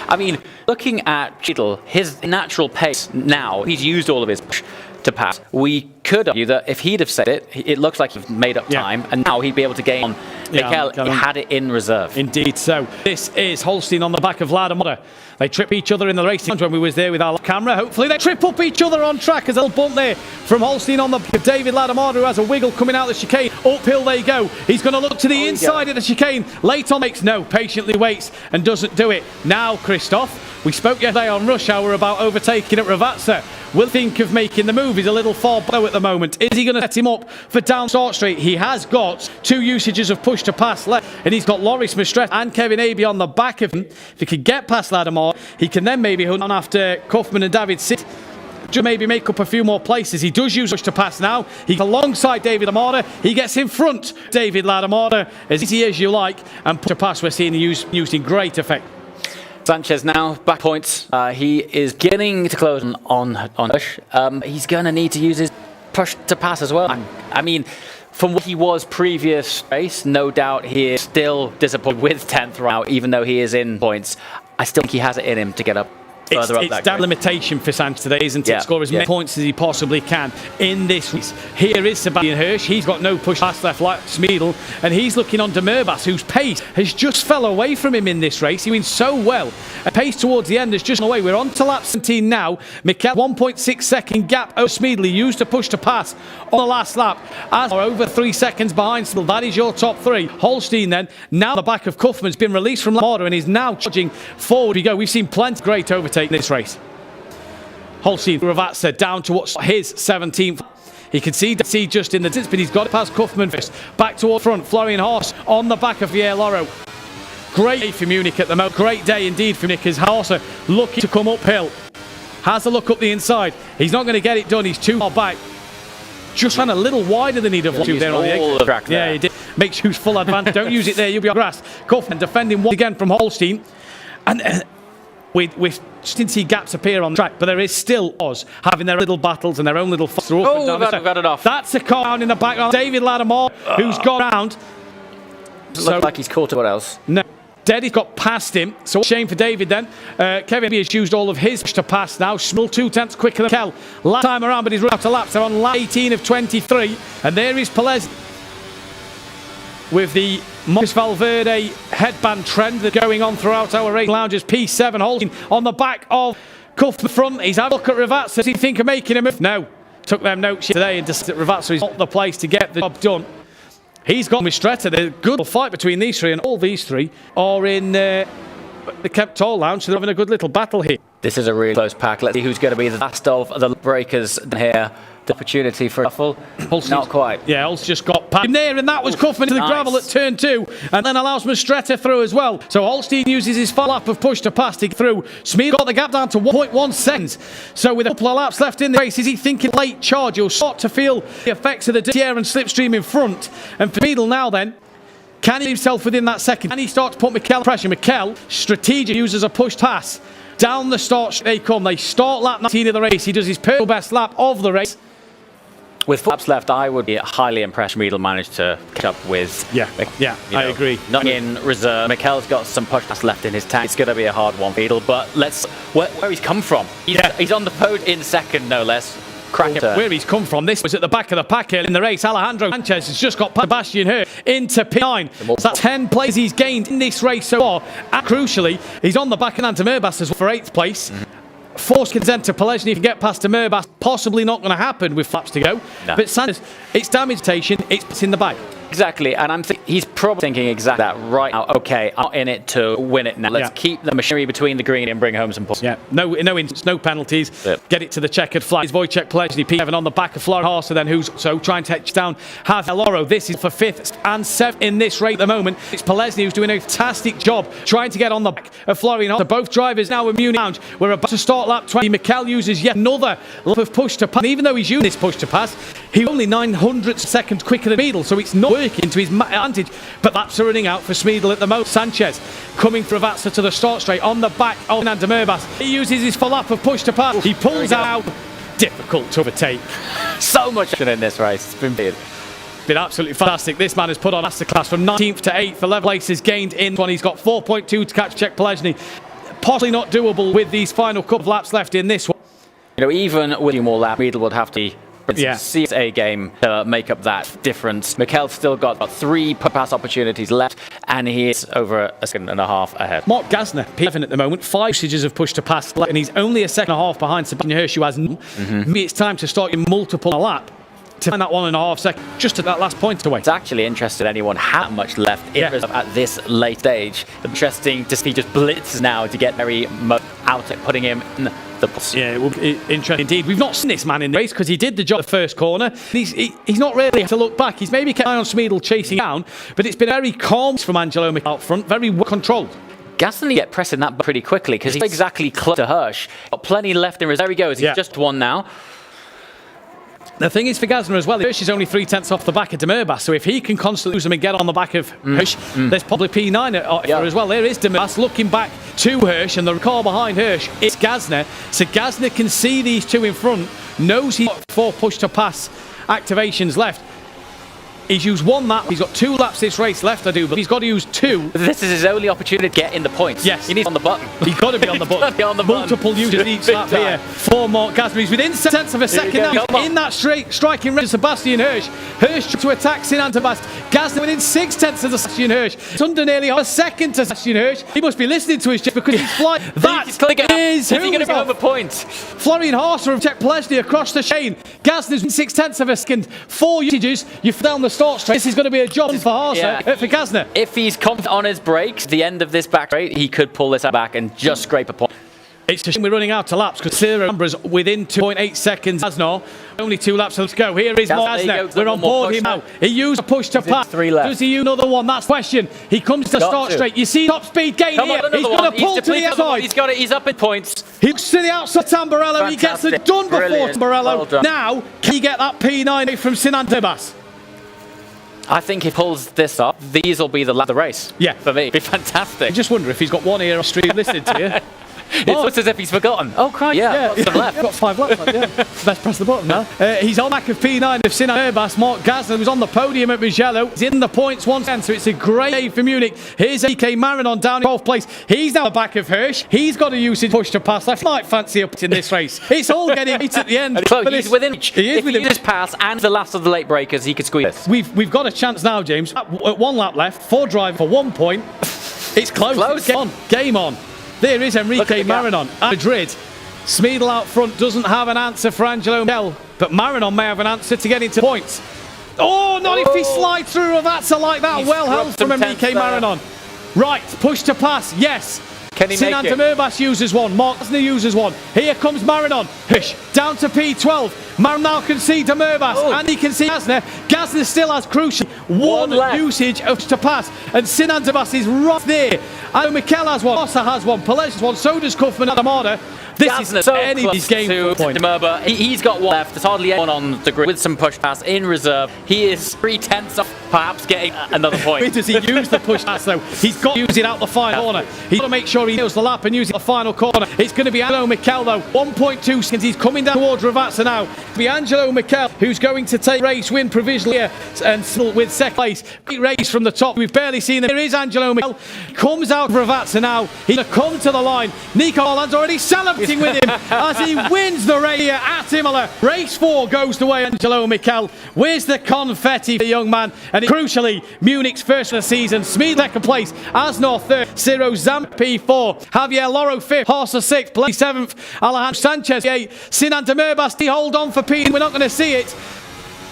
I mean, looking at Cheadle, his natural pace now, he's used all of his push to pass. We could argue that if he'd have said it, it looks like he's made up time, and now he'd be able to gain on. Mikel had it in reserve. Indeed so. This is Holstein on the back of Imola. They trip each other in the racing when we was there with our camera. Hopefully they trip up each other on track as a little bump there from Holstein on the back of David Ladamada, who has a wiggle coming out of the chicane. Uphill they go. He's going to look to the inside of the chicane. Late on makes no, patiently waits and doesn't do it. Now, Christoph, we spoke yesterday on Rush Hour about overtaking at Ravazza. Will think of making the move. He's a little far below at the moment. Is he going to set him up for down Start Straight? He has got 2 usages of push to pass left, and he's got Loris Mestret and Kevin Aby on the back of him. If he can get past Ladamar, he can then maybe hunt on after Kaufman and David Sitt. Just maybe make up a few more places. He does use push to pass now. He's alongside David Lamada. He gets in front David Ladamada, as easy as you like, and push to pass we're seeing used in great effect. Sanchez now, back points. He is getting to close on push. He's going to need to use his push to pass as well. I mean, from what he was previous race, no doubt he is still disappointed with 10th round, even though he is in points. I still think he has it in him to get up. It's that limitation for Sanchez today, isn't it? Score as many points as he possibly can in this race. Here is Sebastian Hirsch. He's got no push pass left like Smeedle, and he's looking on de Murbas, whose pace has just fell away from him in this race. He went so well. A pace towards the end has just gone away. We're on to lap 17 now. Mikel, 1.6 second gap over Smeedle. Used to push to pass on the last lap. As are over 3 seconds behind Smeedle. That is your top 3. Holstein then, now the back of Kaufman's been released from Lamada and is now charging forward. We go. We've seen plenty of great overtaking in this race. Holstein, Ravazza down to what's his 17th. He can see just in the distance, but he's got it past Kaufman first. Back toward front, Florian Horst on the back of Pierre Loro. Great day for Munich at the moment. Great day indeed for Munich as Horst looking to come uphill. Has a look up the inside. He's not going to get it done. He's too far back. Just ran a little wider than he'd have liked to there on the exit. Yeah, he did. Makes use full advantage. Don't use it there. You'll be on grass. Kaufman defending once again from Holstein. And we didn't see gaps appear on the track, but there is still Oz having their little battles and their own little fights. We've got it off. That's a car down in the background. David Ladamar, who's gone round. Looks like he's caught what else? No. Deddy's got past him, so shame for David then. Kevin has used all of his to pass now. Small 2 tenths quicker than Kel. Last time around, but he's run out of laps. They're on lap 18 of 23, and there is Pelez with the Marcus Valverde headband trend that's going on throughout our race lounges. P7 holding on the back of Cuff the front. He's had a look at Ravazza. Does he think of making a move? No. Took them notes today and decided that Ravazza is not the place to get the job done. He's got Mistretta. There's a good fight between these 3, and all these 3 are in the Kemp Toll Lounge, so they're having a good little battle here. This is a really close pack. Let's see who's going to be the last of the breakers here. The opportunity for a shuffle. Not quite. Yeah, Hulse just got past him there, and that was Kaufman to the gravel at turn 2, and then allows Mistretta through as well. So Holstein uses his full lap of push to pass to get through. Smeed got the gap down to 1.1 seconds. So with a couple of laps left in the race, is he thinking late charge? He'll start to feel the effects of the dirty air and slipstream in front. And for Smeedle now then, can he himself within that second? Can he start to put Mikel pressure? Mikel, strategic, uses a push pass. Down the start they come. They start lap 19 of the race. He does his personal best lap of the race. With 4 laps left, I would be highly impressed Riedel managed to catch up with... I agree. Not in reserve. Mikel's got some push pass left in his tank. It's going to be a hard one for Riedel, but let's... Where he's come from. He's on the podium in second, no less. Where he's come from, this was at the back of the pack in the race. Alejandro Sanchez has just got Sebastian Hirsch into P9. So that's 10 places he's gained in this race so far. And crucially, he's on the back of Antomurbas as well for 8th place. Force consent to Pelezny to get past Murbas. Possibly not going to happen with flaps to go. No. But Sanchez, it's damage station, it's in the bag. Exactly, and he's probably thinking exactly that right now. Okay, I'm in it to win it now. Let's keep the machinery between the green and bring home some points. Yeah, no penalties. Yep. Get it to the checkered flag. It's Wojciech Plesny, P7 on the back of Florian Harser, then who's so trying to touch down Javier Loro. This is for 5th and 7th in this race at the moment. It's Plesny who's doing a fantastic job trying to get on the back of Florian Harser. Both drivers now in Munich Lounge. We're about to start lap 20. Mikel uses yet another lap of push to pass. And even though he's using this push to pass, he's only 900 seconds quicker than Smeedel, so it's not working to his advantage. But laps are running out for Smeedel at the moment. Sanchez coming for Vatsa to the start straight on the back of Fernando Merbas. He uses his full lap of push to pass. He pulls out. Difficult to overtake. So much in this race. It's been weird. Been absolutely fantastic. This man has put on masterclass from 19th to 8th. 11 places gained in one. He's got 4.2 to catch Czech Plesny. Possibly not doable with these final couple of laps left in this one. Even with a more lap, Smeedel would have to see a game to make up that difference. Mikel's still got 3 pass opportunities left, and he is over a second and a half ahead. Mark Gasner, P11 at the moment, 5 usages of push to pass, and he's only a second and a half behind Sebastian Hirsch, who has none. Maybe it's time to start in multiple a lap to find that 1.5 seconds, just at that last point away. It's actually interesting anyone had much left in reserve at this late stage. Interesting to see just blitzes now to get very out, putting him in the bus. Yeah, it will be interesting indeed. We've not seen this man in the race because he did the job the first corner. He's not really to look back. He's maybe kept an eye on Smeedel chasing down, but it's been very calm from Angelo Mikel out front, very well controlled. Gaston get pressing that pretty quickly because he's exactly close to Hirsch. Got plenty left in reserve. There he goes. He's just won now. The thing is for Gasner as well, Hirsch is only 3/10 off the back of Demerbas, so if he can constantly lose them and get on the back of Hirsch, there's probably P9 as well. There is Demerbas looking back to Hirsch, and the car behind Hirsch is Gasner. So Gasner can see these two in front, knows he's got 4 push to pass activations left. He's used 1 lap. He's got 2 laps this race left, I do, but he's got to use 2. This is his only opportunity to get in the points. Yes. He needs on the button. He's got to be on the button. Multiple uses each lap here for Mark Gasner. He's within 7 of a second now. He's in that striking range of Sebastian Hirsch. Hirsch to attack Sinan Tabast. Gasner within 0.6 of Sebastian Hirsch. It's under nearly half a second to Sebastian Hirsch. He must be listening to his jet because he's flying. That is he going to go over points? Florian Harser of Czech Plesny across the chain. Gasner's in 0.6 of a second. 4 usages. You down the start straight. This is going to be a job for Harser, for Gasner. If he's confident on his brakes, the end of this back straight, he could pull this back and just scrape a point. It's a shame we're running out of laps because Ciro Ambra's within 2.8 seconds. Gasner, only 2 laps left to go. Here is Mark Gasner. We're on board him now. He used a push to pass. 3 left. Does he use another one? That's the question. He comes to start straight. You see top speed gain here. He's going to pull to the outside. He's got it. He's up in points. He looks to the outside. Tamburello. He gets it done before Tamburello. Well, now, can he get that P9 from Sinan Tabas? I think if he pulls this up, these will be the lap of the race. Yeah. For me. It'd be fantastic. I just wonder if he's got one ear off stream listening to you. It looks as if he's forgotten. Oh, Christ. Yeah. Left. Got 5 laps left, yeah. Best press the button now. He's on back of P9 of Sinan Tabas. Mark Gasner was on the podium at Mugello. He's in the points once again, so it's a great day for Munich. Here's EK Marinon down in 12th place. He's now back of Hirsch. He's got a usage push to pass. I might fancy up in this race. It's all getting beat at the end. He's within reach. If he just pass and the last of the late breakers, he could squeeze this. We've got a chance now, James. At 1 lap left, 4 drivers for 1 point. It's close. Game on. There is Enrique Marinon at Madrid. Smeedel out front doesn't have an answer for Angelo Mikel, but Marinon may have an answer to get into points. Oh, not if he slides through Ravazza like that. Well held from Enrique Marinon. Right, push to pass, yes. Can he Sinan make it? Demerbas uses 1. Mark Gasner uses 1. Here comes Marinon. Hush, down to P12. Marinon now can see Demerbas and he can see Gasner. Gasner still has crucial 1 usage of to pass, and Sinan Tabas is right there. And Mikel has 1. Ossa has 1. Pelez has 1. So does Kaufman and Armada. This Gasner is so anybody's game to point. Demerba. He's got 1 left. There's hardly anyone on the grid with some push pass in reserve. He is 3/10 off perhaps getting another point. Does he use the push pass though? He's got to use it out the final corner. He's got to make sure he nails the lap and use it at the final corner. It's going to be Angelo Mikel though. 1.2 seconds. He's coming down towards Ravazza now. It'll be Angelo Mikel who's going to take race win provisionally here and still with second place. Great race from the top. We've barely seen him. Here is Angelo Mikel. Comes out of Ravazza now. He's going to come to the line. Nico Holland's already celebrating with him as he wins the race here at Imola. Race 4 goes the way of Angelo Mikel. Where's the confetti for the young man? And crucially, Munich's first of the season. Smeed second place. Asnor third. Ciro Zamp P4. Javier Loro 5th. Harser 6th. Place 7th. Alejandro Sanchez 8th. Sinan Demerbas, hold on for P. We're not going to see it.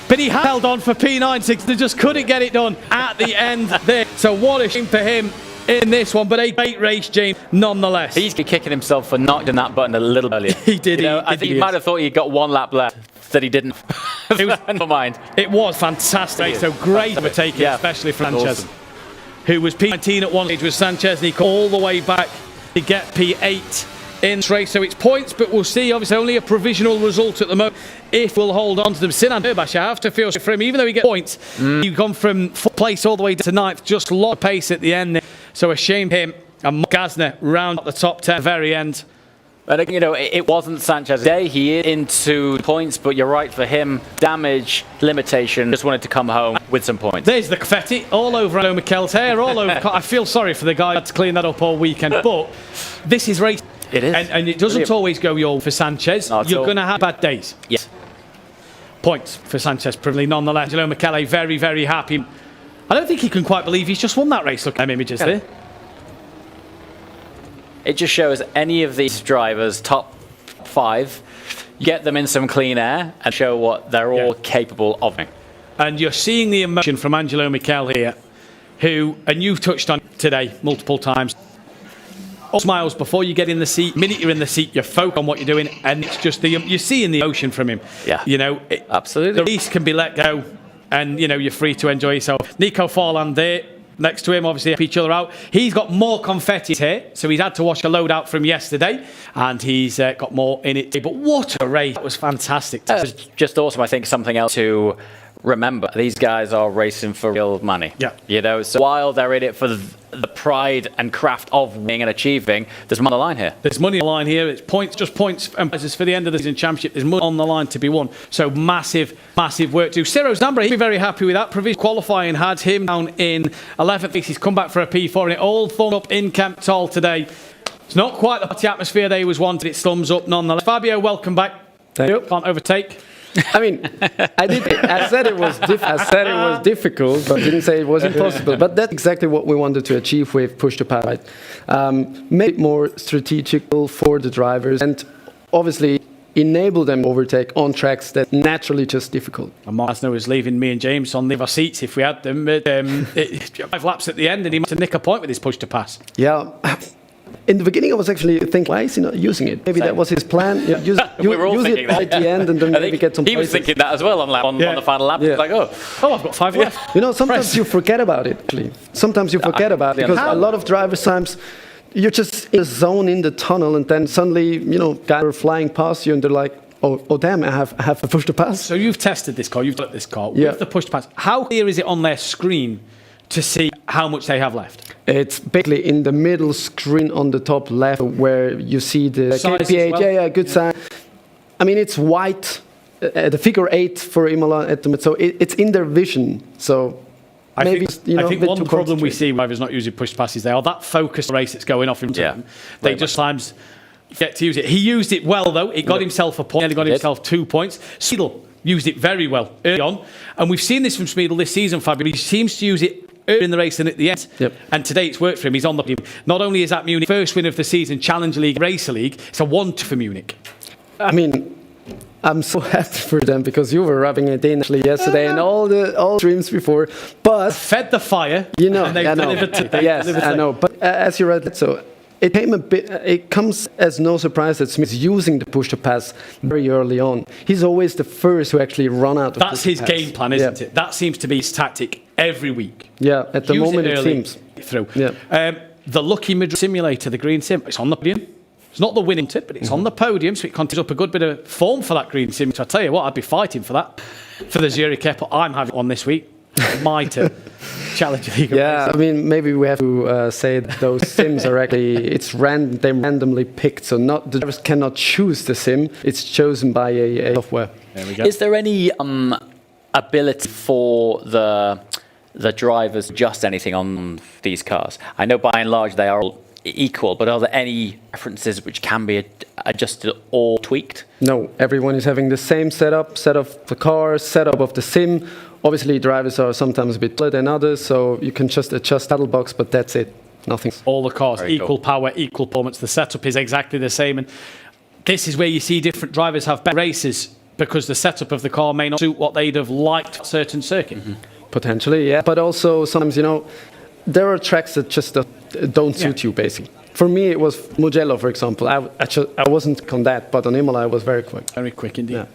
But he held on for P96. They just couldn't get it done at the end there. So what a shame for him in this one. But a great race, James, nonetheless. He's kicking himself for not doing that button a little earlier. He did. I think he might have thought he got one lap left. That he didn't. Never mind. It was fantastic. So great overtaking, especially from Sanchez, awesome. Who was P19 at one stage with Sanchez, and he came all the way back to get P8 in this race. So it's points, but we'll see. Obviously, only a provisional result at the moment. If we'll hold on to them. Sinan Durbash, I have to feel for him, even though he gets points. You've gone from 4th place all the way to 9th, just a lot of pace at the end there. So a shame him. And Mark Gasner round at the top 10 at the very end. But you know, it wasn't Sanchez's day. He is into points, but you're right, for him, damage limitation. Just wanted to come home with some points. There's the confetti all over Alejandro Mikel's hair, all over. I feel sorry for the guy who had to clean that up all weekend. But this is race. It is. And it doesn't always go your for Sanchez. You're going to have bad days. Yes. Points for Sanchez, probably nonetheless. Alejandro Mikel very, very happy. I don't think he can quite believe he's just won that race. Look at them images there. It just shows any of these drivers, top 5, get them in some clean air and show what they're all capable of. And you're seeing the emotion from Angelo Mikel here, who, and you've touched on today multiple times, all smiles before you get in the seat. The minute you're in the seat, you focus on what you're doing, and it's just you're seeing the emotion from him. Yeah. You know, absolutely. The race can be let go, and you know you're free to enjoy yourself. Nico Forland there. Next to him, obviously, help each other out. He's got more confetti here, so he's had to wash a load out from yesterday, and he's got more in it. But what a race. It was fantastic. It was just awesome. I think something else to remember, these guys are racing for real money. Yeah. You know, so while they're in it for the pride and craft of winning and achieving, there's money on the line here. There's money on the line here. It's points, just points and prizes for the end of the season championship. There's money on the line to be won. So massive, massive work to do. Ciro Zambra, he'd be very happy with that. Provisional qualifying had him down in 11th place. He's come back for a P4, and it all thumbs up in Kemptol today. It's not quite the party atmosphere they was wanted. It's thumbs up nonetheless. Fabio, welcome back. Thank you. Can't overtake. I mean, I said it was difficult, but didn't say it was impossible. But that's exactly what we wanted to achieve with Push to Pass. Right? Make it more strategical for the drivers, and obviously enable them to overtake on tracks that naturally just difficult. And Masno was leaving me and James on the other seats if we had them. 5 laps at the end, and he managed to nick a point with his Push to Pass. Yeah. In the beginning, I was actually thinking, why is he not using it? Maybe that was his plan. Use it at the end and then maybe get some He was thinking that as well on the final lap. Yeah. Like, oh, I've got 5 left. You know, sometimes you forget about it, actually. Sometimes you forget about it, because a lot of drivers times, you're just in the zone, in the tunnel, and then suddenly, you know, guys are flying past you and they're like, oh damn, I have a Push to Pass. So you've tested this car, you've got this car with the Push to Pass. How clear is it on their screen to see how much they have left? It's basically in the middle screen on the top left where you see the KPH. Well. Good sign. I mean, it's white, the figure 8 for Imola at the moment, so it's in their vision. So I maybe think one problem we see drivers not using push passes, they are that focused race that's going off in front of them. They just sometimes get to use it. He used it well though. It got himself a point. Nearly got himself 2 points. Smeedle used it very well early on, and we've seen this from Smeedle this season, Fabio. He seems to use it early in the race and at the end. And today it's worked for him. He's on the podium. Not only is that Munich first win of the season, Challenger League, Racer League, it's a 1-2 for Munich. I mean, I'm so happy for them because you were rubbing it in actually yesterday and all the streams before. But fed the fire, you know, and they've delivered today. Yes, I know. But as you read it, so it came a bit. It comes as no surprise that Smith's using the push to pass very early on. He's always the first to actually run out of That's his game plan, isn't it? That seems to be his tactic every week. Yeah, at the moment it seems. Through. The Lucky Madrid simulator, the green sim, it's on the podium. It's not the winning tip, but it's on the podium, so it continues up a good bit of form for that green sim. So I tell you what, I'd be fighting for that for the Zurich Airport. I'm having one this week. My turn. Challenger League. Yeah, I mean, maybe we have to say that those sims are actually they're randomly picked, so not the drivers cannot choose the sim. It's chosen by a software. There we go. Is there any ability for the drivers to adjust anything on these cars? I know by and large they are all equal, but are there any preferences which can be adjusted or tweaked? No, everyone is having the same setup of the car, setup of the sim. Obviously, drivers are sometimes a bit better than others, so you can just adjust saddle box, but that's it. Nothing. All the cars, equal power, equal performance. The setup is exactly the same, and this is where you see different drivers have better races. because the setup of the car may not suit what they'd have liked a certain circuit. Potentially, yeah. But also sometimes, there are tracks that just don't suit you, basically. For me, it was Mugello, for example. I wasn't on that, but on Imola, I was very quick. Very quick indeed. Yeah.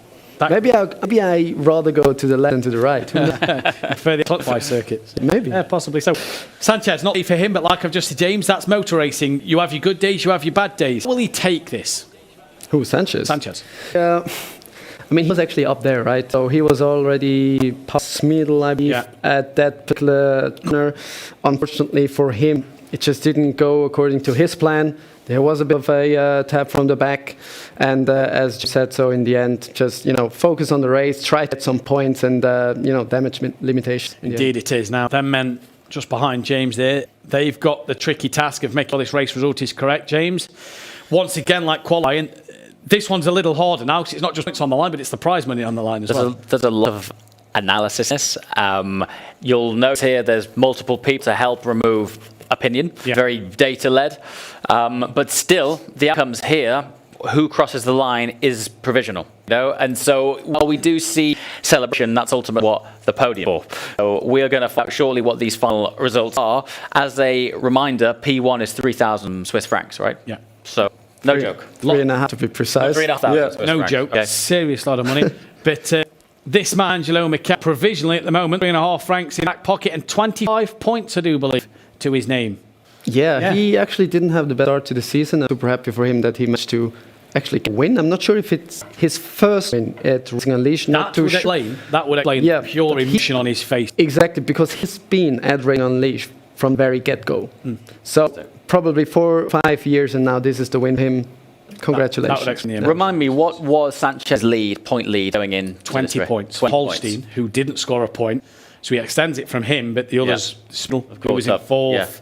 Maybe I rather go to the left than to the right. For the clockwise circuits. Maybe. Yeah, possibly so. Sanchez, not for him, but like I've just said, James, that's motor racing. You have your good days, you have your bad days. Will he take this? Who, Sanchez? Sanchez. He was actually up there, right? So he was already past Smeedle, I believe, at that particular corner. Unfortunately for him, it just didn't go according to his plan. There was a bit of a tap from the back, and as you said, so in the end, just focus on the race, try to get some points, and damage limitations. Indeed, it is. Now, them men just behind James there, they've got the tricky task of making sure this race result is correct. James, once again, like qualifying, this one's a little harder now because it's not just points on the line, but it's the prize money on the line as well. There's a lot of analysis. You'll note here there's multiple people to help remove opinion, very data-led, but still the outcomes here, who crosses the line is provisional, and so while we do see celebration, that's ultimately what the podium is for. So we're going to find out shortly what these final results are. As a reminder, P1 is 3,000 Swiss francs, right? Yeah. So no joke. 3.5 to be precise. 3,500 Swiss no francs. joke. Okay. Serious lot of money. But this man, Angelo Michele, provisionally at the moment, 3.5 francs in back pocket and 25 points, I do believe, to his name. Yeah, he actually didn't have the best start to the season. I'm super happy for him that he managed to actually win. I'm not sure if it's his first win at Racing Unleashed. That would explain the pure emotion on his face. Exactly, because he's been at Racing Unleashed from very get-go. So probably 4 or 5 years, and now this is the win for him. Congratulations. That would explain. Remind me, what was Sanchez's point lead going in? 20 points. 20 Holstein, who didn't score a point, so he extends it from him, but the others, who was in fourth.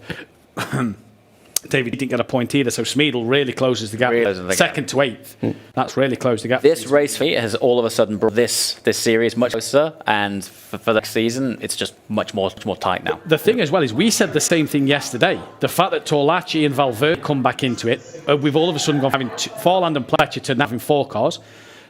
David didn't get a point either, so Smeedle really closes the gap. Second to eighth. That's really closed the gap. This race feat has all of a sudden brought this series much closer, and for the next season, it's just much more tight now. The thing as well is we said the same thing yesterday. The fact that Torlacci and Valverde come back into it, we've all of a sudden gone from having Forland and Pletcher to having 4 cars.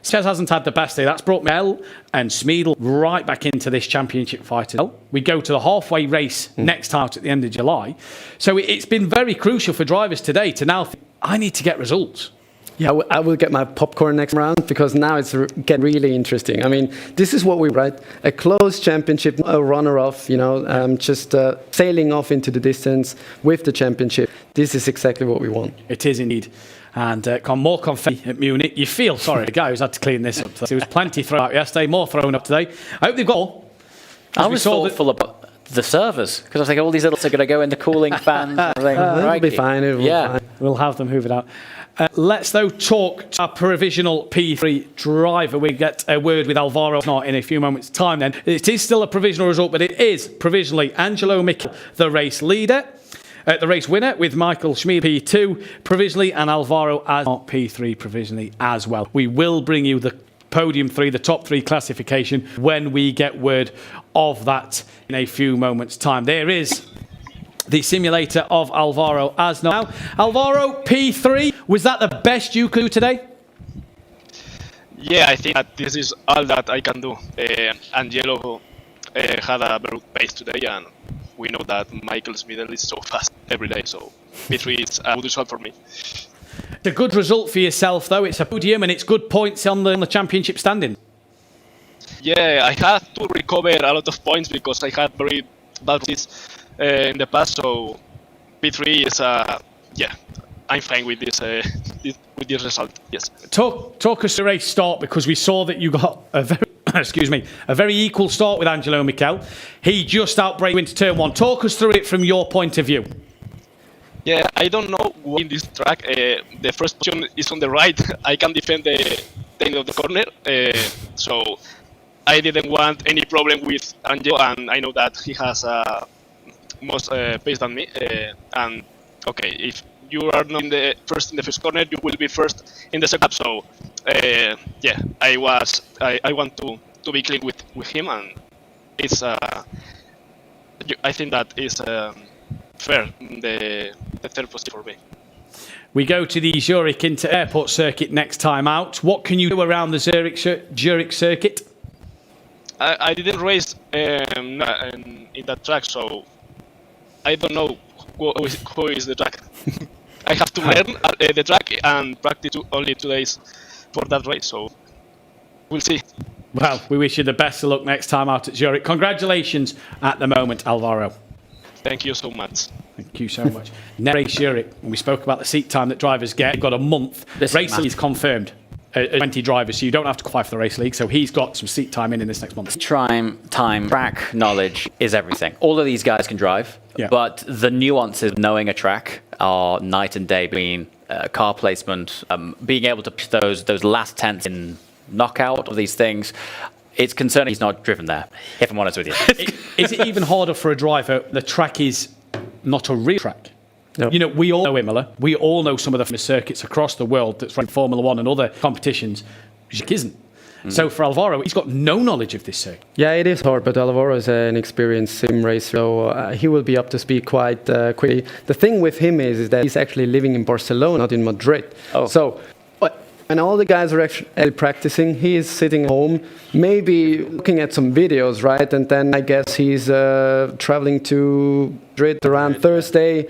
Sanchez hasn't had the best day. That's brought Mel and Smeedle right back into this championship fight as well. We go to the halfway race next time out at the end of July. So it's been very crucial for drivers today to now think, I need to get results. Yeah, I will get my popcorn next round, because now it's getting really interesting. I mean, this is what we write. A close championship, a runner-off, just sailing off into the distance with the championship. This is exactly what we want. It is indeed. And more confetti at Munich. You feel sorry, the guy who's had to clean this up. There was plenty thrown out yesterday, more thrown up today. I hope they've got all. I was thoughtful about the servers, because I was thinking all these little are going to go in the cooling fans. It'll be fine. We'll have them hoovered out. Let's, though, talk to our provisional P3 driver. We get a word with Alvaro in a few moments' time then. It is still a provisional result, but it is provisionally Angelo Michele, the race leader. The race winner with Michael Schmid P2 provisionally and Alvaro as P3 provisionally as well. We will bring you the podium 3, the top 3 classification, when we get word of that in a few moments' time. There is the simulator of Alvaro as now. Alvaro, P3, was that the best you could do today? Yeah, I think that this is all that I can do. Angelo had a very good pace today, and we know that Michael's middle is so fast every day, so P3 is a good result for me. It's a good result for yourself, though. It's a podium and it's good points on the championship standing. Yeah, I had to recover a lot of points because I had very bad races in the past, so P3 is, I'm fine with this with this result, yes. Talk us through the race start, because we saw that you got a very equal start with Angelo Michele. He just outbraked you into turn 1. Talk us through it from your point of view. Yeah, I don't know why in this track the first position is on the right. I can defend the end of the corner, so I didn't want any problem with Angelo, and I know that he has most pace than me. And okay, if you are not in the first corner, you will be first in the second. So I want to be clean with him, and it's I think that is fair, the third position for me. We go to the Zurich Airport circuit next time out. What can you do around the Zurich circuit? I didn't race in that track, so I don't know who is the track. I have to learn the track and practice only 2 days for that race, so we'll see. Well, we wish you the best of luck next time out at Zurich. Congratulations at the moment, Alvaro. Thank you so much. Thank you so much. Next race, Zurich. When we spoke about the seat time that drivers get, they've got a month. Race League is confirmed. 20 drivers, so you don't have to qualify for the Race League. So he's got some seat time in this next month. Time, track knowledge is everything. All of these guys can drive, but the nuances of knowing a track are night and day between car placement, being able to push those last tenths in knockout of these things. It's concerning he's not driven there, if I'm honest with you. Is it even harder for a driver? The track is not a real track. Yep. You know, we all know Imola. We all know some of the famous circuits across the world that's run Formula One and other competitions. Zurich isn't. So for Alvaro, he's got no knowledge of this circuit. Yeah, it is hard, but Alvaro is an experienced sim racer, so he will be up to speed quite quickly. The thing with him is that he's actually living in Barcelona, not in Madrid. Oh. So when all the guys are actually practicing, he is sitting home, maybe looking at some videos, right? And then I guess he's traveling to Madrid around Thursday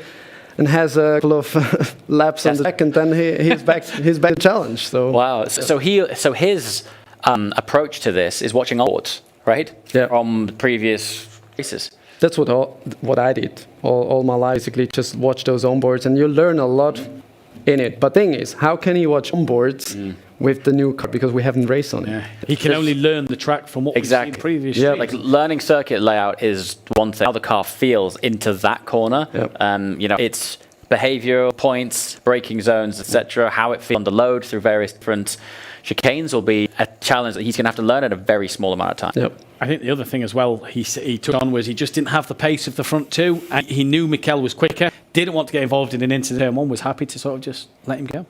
and has a couple of laps on the track, and then he's back to challenge. So wow. So his approach to this is watching onboards, right? Yeah. From previous races. That's what I did all my life. Basically, just watch those onboards, and you learn a lot in it. But thing is, how can you watch onboards with the new car, because we haven't raced on it? He can only learn the track from what we've seen previously. Yeah, like learning circuit layout is one thing. How the car feels into that corner, you know, it's behavioural points, braking zones, etc. How it feels on the load through various different chicanes will be a challenge that he's going to have to learn at a very small amount of time. Yep. I think the other thing as well he took on was he just didn't have the pace of the front two, and he knew Mugello was quicker, didn't want to get involved in an incident, turn one, was happy to sort of just let him go.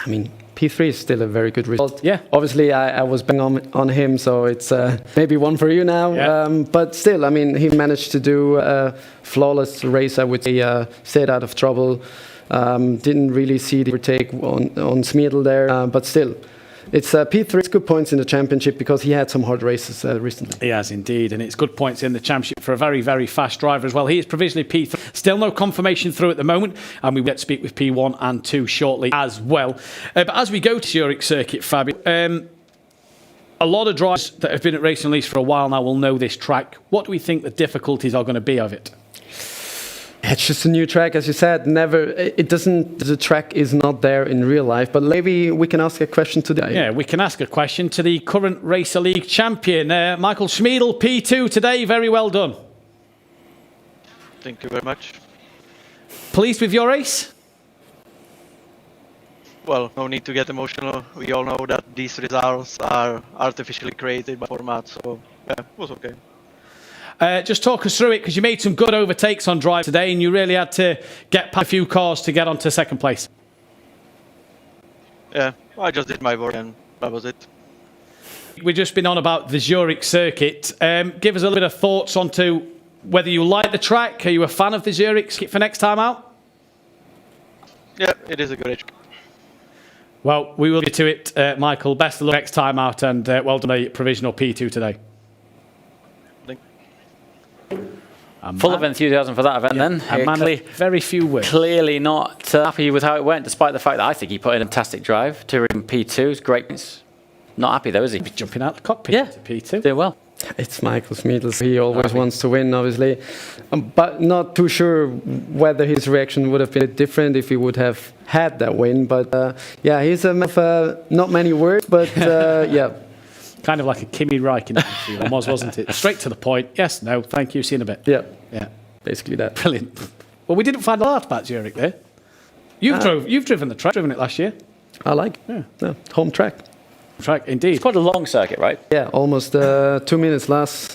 I mean, P3 is still a very good result. Yeah. Obviously, I was bang on him, so it's maybe one for you now. Yeah. But still, I mean, he managed to do a flawless race, I would say. Stayed out of trouble. Didn't really see the overtake on Smeedel there, but still. It's P3. It's good points in the championship because he had some hard races recently. He has indeed, and it's good points in the championship for a very, very fast driver as well. He is provisionally P3. Still no confirmation through at the moment, and we will get to speak with P1 and 2 shortly as well. But as we go to Zurich circuit, Fabio, a lot of drivers that have been at Racing Lease for a while now will know this track. What do we think the difficulties are going to be of it? It's just a new track, as you said. The track is not there in real life, but maybe we can ask a question today. Yeah, we can ask a question to the current Racer League champion, Michael Smeedel, P2 today. Very well done. Thank you very much. Pleased with your race? Well, no need to get emotional. We all know that these results are artificially created by format, so yeah, it was okay. Just talk us through it, because you made some good overtakes on drive today and you really had to get past a few cars to get onto second place. Yeah, I just did my work and that was it. We've just been on about the Zurich circuit. Give us a little bit of thoughts onto whether you like the track. Are you a fan of the Zurich circuit for next time out? Yeah, it is a good edge. Well, we will get to it, Michael. Best of luck next time out, and well done, a provisional P2 today. Full of enthusiasm for that event then. Very few words. Clearly not happy with how it went, despite the fact that I think he put in a fantastic drive to P2. It's great. Not happy though, is he? He's jumping out the cockpit to P2. Doing well. It's Michael Smeedel. He always wants to win, obviously. But not too sure whether his reaction would have been different if he would have had that win. But yeah, he's a man of not many words, but yeah. Kind of like a Kimi Räikkönen wasn't it? Straight to the point. Yes, no, thank you. See you in a bit. Yeah. Basically that. Brilliant. Well, we didn't find out about Zurich there. You've driven the track, driven it last year. I like it. Yeah. Home track. Track, indeed. It's quite a long circuit, right? Yeah, almost 2 minutes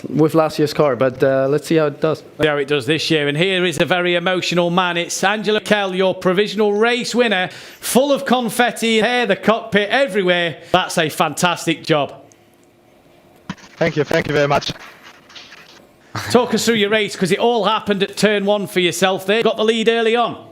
with last year's car, but let's see how it does. See how it does this year. And here is a very emotional man. It's Angelo Kell, your provisional race winner, full of confetti, hair, the cockpit, everywhere. That's a fantastic job. Thank you very much. Talk us through your race, because it all happened at turn 1 for yourself there. Got the lead early on.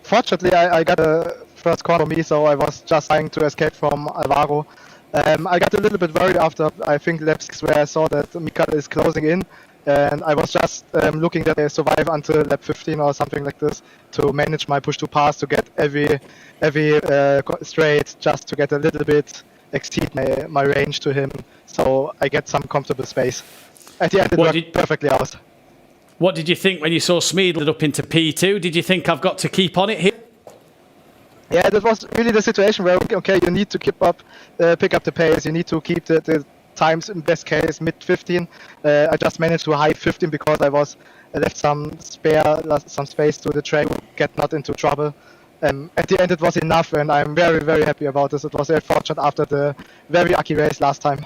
Fortunately, I got a first corner for me, so I was just trying to escape from Alvaro. I got a little bit worried after, I think, lap 6, where I saw that Mikael is closing in. And I was just looking that I survive until lap 15 or something like this to manage my push to pass, to get every straight, just to get a little bit exceed my range to him, so I get some comfortable space. At the end, it worked perfectly out. What did you think when you saw Smeed up into P2? Did you think I've got to keep on it here? Yeah, that was really the situation where, okay, you need to pick up the pace, you need to keep the times, in best case, mid 15. I just managed to high 15 because I left some space to the track, get not into trouble. At the end, it was enough, and I'm very, very happy about this. It was very fortunate after the very lucky race last time.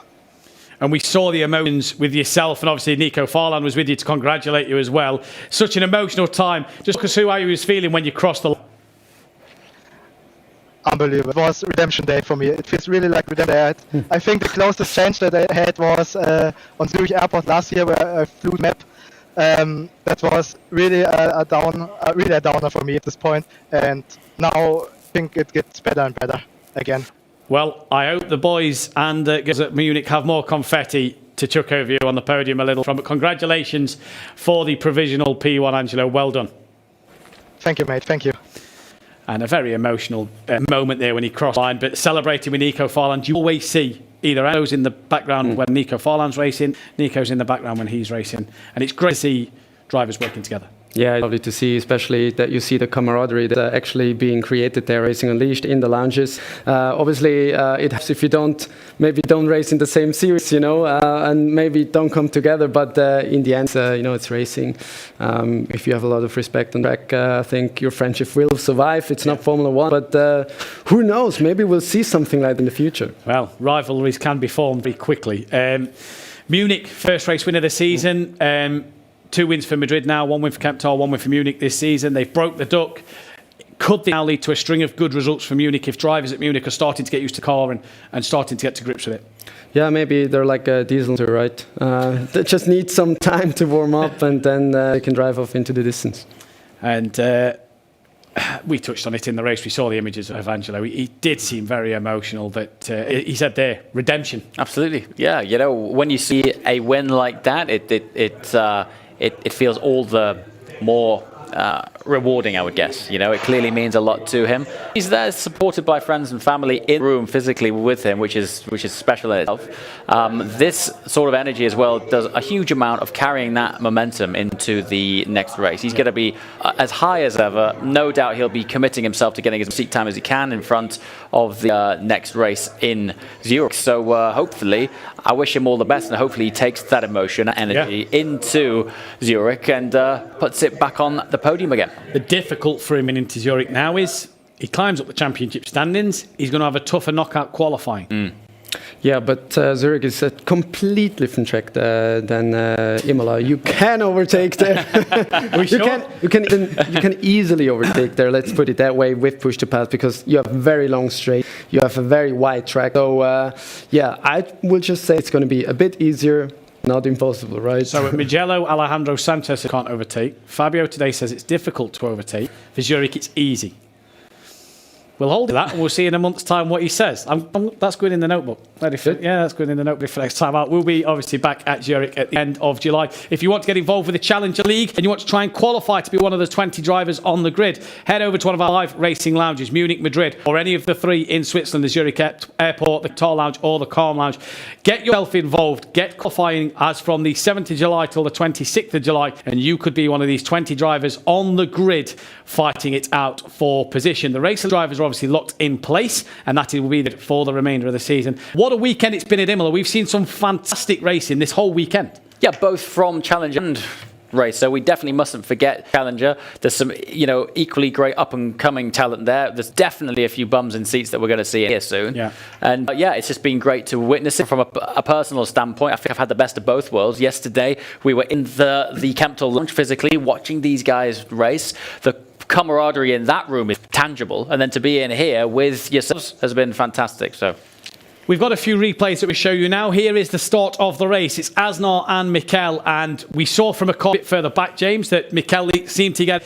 And we saw the emotions with yourself, and obviously Nico Farland was with you to congratulate you as well. Such an emotional time. Just because how you was feeling when you crossed the line. Unbelievable. It was redemption day for me. It feels really like redemption day. I think the closest change that I had was on Zurich Airport last year, where I flew map. That was really a downer for me at this point, and now I think it gets better and better again. Well, I hope the boys and girls at Munich have more confetti to chuck over you on the podium a little from. But congratulations for the provisional P1, Angelo. Well done. Thank you, mate. Thank you. And a very emotional moment there when he crossed the line. But celebrating with Nico Farland, you always see either Ando's in the background when Nico Farland's racing, Nico's in the background when he's racing. And it's great to see drivers working together. Yeah, lovely to see, especially that you see the camaraderie that's actually being created there, Racing Unleashed in the lounges. Obviously, it helps if you don't race in the same series, and maybe don't come together. But in the end, it's racing. If you have a lot of respect on track, I think your friendship will survive. It's not Formula One, but who knows? Maybe we'll see something like that in the future. Well, rivalries can be formed very quickly. Munich, first race win of the season. 2 wins for Madrid now, 1 win for Kemptol, 1 win for Munich this season. They've broke the duck. Could they now lead to a string of good results for Munich if drivers at Munich are starting to get used to the car and starting to get to grips with it? Yeah, maybe they're like a diesel, right? They just need some time to warm up, and then they can drive off into the distance. And we touched on it in the race. We saw the images of Angelo. He did seem very emotional. That he said there, redemption. Absolutely, yeah. When you see a win like that, it feels all the more rewarding, I would guess. It clearly means a lot to him. He's there supported by friends and family in the room physically with him, which is special in itself. This sort of energy as well does a huge amount of carrying that momentum into the next race. He's going to be as high as ever. No doubt he'll be committing himself to getting as much seat time as he can in front of the next race in Zurich. So hopefully, I wish him all the best, and hopefully he takes that emotion and energy into Zurich and puts it back on the podium again. The difficult for him into Zurich now is he climbs up the championship standings. He's going to have a tougher knockout qualifying. Yeah, but Zurich is a completely different track than Imola. You can overtake there. You can easily overtake there. Let's put it that way with push to pass, because you have a very long straight. You have a very wide track. So I will just say it's going to be a bit easier. Not impossible, right? So at Mugello, Alejandro Sanchez can't overtake. Fabio today says it's difficult to overtake. For Zurich, it's easy. We'll hold that, and we'll see in a month's time what he says. That's good in the notebook. That's good in the notebook for next time out. We'll be obviously back at Zurich at the end of July. If you want to get involved with the Challenger League and you want to try and qualify to be one of the 20 drivers on the grid, head over to one of our live racing lounges, Munich, Madrid, or any of the 3 in Switzerland, the Zurich Airport, the Tor Lounge, or the Calm Lounge. Get yourself involved. Get qualifying as from the 7th of July till the 26th of July, and you could be one of these 20 drivers on the grid fighting it out for position. The race drivers are obviously locked in place, and that will be for the remainder of the season. What a weekend it's been at Imola. We've seen some fantastic racing this whole weekend. Yeah, both from Challenger and race, so we definitely mustn't forget Challenger. There's some equally great up and coming talent there. There's definitely a few bums in seats that we're going to see here soon. And it's just been great to witness it from a personal standpoint. I think I've had the best of both worlds. Yesterday we were in the Kemptol Lounge physically watching these guys race. The camaraderie in that room is tangible, and then to be in here with yourselves has been fantastic. So we've got a few replays that we show you now. Here is the start of the race. It's Asnar and Mikel, and we saw from a bit further back, James, that Mikel seemed to get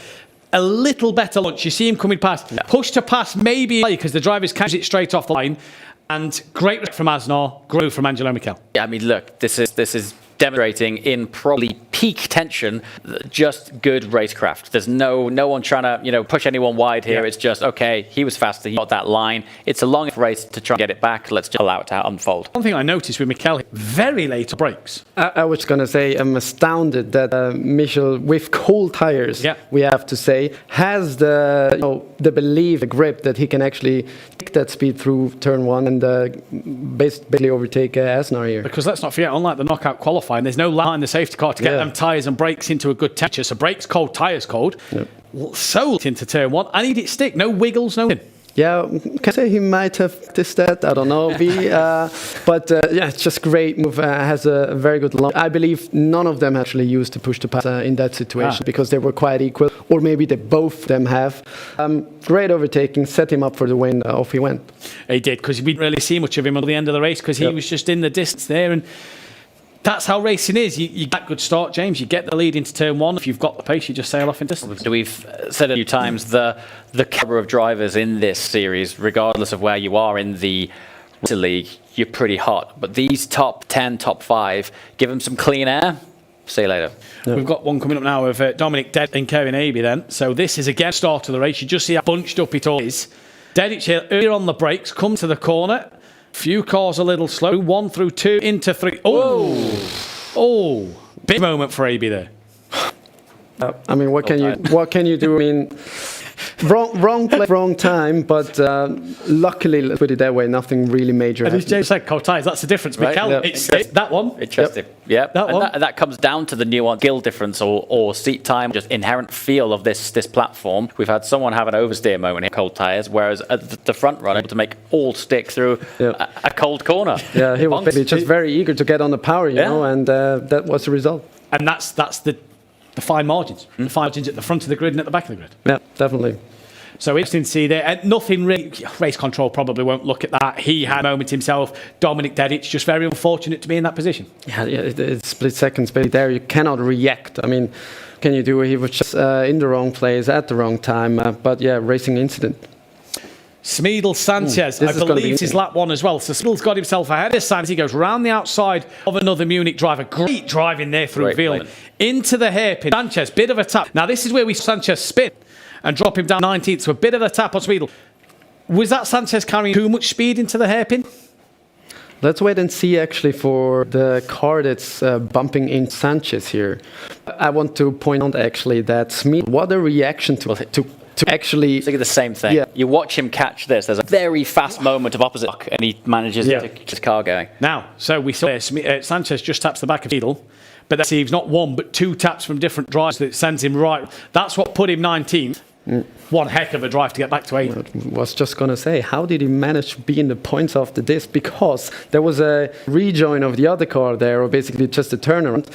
a little better launch. You see him coming past. Yeah. Push to pass, maybe because the drivers catch it straight off the line. And great from Asnar, great from Angelo Michel. Yeah, I mean, look, this is demonstrating in probably peak tension, just good racecraft. There's no one trying to push anyone wide here. Yeah. It's just, okay, he was faster, he got that line. It's a long race to try and get it back. Let's just allow it to unfold. One thing I noticed with Michel, very late brakes. I was going to say, I'm astounded that Michel, with cold tires, we have to say, has the belief, the grip that he can actually take that speed through turn one and basically overtake Asnar here. Because let's not forget, unlike the knockout qualifying, there's no line in the safety car to get them tyres and brakes into a good temperature. So brakes cold, tyres cold. Yep. So into turn one. I need it stick. No wiggles, no... Yeah, can I say he might have tested that? I don't know. But it's just great move. Has a very good launch. I believe none of them actually used to push to pass in that situation because they were quite equal. Or maybe they both of them have. Great overtaking, set him up for the win. Off he went. He did, because we didn't really see much of him until the end of the race because he was just in the distance there. And that's how racing is. You get a good start, James. You get the lead into turn one. If you've got the pace, you just sail off in distance. We've said a few times the caliber of drivers in this series, regardless of where you are in the league, you're pretty hot. But these top 10, top 5, give them some clean air. See you later. Yeah. We've got one coming up now of Dominic Dedic and Kevin Aby then. So this is again start of the race. You just see how bunched up it all is. Dedic here earlier on the brakes, come to the corner. Few cars a little slow. 1 through 2 into 3. Oh, big moment for Aby there. I mean, what can you do? I mean, wrong place, wrong time. But luckily, let's put it that way, nothing really major. And as James said, cold tyres. That's the difference. Right? Michel, it's that one. Interesting. Yep. That one. That comes down to the nuance, gill difference, or seat time, just inherent feel of this platform. We've had someone have an oversteer moment in cold tyres, whereas the front runner able to make all stick through a cold corner. Yeah, he was basically just very eager to get on the power, you know, and that was the result. And that's the fine margins. The fine margins at the front of the grid and at the back of the grid. Yeah, definitely. So interesting to see there. Nothing really. Race control probably won't look at that. He had a moment himself. Dominic Dedic, just very unfortunate to be in that position. Yeah, it's split seconds, but there you cannot react. I mean, what can you do? He was just in the wrong place at the wrong time. But yeah, racing incident. Smeedle Sanchez, I believe, is lap 1 as well. So Smeedle's got himself ahead of Sanchez. He goes round the outside of another Munich driver. Great driving there through Wheeling. Into the hairpin. Sanchez, bit of a tap. Now this is where we Sanchez spin and drop him down 19th. So a bit of a tap on Smeedle. Was that Sanchez carrying too much speed into the hairpin? Let's wait and see actually for the car that's bumping in Sanchez here. I want to point out actually that Smeedle, what a reaction to actually... Think of the same thing. Yeah. You watch him catch this. There's a very fast moment of opposite and he manages to keep his car going. Now, so we saw Sanchez just taps the back of Smeedle, but that receives not 1 but 2 taps from different drivers that sends him right. That's what put him 19th. One heck of a drive to get back to 8. I was just going to say, how did he manage to be in the points after this? Because there was a rejoin of the other car there, or basically just a turnaround.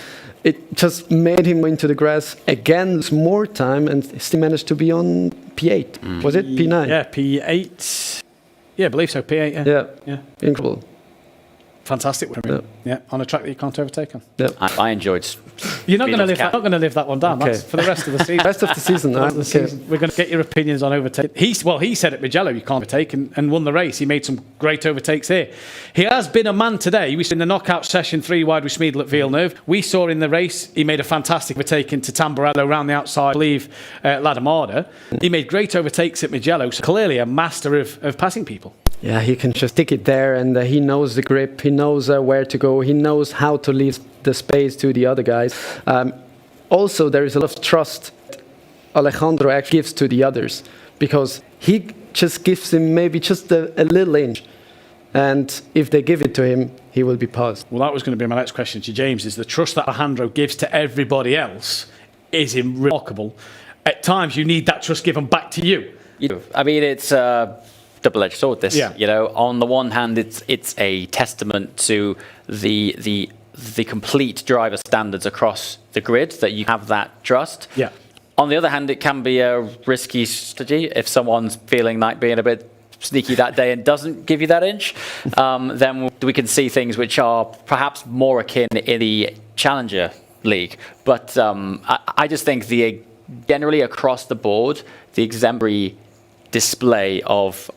It just made him into the grass again more time and still managed to be on P8. Was it P9? Yeah, P8. Yeah, I believe so, P8. Yeah. Incredible. Fantastic with him. Yeah, on a track that you can't overtake him. Yeah. I enjoyed. You're not going to live that one down. Okay. That's for the rest of the season. Rest of the season. We're going to get your opinions on overtake. He said at Mugello you can't overtake and won the race. He made some great overtakes here. He has been a man today. We saw in the knockout session 3 wide with Smeedle at Villeneuve. We saw in the race he made a fantastic overtake into Tamburello around the outside, I believe, Ladomada. He made great overtakes at Mugello. So clearly a master of passing people. Yeah, he can just stick it there, and he knows the grip, he knows where to go, he knows how to leave the space to the other guys. Also, there is a lot of trust Alejandro actually gives to the others, because he just gives him maybe just a little inch, and if they give it to him, he will be passed. Well, that was going to be my next question to James, is the trust that Alejandro gives to everybody else is remarkable. At times, you need that trust given back to you. I mean, it's... double-edged sword, this. Yeah. On the one hand, it's a testament to the complete driver standards across the grid that you have that trust. Yeah. On the other hand, it can be a risky strategy if someone's feeling like being a bit sneaky that day and doesn't give you that inch. Then we can see things which are perhaps more akin in the Challenger League. But I just think the generally across the board, the exemplary display of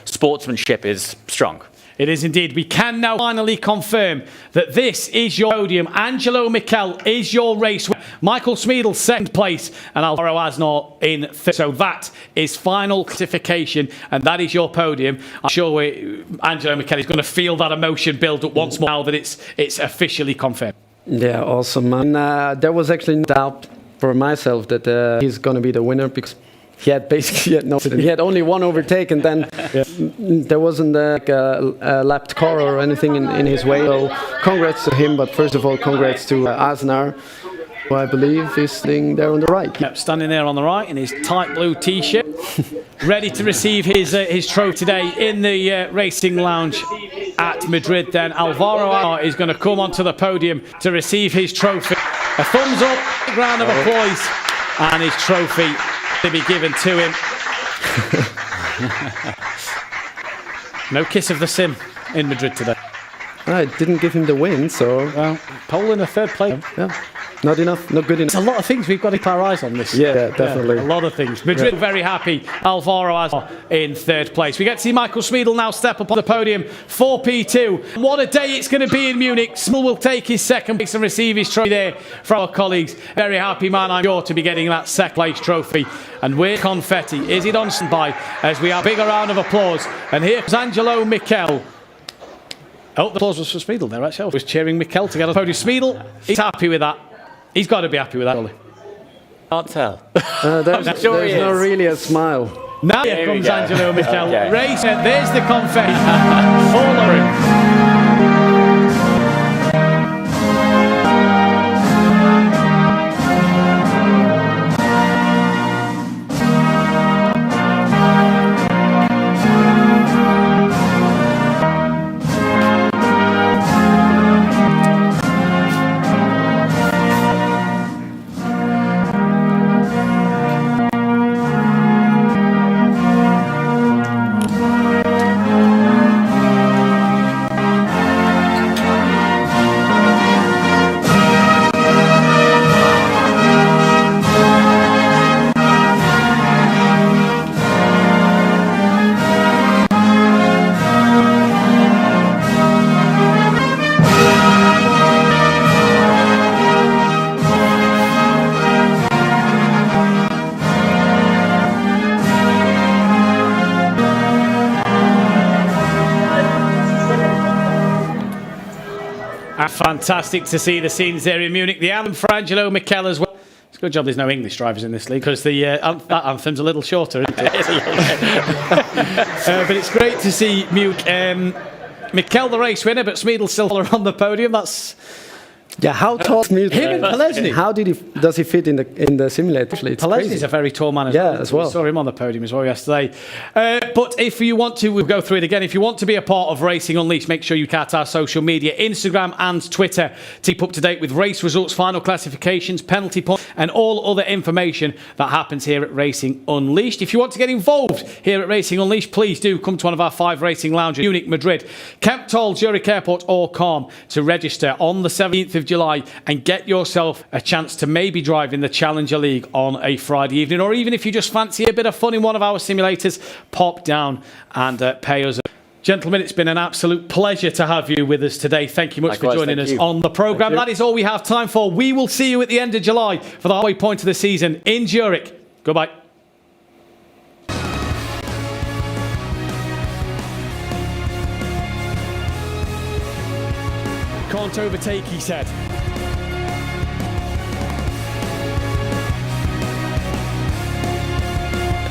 sportsmanship is strong. It is indeed. We can now finally confirm that this is your podium. Angelo Michel is your race winner. Michael Smeedle, second place, and Alvaro Asnor in third. So that is final classification, and that is your podium. I'm sure Angelo Michel is going to feel that emotion build up once more now that it's officially confirmed. Yeah, awesome. And there was actually no doubt for myself that he's going to be the winner, because he had no accident. He had only one overtake, and then there wasn't a lapped car or anything in his way. So congrats to him, but first of all, congrats to Asnar, who I believe is sitting there on the right. Yep, standing there on the right in his tight blue T-shirt, ready to receive his trophy today in the racing lounge at Madrid. Then Alvaro is going to come onto the podium to receive his trophy. A thumbs up, a round of applause, and his trophy to be given to him. No kiss of the sim in Madrid today. I didn't give him the win, so... Well, pole in a third place. Yeah. Not enough, not good enough. There's a lot of things we've got to keep our eyes on this. Yeah, definitely. A lot of things. Madrid very happy. Alvaro Asnor in third place. We get to see Michael Smeedle now step up on the podium for P2. What a day it's going to be in Munich. Smeedle will take his second place and receive his trophy there from our colleagues. Very happy man, I'm sure, to be getting that second place trophy. And we're confetti. Is it on standby as we have a bigger round of applause? And here's Angelo Michel. Oh, the applause was for Smeedle there, actually. I was cheering Michel to get on the podium. Smeedle, he's happy with that. He's got to be happy with that, surely. Can't tell. There's not really a smile. Now here comes Angelo Michel. Okay. Race, there's the confetti. All over him. Fantastic to see the scenes there in Munich. The anthem for Angelo Michel as well. It's a good job there's no English drivers in this league, because that anthem's a little shorter, isn't it? But it's great to see Michel the race winner, but Smeedle still on the podium. That's... Yeah, how tall is Smeedle? Him and Pelesny. How does he fit in the simulator? Pelesny's a very tall man as well. We saw him on the podium as well yesterday. But if you want to, we'll go through it again. If you want to be a part of Racing Unleashed, make sure you cut our social media, Instagram and Twitter, to keep up to date with race results, final classifications, penalty points, and all other information that happens here at Racing Unleashed. If you want to get involved here at Racing Unleashed, please do come to one of our 5 racing lounges, Munich, Madrid, Kemptol, Zurich Airport or Calm, to register on the 17th of July and get yourself a chance to maybe drive in the Challenger League on a Friday evening, or even if you just fancy a bit of fun in one of our simulators, pop down and pay us. Gentlemen, it's been an absolute pleasure to have you with us today. Thank you much for joining us on the programme. That is all we have time for. We will see you at the end of July for the halfway point of the season in Zurich. Goodbye. Can't overtake, he said.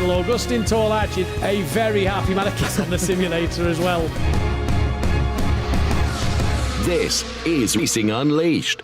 Augustin Torlacin, a very happy man on the simulator as well. This is Racing Unleashed.